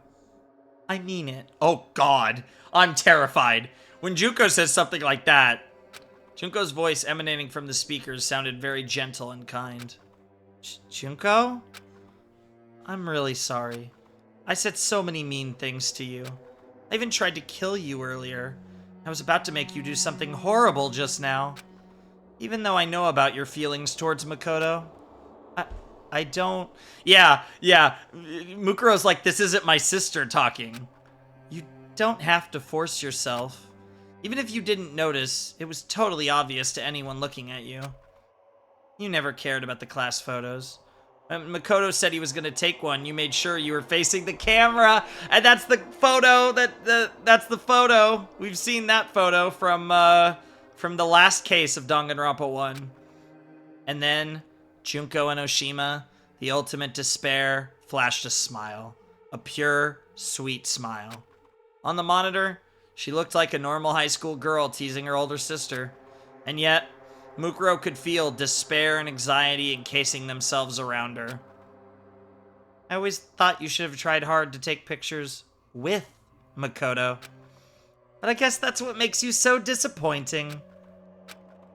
I mean it. Oh, God. I'm terrified. When Junko says something like that, Junko's voice emanating from the speakers sounded very gentle and kind. Junko? I'm really sorry. I said so many mean things to you. I even tried to kill you earlier. I was about to make you do something horrible just now. Even though I know about your feelings towards Makoto, I don't... Yeah. Mukuro's like, this isn't my sister talking. You don't have to force yourself. Even if you didn't notice, it was totally obvious to anyone looking at you. You never cared about the class photos. When Makoto said he was going to take one, you made sure you were facing the camera, and that's the photo, that's the photo. We've seen that photo from the last case of Danganronpa 1. And then Junko and Oshima, the ultimate despair, flashed a smile. A pure, sweet smile. On the monitor, she looked like a normal high school girl teasing her older sister. And yet, Mukuro could feel despair and anxiety encasing themselves around her. I always thought you should have tried hard to take pictures with Makoto. But I guess that's what makes you so disappointing.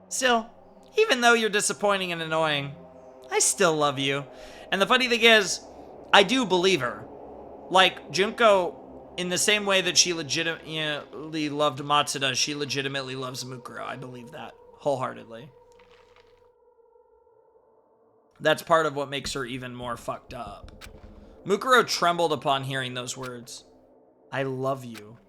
Still, even though you're disappointing and annoying, I still love you. And the funny thing is, I do believe her. Like, Junko, in the same way that she legitimately loved Matsuda, she legitimately loves Mukuro. I believe that wholeheartedly. That's part of what makes her even more fucked up. Mukuro trembled upon hearing those words. I love you.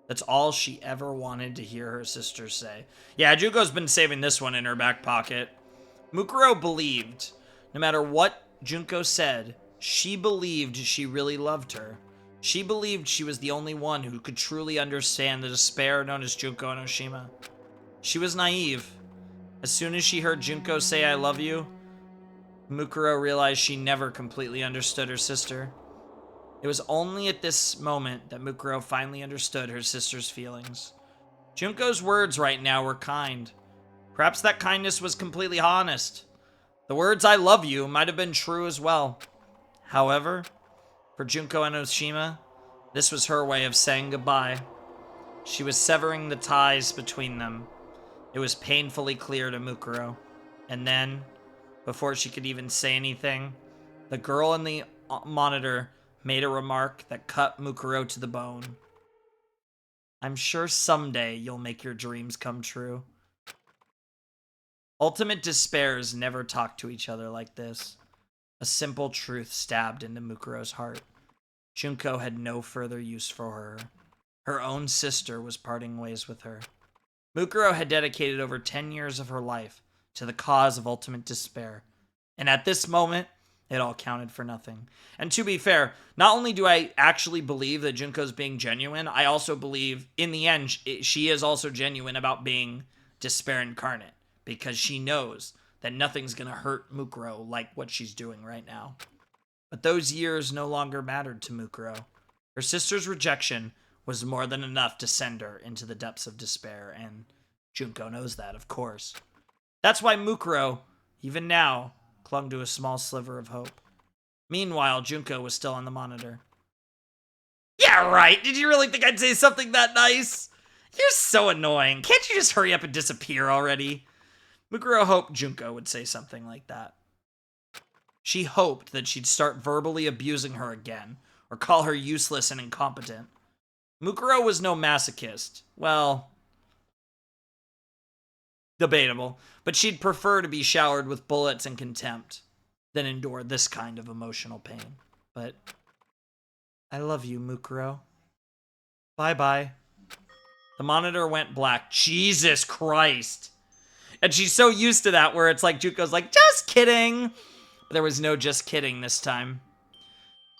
That's all she ever wanted to hear her sister say. Yeah, Junko's been saving this one in her back pocket. Mukuro believed, no matter what Junko said, she believed she really loved her. She believed she was the only one who could truly understand the despair known as Junko and Oshima. She was naive. As soon as she heard Junko say, I love you, Mukuro realized she never completely understood her sister. It was only at this moment that Mukuro finally understood her sister's feelings. Junko's words right now were kind. Perhaps that kindness was completely honest. The words I love you might have been true as well. However, for Junko and Oshima, this was her way of saying goodbye. She was severing the ties between them. It was painfully clear to Mukuro. And then, before she could even say anything, the girl in the monitor made a remark that cut Mukuro to the bone. I'm sure someday you'll make your dreams come true. Ultimate despairs never talk to each other like this. A simple truth stabbed into Mukuro's heart. Junko had no further use for her. Her own sister was parting ways with her. Mukuro had dedicated over 10 years of her life to the cause of ultimate despair. And at this moment, it all counted for nothing. And to be fair, not only do I actually believe that Junko's being genuine, I also believe, in the end, she is also genuine about being despair incarnate, because she knows that nothing's gonna hurt Mukuro like what she's doing right now. But those years no longer mattered to Mukuro. Her sister's rejection was more than enough to send her into the depths of despair, and Junko knows that, of course. That's why Mukuro, even now, clung to a small sliver of hope. Meanwhile, Junko was still on the monitor. Yeah, right! Did you really think I'd say something that nice? You're so annoying. Can't you just hurry up and disappear already? Mukuro hoped Junko would say something like that. She hoped that she'd start verbally abusing her again, or call her useless and incompetent. Mukuro was no masochist. Well, debatable, but she'd prefer to be showered with bullets and contempt than endure this kind of emotional pain. But I love you, Mukuro. Bye-bye. The monitor went black. Jesus Christ. And she's so used to that where it's like Junko's like, just kidding. There was no just kidding this time.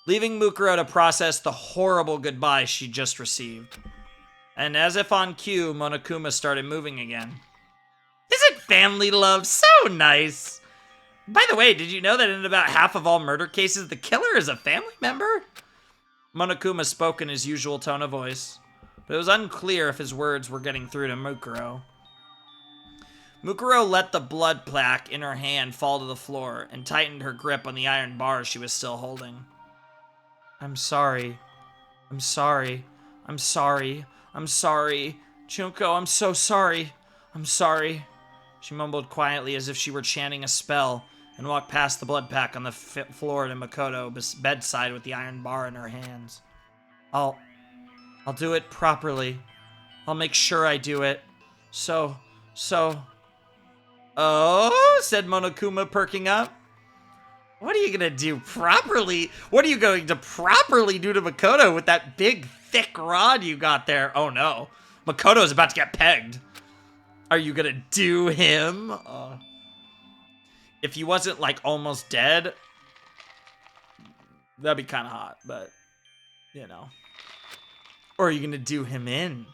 Leaving Mukuro to process the horrible goodbye she just received. And as if on cue, Monokuma started moving again. Isn't family love so nice? By the way, did you know that in about half of all murder cases, the killer is a family member? Monokuma spoke in his usual tone of voice, but it was unclear if his words were getting through to Mukuro. Mukuro let the blood plaque in her hand fall to the floor and tightened her grip on the iron bar she was still holding. I'm sorry. I'm sorry. I'm sorry. I'm sorry. Junko, I'm so sorry. I'm sorry. She mumbled quietly as if she were chanting a spell and walked past the blood pack on the floor to Makoto's bedside with the iron bar in her hands. I'll do it properly. I'll make sure I do it. Oh, said Monokuma, perking up. What are you gonna do properly? What are you going to properly do to Makoto with that big, thick rod you got there? Oh no, Makoto's about to get pegged. Are you gonna do him? If he wasn't, like, almost dead, that'd be kind of hot, but, you know. Or are you gonna do him in?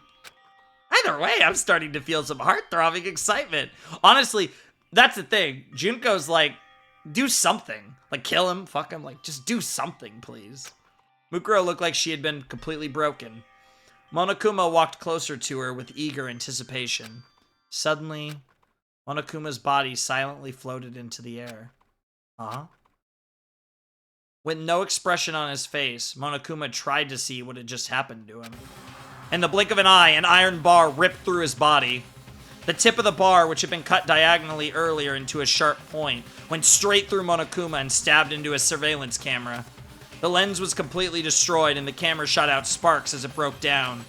Either way, I'm starting to feel some heart-throbbing excitement. Honestly, that's the thing. Junko's like, do something. Like, kill him, fuck him, like, just do something, please. Mukuro looked like she had been completely broken. Monokuma walked closer to her with eager anticipation. Suddenly, Monokuma's body silently floated into the air. Huh? With no expression on his face, Monokuma tried to see what had just happened to him. In the blink of an eye, an iron bar ripped through his body. The tip of the bar, which had been cut diagonally earlier into a sharp point, went straight through Monokuma and stabbed into a surveillance camera. The lens was completely destroyed and the camera shot out sparks as it broke down.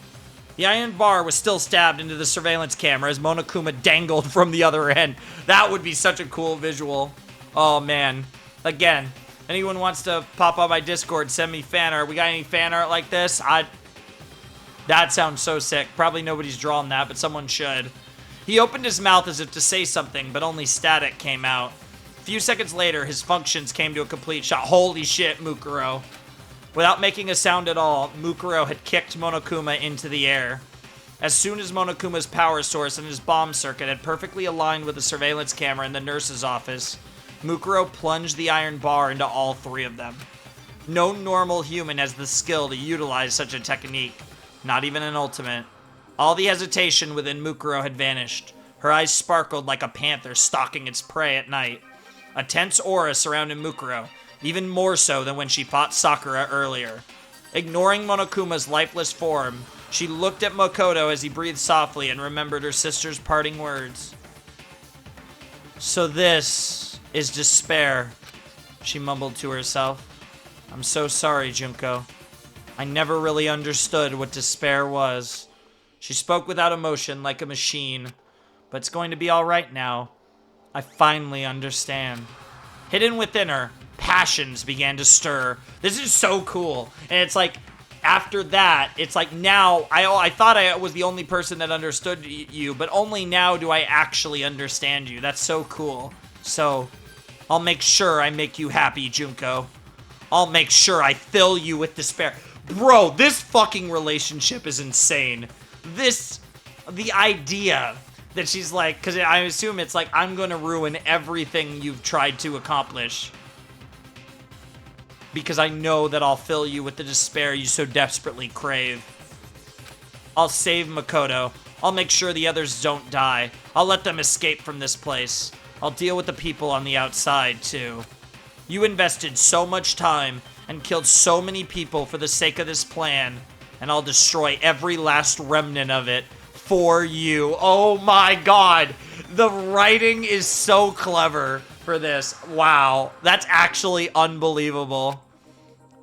The iron bar was still stabbed into the surveillance camera as Monokuma dangled from the other end. That would be such a cool visual. Oh man. Again, anyone wants to pop on my Discord, send me fan art. We got any fan art like this? That sounds so sick. Probably nobody's drawn that, but someone should. He opened his mouth as if to say something, but only static came out. A few seconds later, his functions came to a complete stop. Holy shit, Mukuro. Without making a sound at all, Mukuro had kicked Monokuma into the air. As soon as Monokuma's power source and his bomb circuit had perfectly aligned with the surveillance camera in the nurse's office, Mukuro plunged the iron bar into all three of them. No normal human has the skill to utilize such a technique, not even an ultimate. All the hesitation within Mukuro had vanished. Her eyes sparkled like a panther stalking its prey at night. A tense aura surrounded Mukuro, even more so than when she fought Sakura earlier. Ignoring Monokuma's lifeless form, she looked at Makoto as he breathed softly and remembered her sister's parting words. So this is despair, she mumbled to herself. I'm so sorry, Junko. I never really understood what despair was. She spoke without emotion, like a machine. But it's going to be all right now. I finally understand. Hidden within her, passions began to stir. This is so cool. And it's like, after that, it's like now, I thought I was the only person that understood you, but only now do I actually understand you. That's so cool. So, I'll make sure I make you happy, Junko. I'll make sure I fill you with despair. Bro, this fucking relationship is insane. The idea That she's like, because I assume it's like, I'm going to ruin everything you've tried to accomplish. Because I know that I'll fill you with the despair you so desperately crave. I'll save Makoto. I'll make sure the others don't die. I'll let them escape from this place. I'll deal with the people on the outside, too. You invested so much time and killed so many people for the sake of this plan, and I'll destroy every last remnant of it for you. Oh my god. The writing is so clever for this. Wow. That's actually unbelievable.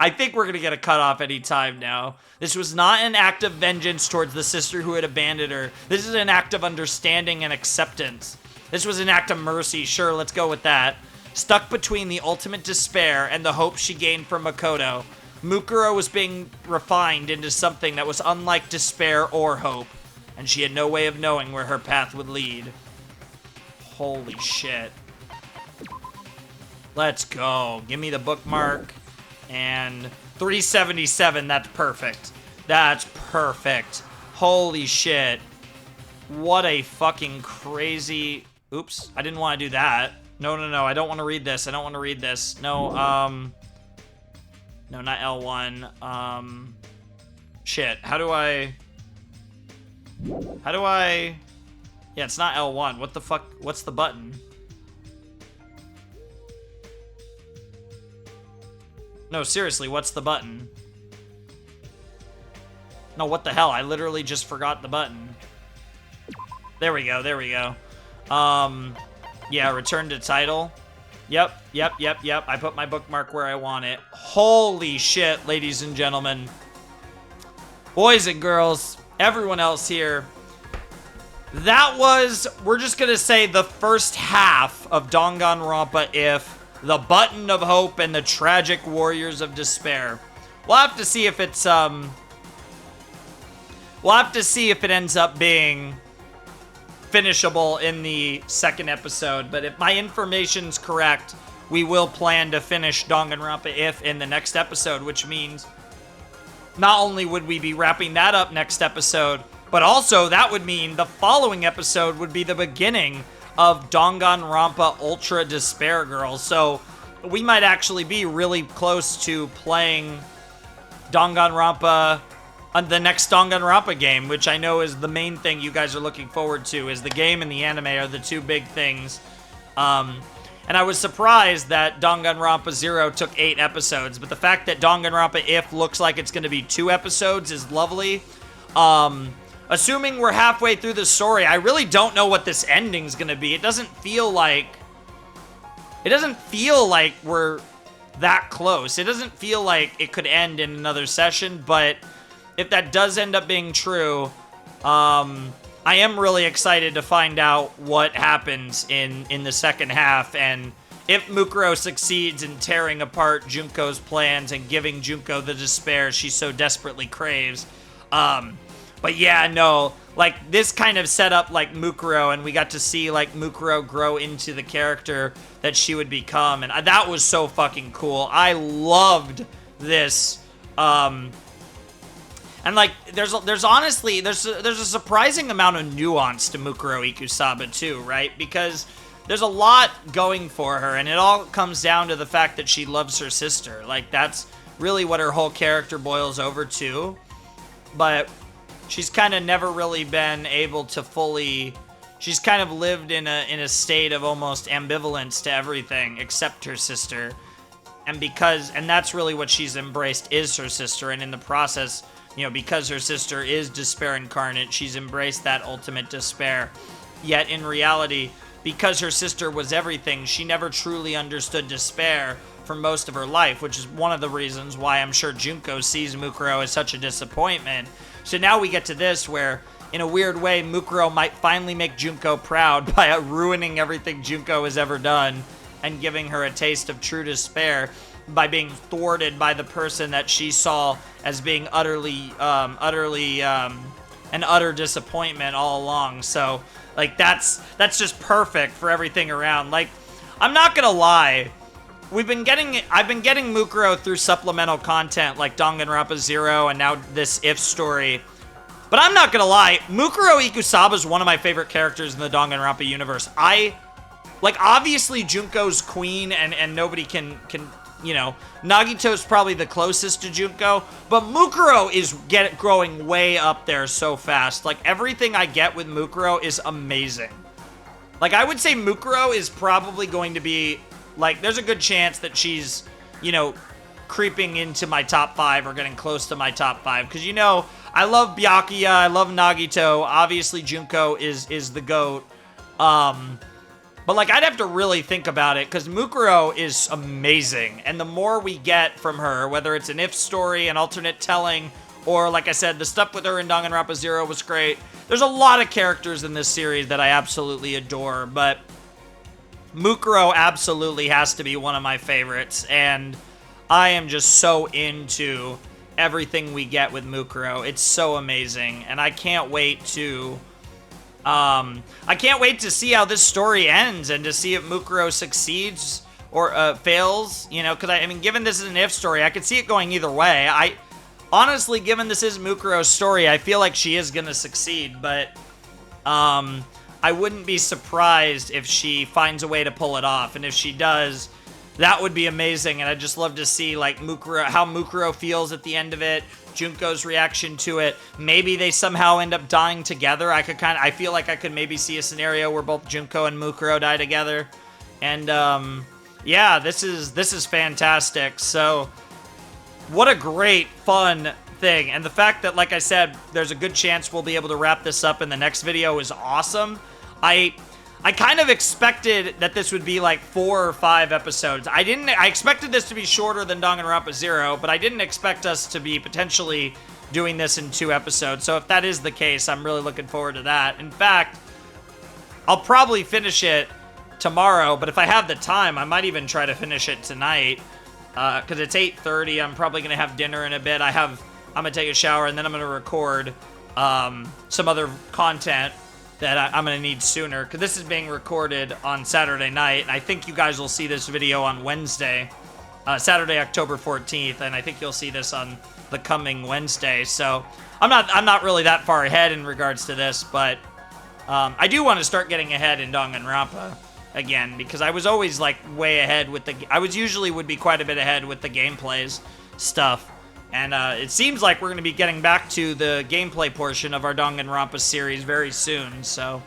I think we're going to get a cutoff any time now. This was not an act of vengeance towards the sister who had abandoned her. This is an act of understanding and acceptance. This was an act of mercy. Sure, let's go with that. Stuck between the ultimate despair and the hope she gained from Makoto, Mukuro was being refined into something that was unlike despair or hope, and she had no way of knowing where her path would lead. Holy shit. Let's go. Give me the bookmark. And 377, that's perfect. That's perfect. Holy shit. What a fucking crazy... Oops, I didn't want to do that. No, I don't want to read this. I don't want to read this. No, no, not L1. Shit, how do I... Yeah, it's not L1. What the fuck? What's the button? No, seriously, what's the button? No, what the hell? I literally just forgot the button. There we go, there we go. Yeah, return to title. Yep. I put my bookmark where I want it. Holy shit, ladies and gentlemen. Boys and girls, everyone else here. That was, we're just gonna say, the first half of Danganronpa IF, the Button of Hope and the Tragic Warriors of Despair. We'll have to see if it's, we'll have to see if it ends up being finishable in the second episode, but if my information's correct, we will plan to finish Danganronpa IF in the next episode, which means not only would we be wrapping that up next episode, but also that would mean the following episode would be the beginning of Danganronpa Ultra Despair Girl. So we might actually be really close to playing Danganronpa, the next Danganronpa game, which I know is the main thing you guys are looking forward to, is the game and the anime are the two big things. And I was surprised that Danganronpa 0 took 8 episodes, but the fact that Danganronpa IF looks like it's going to be 2 episodes is lovely. Assuming we're halfway through the story, I really don't know what this ending's going to be. It doesn't feel like we're that close. It doesn't feel like it could end in another session, but if that does end up being true, I am really excited to find out what happens in the second half, and if Mukuro succeeds in tearing apart Junko's plans and giving Junko the despair she so desperately craves. But yeah, no, like, this kind of set up, like, Mukuro, and we got to see, like, Mukuro grow into the character that she would become, and that was so fucking cool. I loved this, and, like, there's honestly, there's a surprising amount of nuance to Mukuro Ikusaba, too, right? Because there's a lot going for her, and it all comes down to the fact that she loves her sister. Like, that's really what her whole character boils over to. But she's kind of never really been able to fully... She's kind of lived in a state of almost ambivalence to everything except her sister. And that's really what she's embraced, is her sister. And in the process, you know, because her sister is despair incarnate, she's embraced that ultimate despair. Yet in reality, because her sister was everything, she never truly understood despair for most of her life, which is one of the reasons why I'm sure Junko sees Mukuro as such a disappointment. So now we get to this where, in a weird way, Mukuro might finally make Junko proud by ruining everything Junko has ever done and giving her a taste of true despair by being thwarted by the person that she saw as being an utter disappointment all along. So, like, that's just perfect for everything around. Like, I'm not gonna lie, I've been getting Mukuro through supplemental content like Danganronpa 0 and now this IF story, But I'm not gonna lie, Mukuro Ikusaba is one of my favorite characters in the Danganronpa universe. Like, obviously, Junko's queen, and nobody can, you know, Nagito's probably the closest to Junko, but Mukuro is growing way up there so fast. Like, everything I get with Mukuro is amazing. Like, I would say Mukuro is probably going to be, like, there's a good chance that she's, you know, creeping into my top 5 or getting close to my top 5. Because, you know, I love Byakuya, I love Nagito, obviously Junko is the GOAT. But, like, I'd have to really think about it, because Mukuro is amazing. And the more we get from her, whether it's an if story, an alternate telling, or, like I said, the stuff with her in Danganronpa 0 was great. There's a lot of characters in this series that I absolutely adore, but Mukuro absolutely has to be one of my favorites, and I am just so into everything we get with Mukuro. It's so amazing, and I can't wait to see how this story ends and to see if Mukuro succeeds or fails, you know, because I mean, given this is an if story, I could see it going either way. Honestly, given this is Mukuro's story, I feel like she is going to succeed, but I wouldn't be surprised if she finds a way to pull it off, and if she does, that would be amazing, and I'd just love to see, like, how Mukuro feels at the end of it, Junko's reaction to it. Maybe they somehow end up dying together. I feel like I could maybe see a scenario where both Junko and Mukuro die together, and, yeah, this is fantastic, so what a great, fun thing, and the fact that, like I said, there's a good chance we'll be able to wrap this up in the next video is awesome. I kind of expected that this would be like 4 or 5 episodes. I expected this to be shorter than Danganronpa 0, but I didn't expect us to be potentially doing this in 2 episodes. So if that is the case, I'm really looking forward to that. In fact, I'll probably finish it tomorrow, but if I have the time, I might even try to finish it tonight. Because it's 8:30, I'm probably going to have dinner in a bit. I'm going to take a shower, and then I'm going to record some other content that I'm going to need sooner, because this is being recorded on Saturday night, and I think you guys will see this video on Wednesday, Saturday, October 14th, and I think you'll see this on the coming Wednesday, so I'm not really that far ahead in regards to this, but I do want to start getting ahead in Danganronpa again, because I was always, like, way ahead with would be quite a bit ahead with the gameplays stuff. And it seems like we're going to be getting back to the gameplay portion of our Danganronpa series very soon, so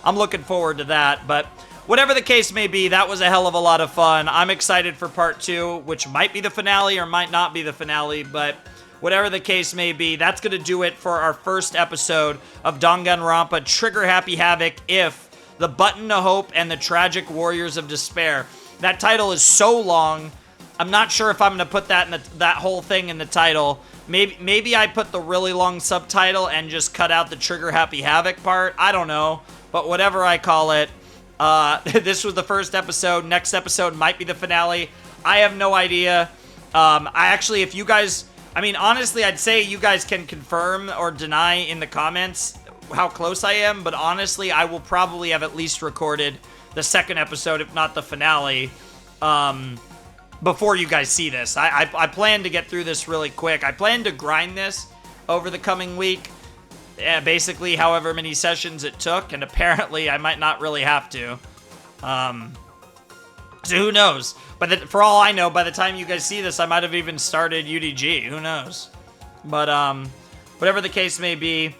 I'm looking forward to that. But whatever the case may be, that was a hell of a lot of fun. I'm excited for part 2, which might be the finale or might not be the finale, but whatever the case may be, that's going to do it for our first episode of Danganronpa Trigger Happy Havoc IF, The Button to Hope and the Tragic Warriors of Despair. That title is so long, I'm not sure if I'm going to put that in that whole thing in the title. Maybe I put the really long subtitle and just cut out the Trigger Happy Havoc part. I don't know. But whatever I call it, this was the first episode. Next episode might be the finale. I have no idea. If you guys... I mean, honestly, I'd say you guys can confirm or deny in the comments how close I am. But honestly, I will probably have at least recorded the second episode, if not the finale, before you guys see this. I plan to get through this really quick. I plan to grind this over the coming week, basically however many sessions it took, and apparently I might not really have to. So who knows? But for all I know, by the time you guys see this, I might have even started UDG. Who knows? But whatever the case may be,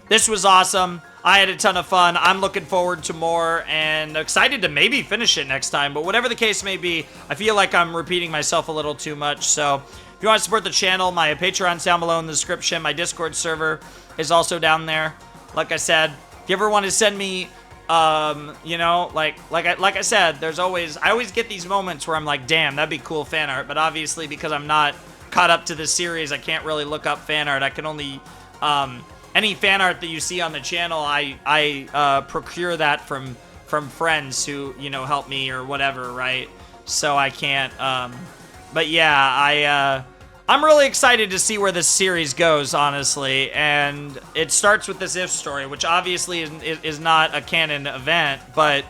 this was awesome. I had a ton of fun. I'm looking forward to more and excited to maybe finish it next time. But whatever the case may be, I feel like I'm repeating myself a little too much. So if you want to support the channel, my Patreon's down below in the description. My Discord server is also down there. Like I said, if you ever want to send me, you know, like I said, I always get these moments where I'm like, damn, that'd be cool fan art. But obviously, because I'm not caught up to this series, I can't really look up fan art. I can only, any fan art that you see on the channel, I procure that from friends who, you know, help me or whatever, right? So I can't, but yeah, I'm really excited to see where this series goes, honestly, and it starts with this if story, which obviously is not a canon event, but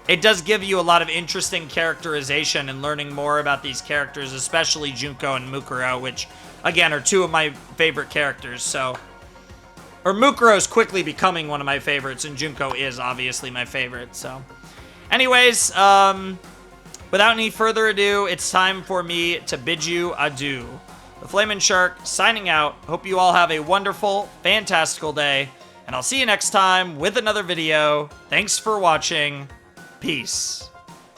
it does give you a lot of interesting characterization and learning more about these characters, especially Junko and Mukuro, which, again, are 2 of my favorite characters, so Or Mukuro's quickly becoming one of my favorites, and Junko is obviously my favorite, so. Anyways, without any further ado, it's time for me to bid you adieu. The Flamin' Shark signing out. Hope you all have a wonderful, fantastical day, and I'll see you next time with another video. Thanks for watching. Peace.